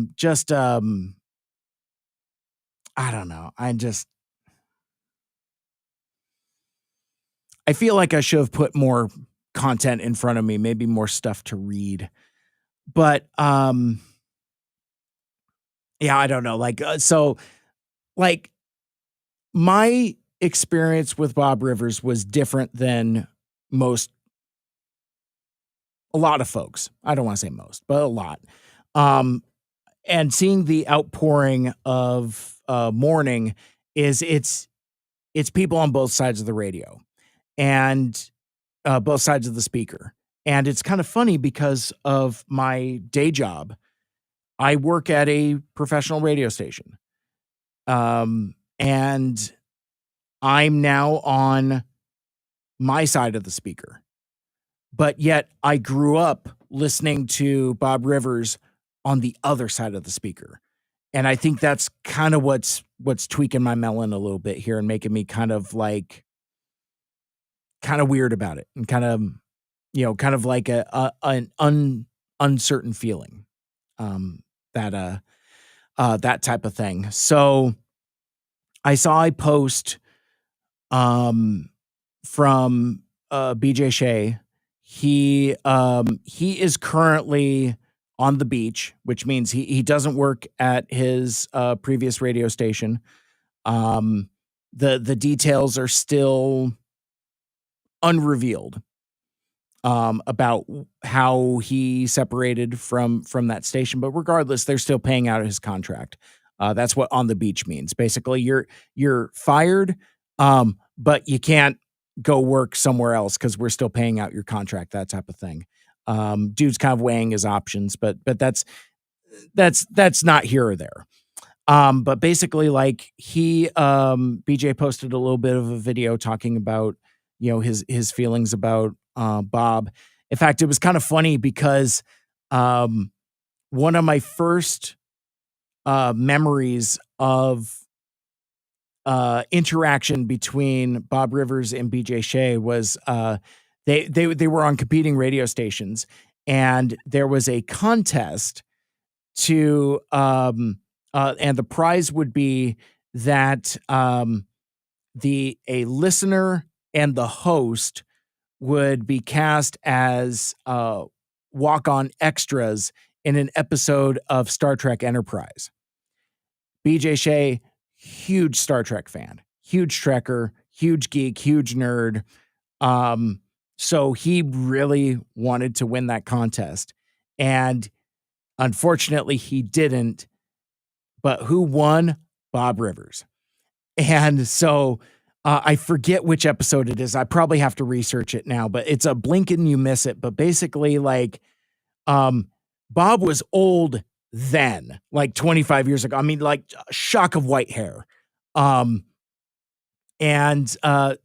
don't know. I feel like I should have put more content in front of me, maybe more stuff to read. But yeah, I don't know. Like so like my experience with Bob Rivers was different than a lot of folks. I don't want to say most, but a lot. And seeing the outpouring of mourning it's people on both sides of the radio and both sides of the speaker. And it's kind of funny because of my day job. I work at a professional radio station. And I'm now on my side of the speaker. But yet I grew up listening to Bob Rivers on the other side of the speaker. And I think that's kind of what's tweaking my melon a little bit here and making me kind of weird about it and kind of like an uncertain feeling, that type of thing. So I saw a post, from, BJ Shea. He is currently on the beach, which means he doesn't work at his previous radio station. The details are still unrevealed about how he separated from that station, but regardless, they're still paying out his contract. That's what on the beach means. Basically, you're fired, but you can't go work somewhere else because we're still paying out your contract, that type of thing. Dude's kind of weighing his options, but that's not here or there. But basically, like BJ posted a little bit of a video talking about, his feelings about Bob. In fact, it was kind of funny because one of my first memories of interaction between Bob Rivers and BJ Shea was they were on competing radio stations, and there was a contest to and the prize would be that a listener and the host would be cast as walk-on extras in an episode of Star Trek Enterprise. BJ Shea, huge Star Trek fan, huge Trekker, huge geek, huge nerd. So he really wanted to win that contest. And unfortunately, he didn't. But who won? Bob Rivers. And so I forget which episode it is. I probably have to research it now, but it's a blink and you miss it. But basically, like, Bob was old then, like 25 years ago. I mean, like, shock of white hair.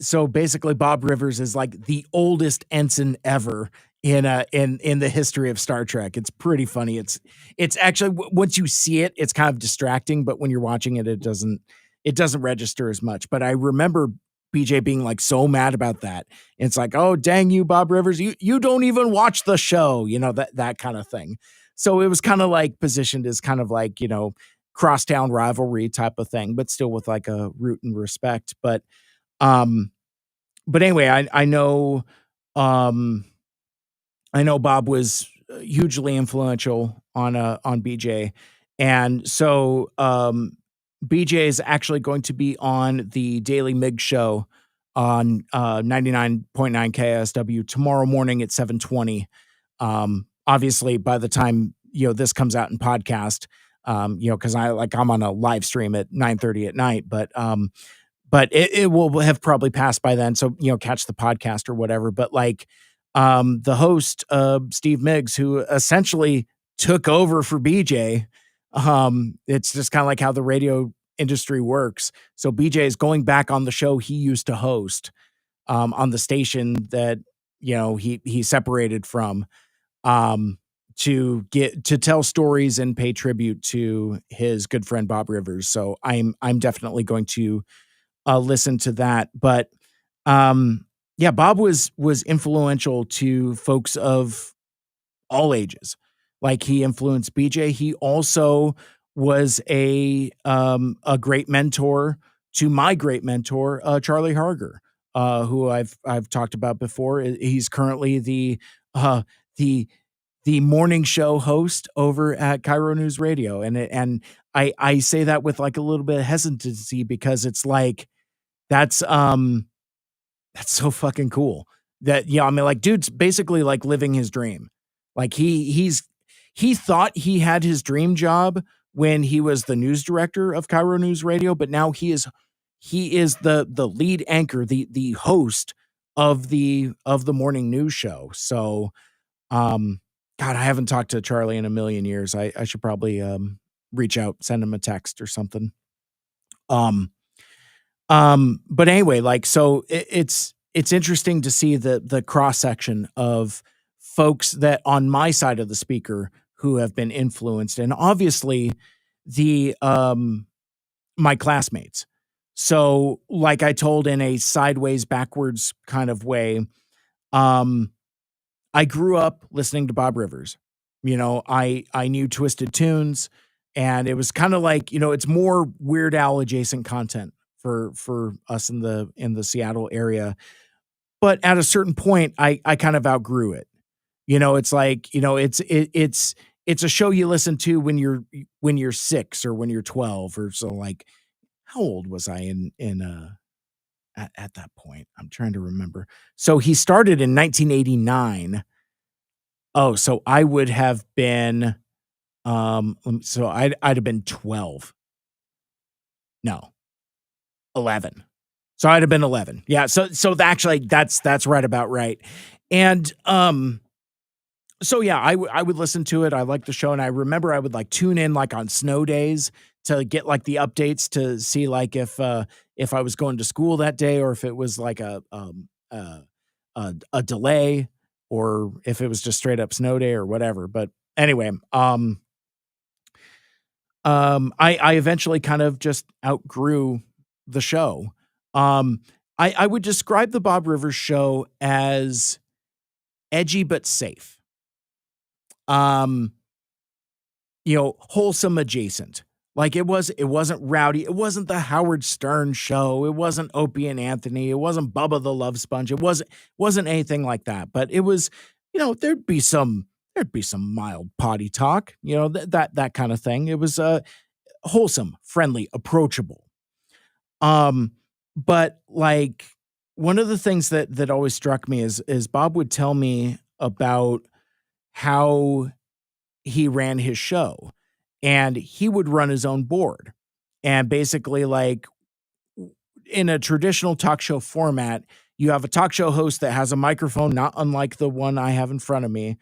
So basically Bob Rivers is like the oldest ensign ever in the history of Star Trek. It's pretty funny. It's actually, once you see it, it's kind of distracting, but when you're watching it, it doesn't register as much. But I remember BJ being like so mad about that. It's like, oh, dang you, Bob Rivers, you don't even watch the show, that kind of thing. So it was kind of like positioned as kind of like, crosstown rivalry type of thing, but still with like a root and respect. But anyway, I know Bob was hugely influential on BJ. And so, BJ is actually going to be on the Daily Mig show on 99.9 KSW tomorrow morning at 7:20. Obviously by the time, this comes out in podcast, cause I'm on a live stream at 9:30 at night, but it will have probably passed by then. So, catch the podcast or whatever. But like, the host, Steve Miggs, who essentially took over for BJ, it's just kind of like how the radio industry works. So BJ is going back on the show he used to host, on the station that, he separated from, to tell stories and pay tribute to his good friend Bob Rivers. So I'm definitely going to listen to that. But yeah, Bob was influential to folks of all ages. Like, he influenced BJ. He also was a great mentor to my great mentor, Charlie Harger. who I've talked about before. He's currently the the morning show host over at Cairo News Radio, and I say that with like a little bit of hesitancy because it's like that's so fucking cool. That yeah, I mean, like, dude's basically like living his dream. Like he thought he had his dream job when he was the news director of Cairo News Radio, but now he is the lead anchor, the host of the morning news show. So God, I haven't talked to Charlie in a million years. I should probably reach out, send him a text or something. Um but anyway, like, so it's interesting to see the cross section of folks that on my side of the speaker who have been influenced, and obviously the my classmates. So, like I told in a sideways backwards kind of way, um, I grew up listening to Bob Rivers. I knew Twisted Tunes, and it was kind of like, it's more Weird Al adjacent content for us in the Seattle area. But at a certain point, I kind of outgrew it. It's like, it's a show you listen to when you're 6 or when you're 12 or so. Like, how old was I at that point? I'm trying to remember. So he started in 1989. Oh, so I would have been, so I'd have been 12. No, 11. So I'd have been 11. Yeah. So actually that's right about right. And, so yeah, I would listen to it. I liked the show. And I remember I would like tune in like on snow days to get like the updates to see like if I was going to school that day or if it was like a delay or if it was just straight up snow day or whatever. But anyway, I eventually kind of just outgrew the show. I would describe the Bob Rivers show as edgy but safe. Wholesome adjacent. Like it wasn't rowdy. It wasn't the Howard Stern show. It wasn't Opie and Anthony. It wasn't Bubba the Love Sponge. It wasn't anything like that. But it was, there'd be some mild potty talk, that kind of thing. It was wholesome, friendly, approachable. But like one of the things that always struck me is Bob would tell me about how he ran his show, and he would run his own board. And basically, like in a traditional talk show format, you have a talk show host that has a microphone, not unlike the one I have in front of me,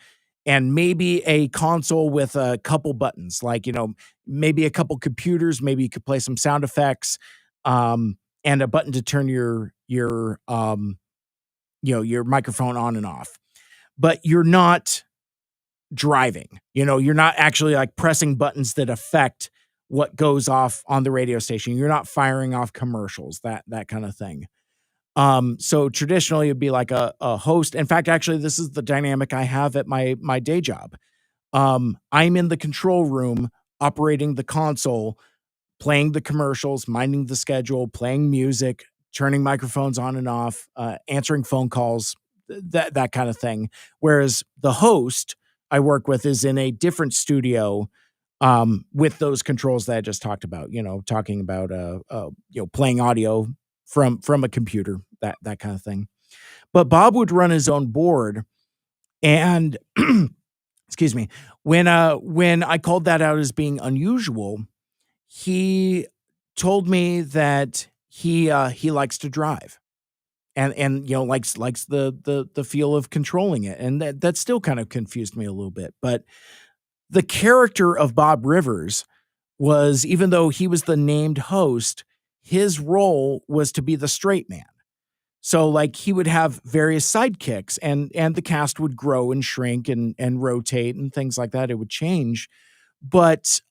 and maybe a console with a couple buttons, like, maybe a couple computers, maybe you could play some sound effects, and a button to turn your microphone on and off. But you're not driving, you're not actually like pressing buttons that affect what goes off on the radio station. You're not firing off commercials, that kind of thing. So traditionally it'd be like a host. In fact, actually, this is the dynamic I have at my day job. I'm in the control room operating the console, playing the commercials, minding the schedule, playing music, turning microphones on and off, answering phone calls, that kind of thing. Whereas the host I work with is in a different studio, with those controls that I just talked about, talking about, playing audio from a computer, that kind of thing. But Bob would run his own board, and excuse me, when I called that out as being unusual, he told me that he likes to drive. And likes the feel of controlling it. And that still kind of confused me a little bit. But the character of Bob Rivers was, even though he was the named host, his role was to be the straight man. So like he would have various sidekicks, and the cast would grow and shrink and rotate and things like that. It would change. But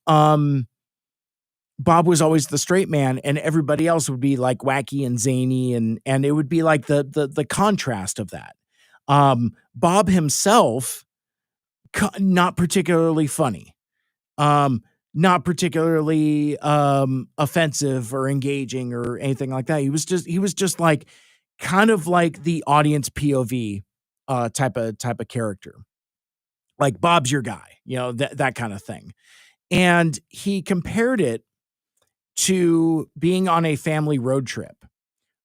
Bob was always the straight man, and everybody else would be like wacky and zany, and it would be like the contrast of that. Bob himself, not particularly funny, not particularly offensive or engaging or anything like that. He was just like kind of like the audience POV type of character. Like Bob's your guy, that kind of thing. And he compared it to being on a family road trip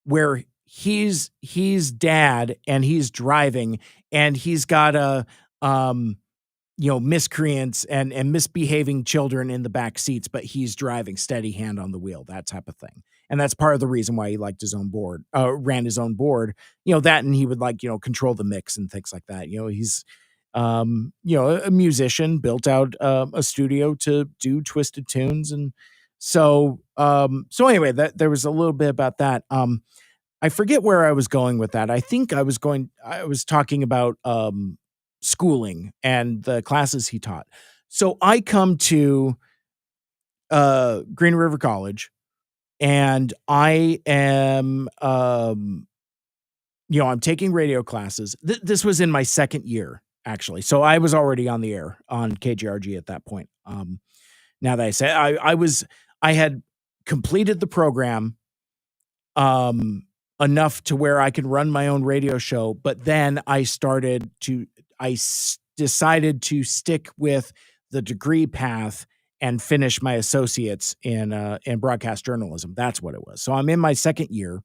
where he's dad and he's driving and he's got miscreants and misbehaving children in the back seats, but he's driving steady hand on the wheel, that type of thing. And that's part of the reason why he liked his own board, ran his own board, that, and he would control the mix and things like that. He's, a musician, built out a studio to do twisted tunes. And so anyway, there was a little bit about that. I forget where I was going with that. I think I was talking about, schooling and the classes he taught. So I come to Green River College and I am I'm taking radio classes. This was in my second year, actually. So I was already on the air on KGRG at that point. Now that I say I had completed the program enough to where I could run my own radio show, but then I decided to stick with the degree path and finish my associates in broadcast journalism. That's what it was. So I'm in my second year,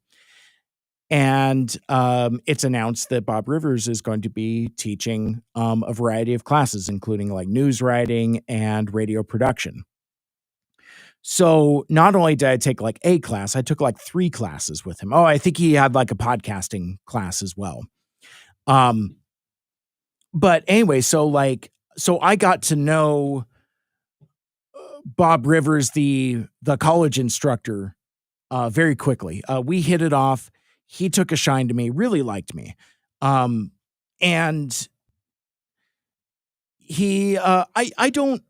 and it's announced that Bob Rivers is going to be teaching a variety of classes, including like news writing and radio production. So not only did I take like a class, I took like 3 classes with him. Oh, I think he had like a podcasting class as well. But anyway, so I got to know Bob Rivers, the college instructor, very quickly. We hit it off. He took a shine to me, really liked me. And he, I don't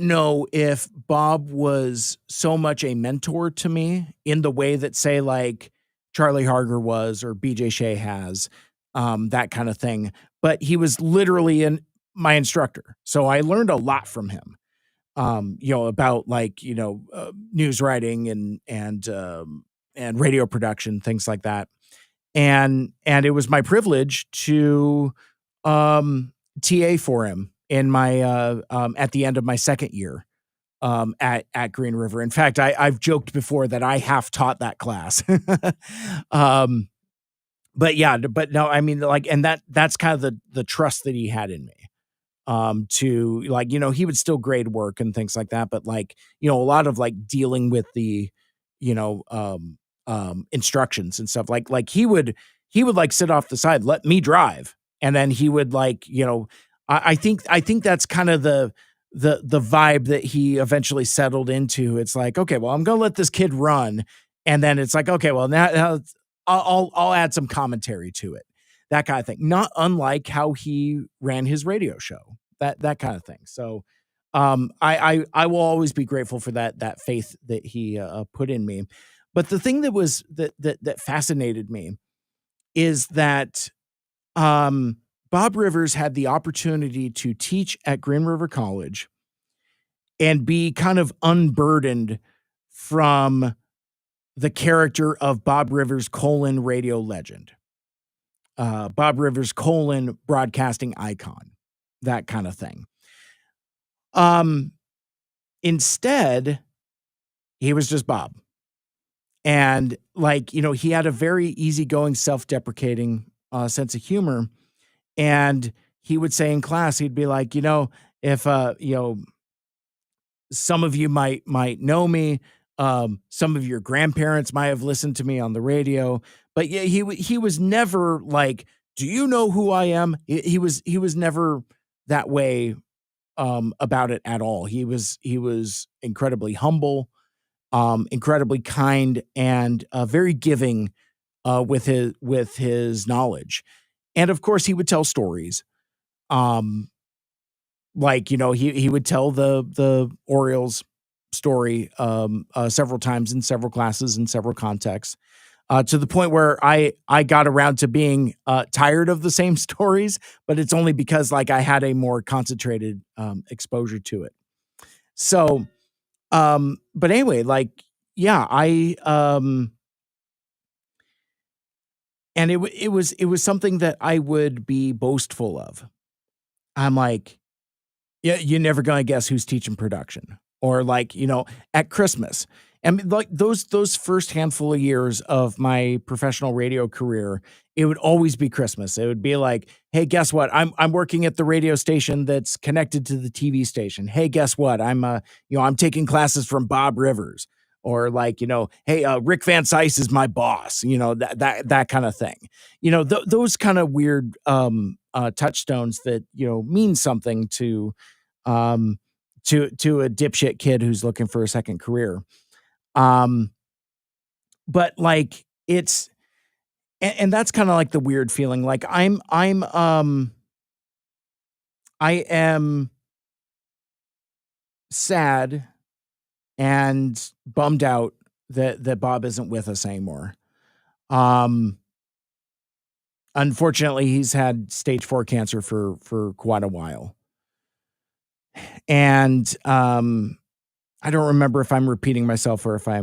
know if Bob was so much a mentor to me in the way that, say, like Charlie Harger was or BJ Shea has, that kind of thing. But he was literally my instructor. So I learned a lot from him, about news writing and radio production, things like that. And it was my privilege to TA for him in my at the end of my second year at Green River. In fact, I've joked before that I half taught that class. But no, I mean, and that's kind of the trust that he had in me. To he would still grade work and things like that, but a lot of dealing with the, instructions and stuff, he would sit off the side, let me drive. And then he would I think that's kind of the vibe that he eventually settled into. It's like, okay, well, I'm going to let this kid run. And then it's like, okay, well, now I'll add some commentary to it. That kind of thing. Not unlike how he ran his radio show, that kind of thing. So I will always be grateful for that faith that he put in me. But the thing that fascinated me is that Bob Rivers had the opportunity to teach at Green River College and be kind of unburdened from the character of Bob Rivers : radio legend. Bob Rivers : broadcasting icon, that kind of thing. Instead, he was just Bob. And he had a very easygoing, self-deprecating sense of humor. And he would say in class, he'd be like, if, some of you might know me, some of your grandparents might have listened to me on the radio, but yeah, he was never like, do you know who I am? He was never that way about it at all. He was incredibly humble, incredibly kind, and very giving with his knowledge. And of course, he would tell stories. He would tell the Orioles story several times in several classes in several contexts, to the point where I got around to being tired of the same stories, but it's only because I had a more concentrated exposure to it. So, but anyway, And it was something that I would be boastful of. I'm like, yeah, you're never gonna guess who's teaching production, or like, at Christmas. And like those first handful of years of my professional radio career, it would always be Christmas. It would be like, hey, guess what? I'm working at the radio station that's connected to the TV station. Hey, guess what? I'm taking classes from Bob Rivers. Or like, hey, Rick Van Sice is my boss, that kind of thing. Those kind of weird touchstones that, mean something um, to a dipshit kid who's looking for a second career. But like and that's kind of like the weird feeling. Like I am sad and bummed out that Bob isn't with us anymore. Unfortunately, he's had stage 4 cancer for quite a while. And I don't remember if I'm repeating myself or if I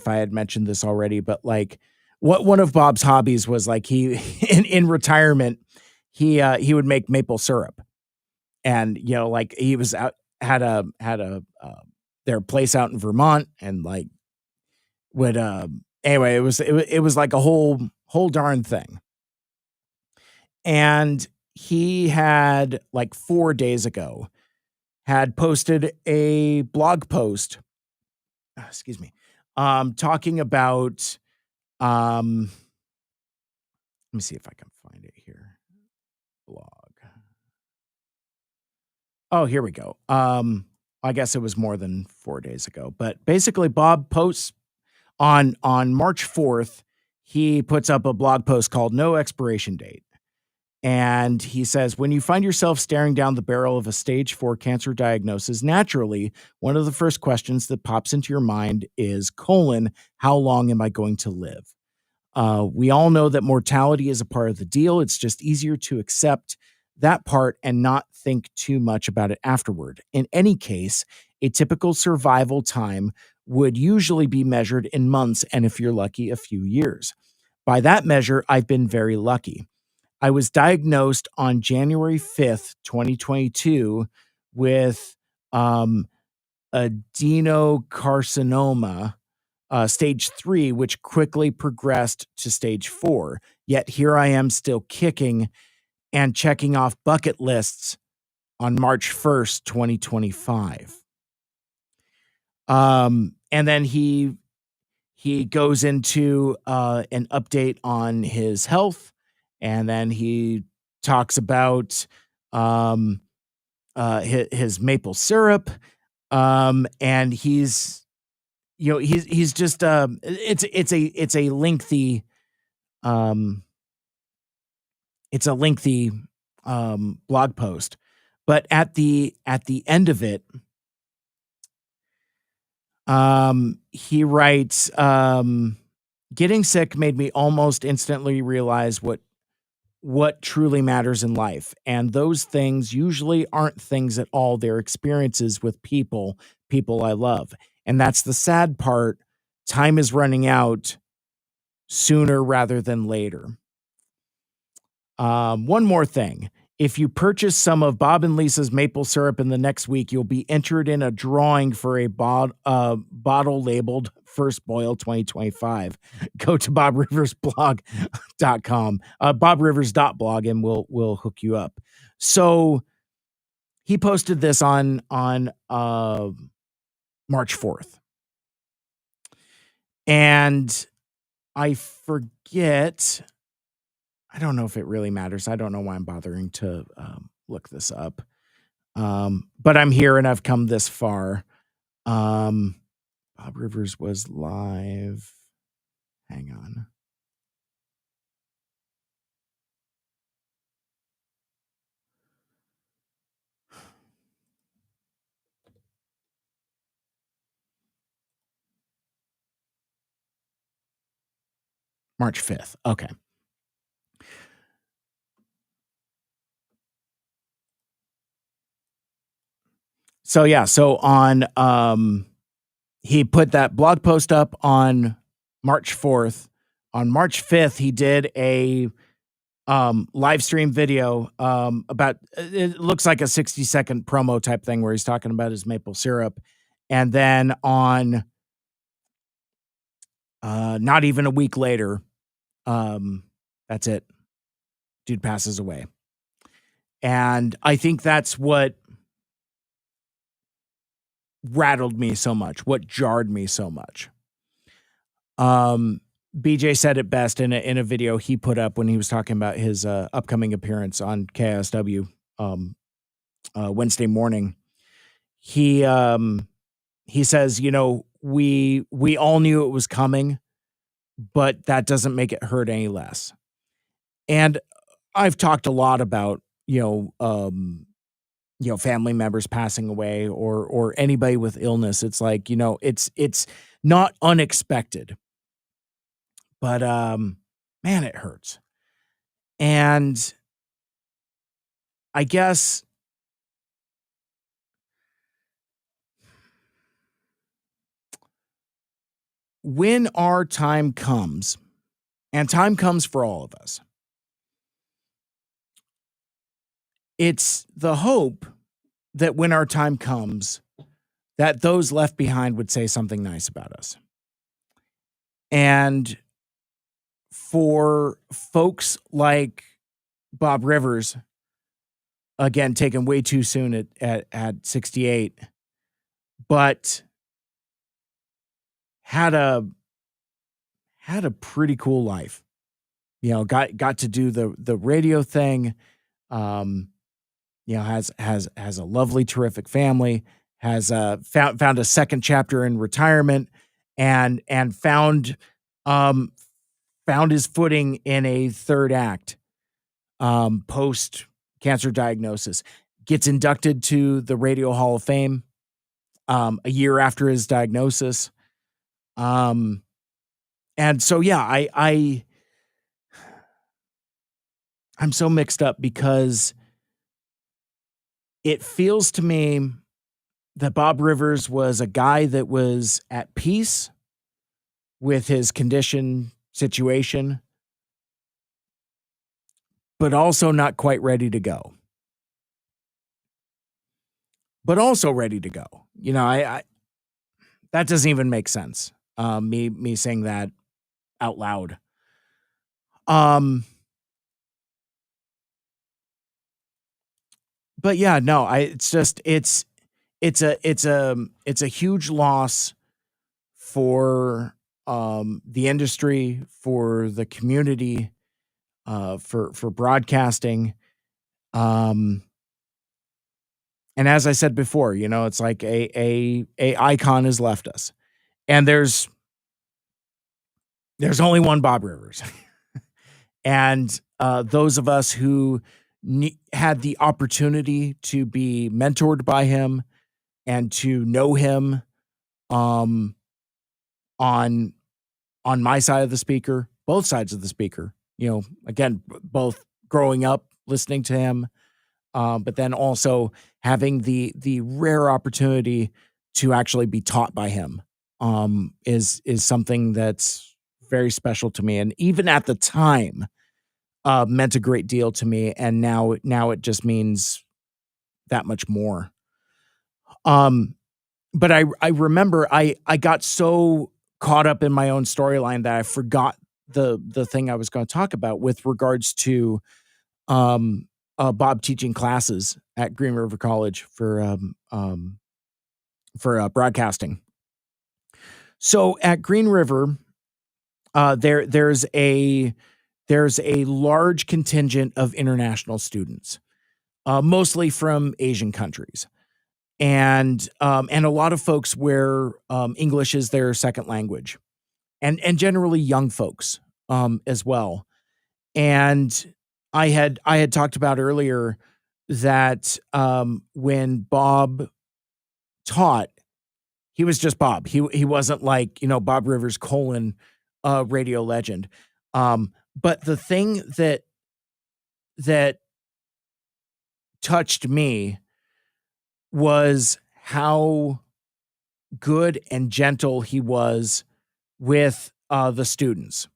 had mentioned this already, but like one of Bob's hobbies was like he in retirement, he would make maple syrup. And like he was had a their place out in Vermont, and like would anyway, it was like a whole darn thing. And he had like 4 days ago had posted a blog post, excuse me, talking about, let me see if I can find it here. Blog. Oh, here we go. I guess it was more than 4 days ago, but basically Bob posts on March 4th, he puts up a blog post called No Expiration Date. And he says, when you find yourself staring down the barrel of a stage 4 cancer diagnosis, naturally, one of the first questions that pops into your mind is, how long am I going to live? We all know that mortality is a part of the deal. It's just easier to accept that part and not think too much about it afterward. In any case, a typical survival time would usually be measured in months, and if you're lucky, a few years. By that measure, I've been very lucky. I was diagnosed on January 5th, 2022 with adenocarcinoma, stage 3, which quickly progressed to stage 4. Yet here I am still kicking and checking off bucket lists on March 1st, 2025. And then he goes into an update on his health. And then he talks about his maple syrup, and he's just it's a lengthy blog post, but at the end of it, he writes, getting sick made me almost instantly realize what truly matters in life. And those things usually aren't things at all. They're experiences with people I love. And that's the sad part. Time is running out sooner rather than later. One more thing. If you purchase some of Bob and Lisa's maple syrup in the next week, you'll be entered in a drawing for a bottle labeled First Boil 2025. Go to bobriversblog.com, bobrivers.blog, and we'll hook you up. So he posted this on March 4th. And I forget, I don't know if it really matters. I don't know why I'm bothering to look this up. But I'm here and I've come this far. Bob Rivers was live. Hang on. March 5th. Okay. So yeah, so on he put that blog post up on March 4th March 5th, he did a live stream video about, it looks like a 60-second promo type thing where he's talking about his maple syrup. And then on not even a week later, that's it. Dude passes away. And I think that's what rattled me so much, what jarred me so much. BJ said it best in a video he put up when he was talking about his upcoming appearance on KSW Wednesday morning. He says, you know, we all knew it was coming, but that doesn't make it hurt any less. And I've talked a lot about, family members passing away or anybody with illness. It's like, it's not unexpected, but man, it hurts. And I guess when our time comes, and time comes for all of us, it's the hope that when our time comes, that those left behind would say something nice about us. And for folks like Bob Rivers, again, taken way too soon at 68, but had a pretty cool life. Got to do the radio thing. Has a lovely, terrific family, has found a second chapter in retirement and found his footing in a third act post cancer diagnosis, gets inducted to the Radio Hall of Fame a year after his diagnosis. And so, yeah, I'm so mixed up because it feels to me that Bob Rivers was a guy that was at peace with his condition situation, but also not quite ready to go. But also ready to go. I that doesn't even make sense. Me saying that out loud. But yeah, no, it's a huge loss for the industry, for the community, for broadcasting. And as I said before, it's like a icon has left us. And there's only one Bob Rivers. And those of us who had the opportunity to be mentored by him and to know him on my side of the speaker, both sides of the speaker, again, both growing up listening to him, but then also having the rare opportunity to actually be taught by him is something that's very special to me. And even at the time, meant a great deal to me, and now it just means that much more. But I remember I got so caught up in my own storyline that I forgot the thing I was going to talk about with regards to Bob teaching classes at Green River College for broadcasting. So at Green River, there's a large contingent of international students, mostly from Asian countries, and a lot of folks where English is their second language, and generally young folks as well. And I had talked about earlier that when Bob taught, he was just Bob. He wasn't like Bob Rivers radio legend. But the thing that touched me was how good and gentle he was with the students.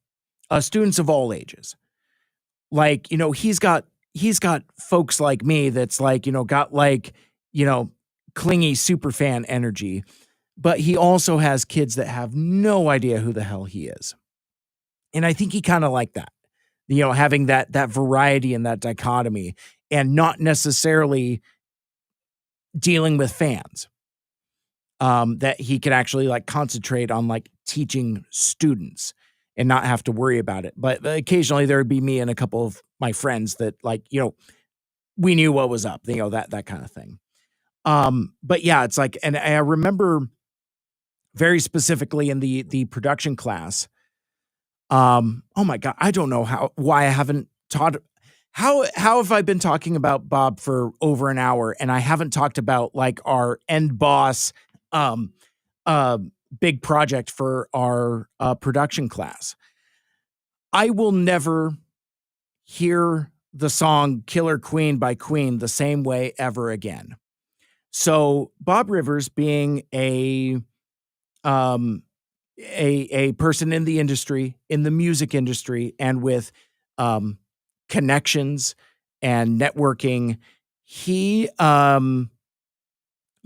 students of all ages. Like, he's got folks like me that's like, got like, clingy super fan energy, but he also has kids that have no idea who the hell he is. And I think he kind of like that, having that variety and that dichotomy and not necessarily dealing with fans. That he could actually like concentrate on like teaching students and not have to worry about it. But occasionally there would be me and a couple of my friends that like, we knew what was up, that kind of thing. But yeah, it's like, and I remember very specifically in the production class. Oh my God, I don't know why I haven't taught. How have I been talking about Bob for over an hour and I haven't talked about like our end boss, big project for our production class? I will never hear the song Killer Queen by Queen the same way ever again. So Bob Rivers, being a person in the industry, in the music industry, and with connections and networking, he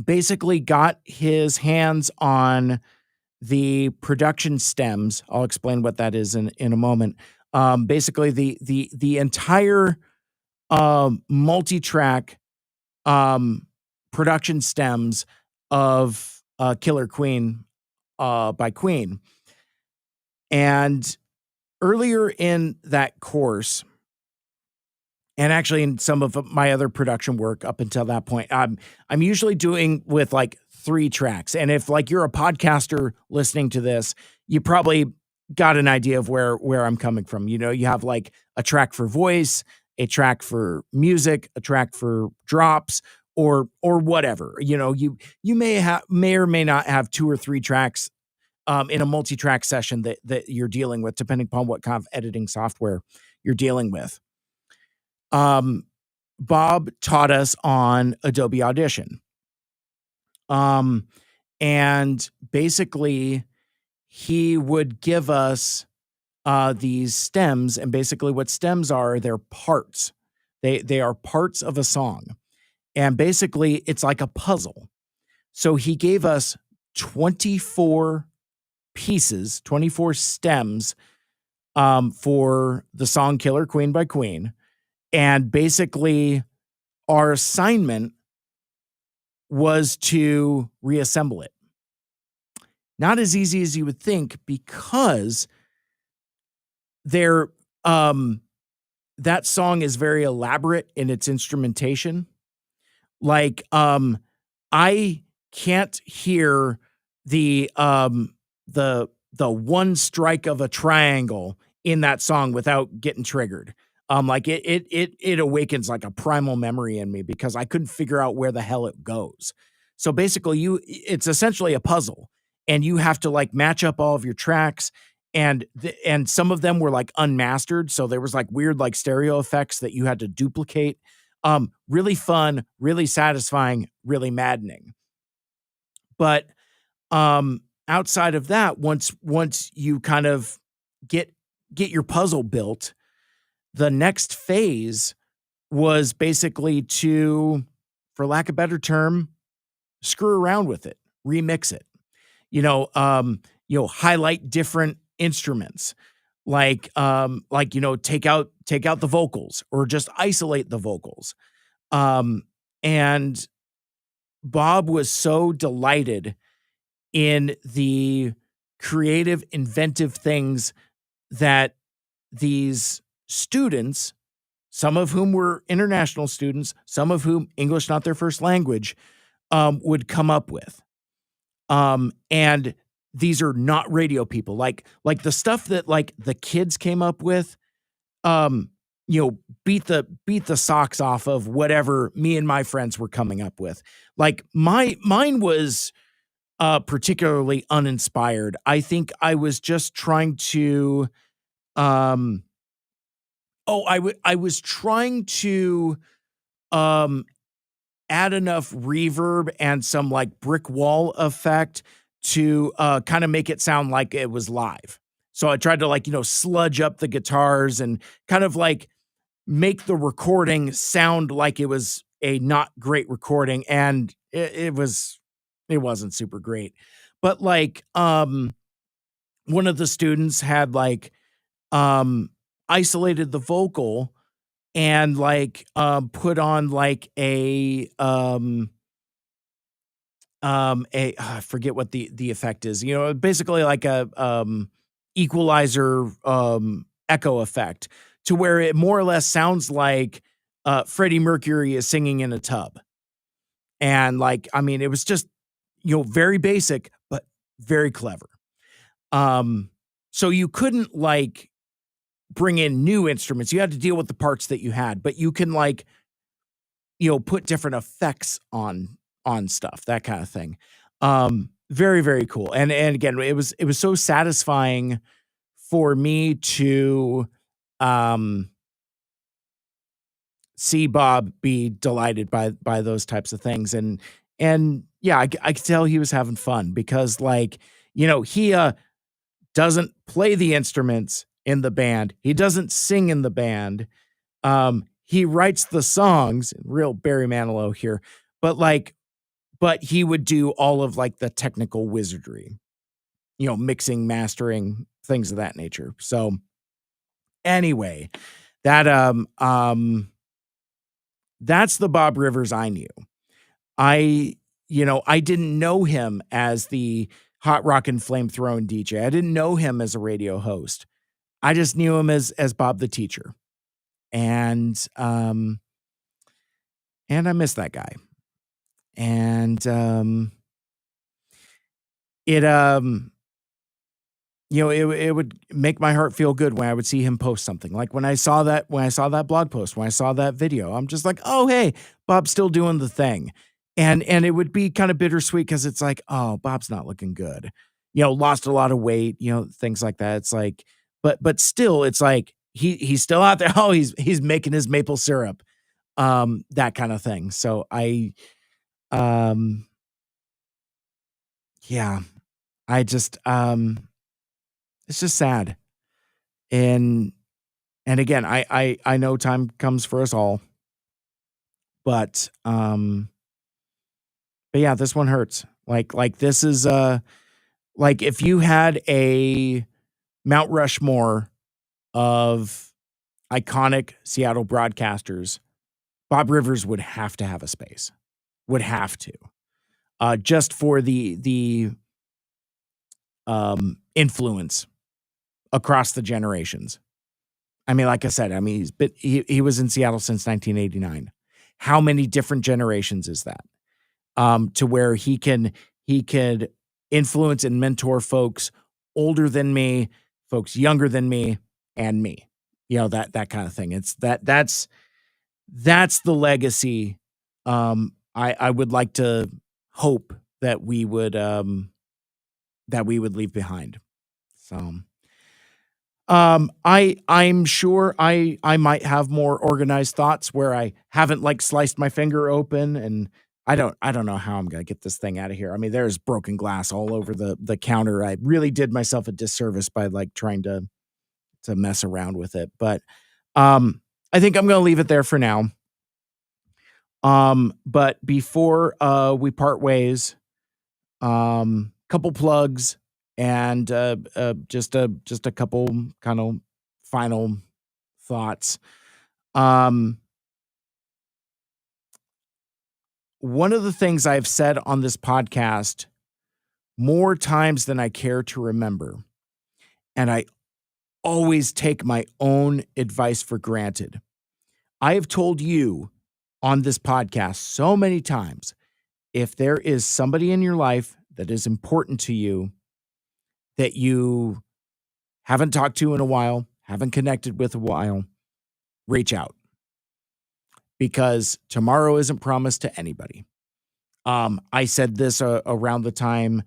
basically got his hands on the production stems. I'll explain what that is in a moment. Basically the entire multi-track production stems of Killer Queen by Queen. And earlier in that course, and actually in some of my other production work up until that point, I'm usually doing with like 3 tracks. And if like you're a podcaster listening to this, you probably got an idea of where I'm coming from. You have like a track for voice, a track for music, a track for drops, or whatever. You may or may not have 2 or 3 tracks in a multi-track session that you're dealing with, depending upon what kind of editing software you're dealing with. Bob taught us on Adobe Audition. And basically he would give us these stems, and basically what stems are, they're parts. They are parts of a song. And basically it's like a puzzle. So he gave us 24 pieces, 24 stems for the song Killer Queen by Queen. And basically our assignment was to reassemble it. Not as easy as you would think, because that song is very elaborate in its instrumentation. Like, I can't hear the one strike of a triangle in that song without getting triggered. Like it awakens like a primal memory in me, because I couldn't figure out where the hell it goes. So basically it's essentially a puzzle, and you have to like match up all of your tracks, and some of them were like unmastered. So there was like weird, like stereo effects that you had to duplicate. Really fun, really satisfying, really maddening. But, outside of that, once you kind of get your puzzle built, the next phase was basically to, for lack of a better term, screw around with it, remix it, highlight different instruments, like, take out the vocals, or just isolate the vocals. And Bob was so delighted in the creative, inventive things that these students, some of whom were international students, some of whom English not their first language, would come up with. And these are not radio people. Like the stuff that like the kids came up with, beat the socks off of whatever me and my friends were coming up with. Like mine was particularly uninspired. I think I was just trying to I was trying to add enough reverb and some like brick wall effect to kind of make it sound like it was live. So I tried to like, sludge up the guitars and kind of like make the recording sound like it was a not great recording. And it wasn't super great. But like, one of the students had like, isolated the vocal and like, put on like I forget what the effect is, basically like a, equalizer, echo effect to where it more or less sounds like, Freddie Mercury is singing in a tub. And like, I mean, it was just, very basic, but very clever. So you couldn't like bring in new instruments. You had to deal with the parts that you had, but you can like, put different effects on stuff, that kind of thing. Very, very cool. And again, it was so satisfying for me to see Bob be delighted by those types of things. And yeah, I could tell he was having fun because like, he doesn't play the instruments in the band. He doesn't sing in the band. He writes the songs, real Barry Manilow here, but he would do all of like the technical wizardry, mixing, mastering, things of that nature. So anyway, that that's the Bob Rivers I knew. I didn't know him as the hot rockin' flamethrowing DJ. I didn't know him as a radio host. I just knew him as Bob the teacher. And I miss that guy. And it would make my heart feel good when I would see him post something. Like when I saw that blog post, when I saw that video, I'm just like, oh, hey, Bob's still doing the thing. And it would be kind of bittersweet because it's like, oh, Bob's not looking good. Lost a lot of weight, things like that. It's like, but still, it's like he's still out there. Oh, he's making his maple syrup, that kind of thing. So yeah, I just it's just sad. And again, I know time comes for us all, but yeah, this one hurts. Like this is like if you had a Mount Rushmore of iconic Seattle broadcasters, Bob Rivers would have to have a space. Would have to. Just for the influence across the generations. I mean, like I said, he was in Seattle since 1989. How many different generations is that? To where he could influence and mentor folks older than me, folks younger than me, and me. That kind of thing. It's that's the legacy. I would like to hope that we would leave behind. So I'm sure I might have more organized thoughts where I haven't like sliced my finger open, and I don't know how I'm gonna get this thing out of here. I mean, there's broken glass all over the counter. I really did myself a disservice by like trying to mess around with it. But I think I'm gonna leave it there for now. But before we part ways, couple plugs and just a couple kind of final thoughts. One of the things I've said on this podcast more times than I care to remember, and I always take my own advice for granted. I have told you on this podcast so many times, if there is somebody in your life that is important to you that you haven't talked to in a while, haven't connected with a while, reach out. Because tomorrow isn't promised to anybody. I said this around the time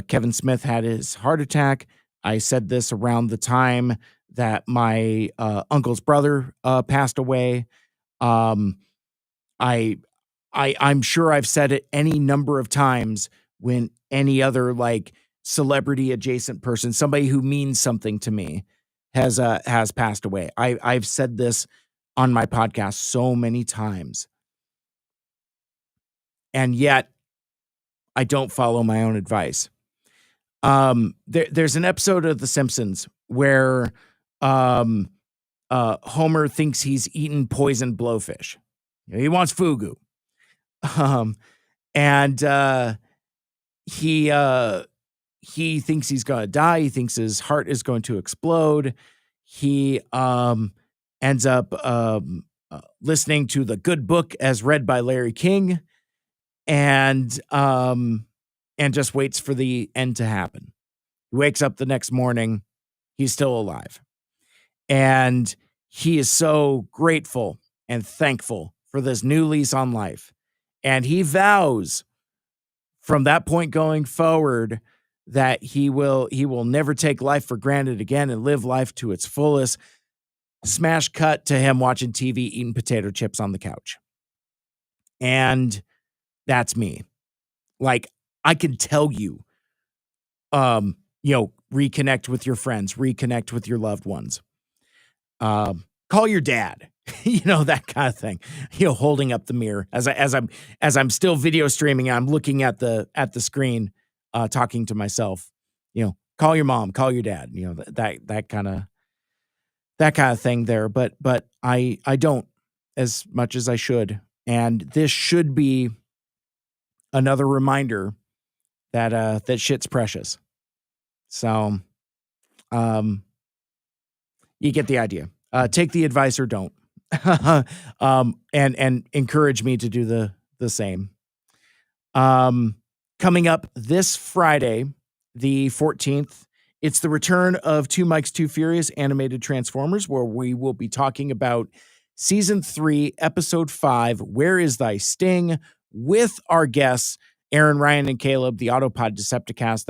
Kevin Smith had his heart attack. I said this around the time that my uncle's brother passed away. I'm sure I've said it any number of times when any other like celebrity adjacent person, somebody who means something to me, has passed away. I've said this on my podcast so many times, and yet I don't follow my own advice. There's an episode of The Simpsons where Homer thinks he's eaten poisoned blowfish. He wants fugu. And he thinks he's going to die. He thinks his heart is going to explode. He ends up listening to The Good Book as read by Larry King, and just waits for the end to happen. He wakes up the next morning. He's still alive. And he is so grateful and thankful for this new lease on life. And he vows from that point going forward that he will never take life for granted again and live life to its fullest. Smash cut to him watching TV, eating potato chips on the couch. And that's me. Like, I can tell you, reconnect with your friends, reconnect with your loved ones. Call your dad, that kind of thing, holding up the mirror as I'm still video streaming. I'm looking at the screen, talking to myself, call your mom, call your dad, that kind of thing there. But I don't as much as I should. And this should be another reminder that shit's precious. So, you get the idea. Take the advice or don't. And encourage me to do the same. Coming up this Friday, the 14th, it's the return of Two Mikes, Two Furious animated Transformers, where we will be talking about Season 3, Episode 5, Where Is Thy Sting, with our guests, Aaron, Ryan, and Caleb, the Autopod Decepticast.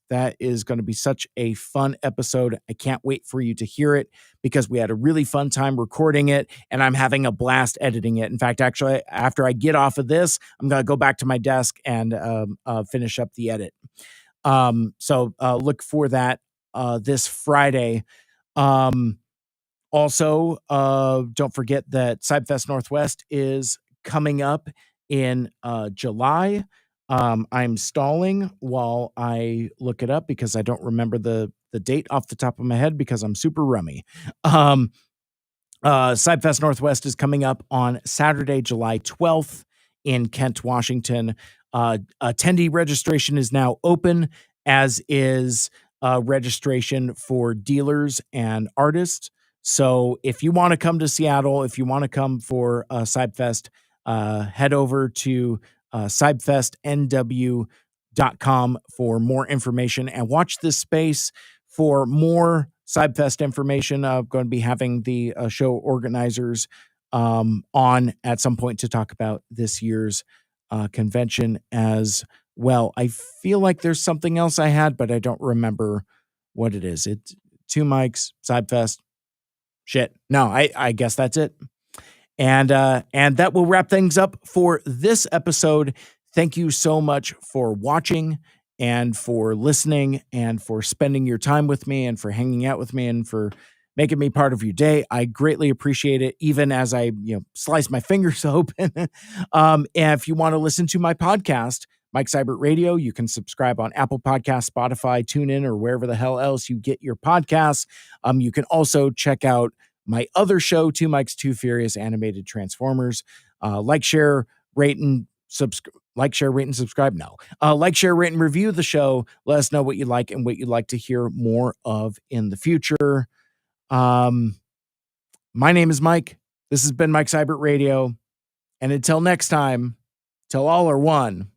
That is going to be such a fun episode. I can't wait for you to hear it because we had a really fun time recording it, and I'm having a blast editing it. In fact, actually, after I get off of this, I'm going to go back to my desk and finish up the edit. So look for that this Friday. Also, don't forget that Cybfest Northwest is coming up in July. I'm stalling while I look it up because I don't remember the date off the top of my head because I'm super rummy. Cybfest Northwest is coming up on Saturday, July 12th in Kent, Washington. Attendee registration is now open, as is registration for dealers and artists. So if you want to come to Seattle, if you want to come for Cybfest, head over to cybfestnw.com for more information and watch this space for more Cybfest information. I'm going to be having the show organizers on at some point to talk about this year's convention as well. I feel like there's something else I had, but I don't remember what it is. It's Two Mikes, Cybfest. Shit. No, I guess that's it. And that will wrap things up for this episode. Thank you so much for watching and for listening and for spending your time with me and for hanging out with me and for making me part of your day. I greatly appreciate it, even as I slice my fingers open. And if you want to listen to my podcast, Mike Seibert Radio, you can subscribe on Apple Podcasts, Spotify, TuneIn, or wherever the hell else you get your podcasts. You can also check out my other show, Two Mikes, Two Furious Animated Transformers. Like, share, rate, and subscribe. Like, share, rate, and subscribe. No. Like, share, rate, and review the show. Let us know what you like and what you'd like to hear more of in the future. My name is Mike. This has been Mike Seibert Radio. And until next time, till all are one.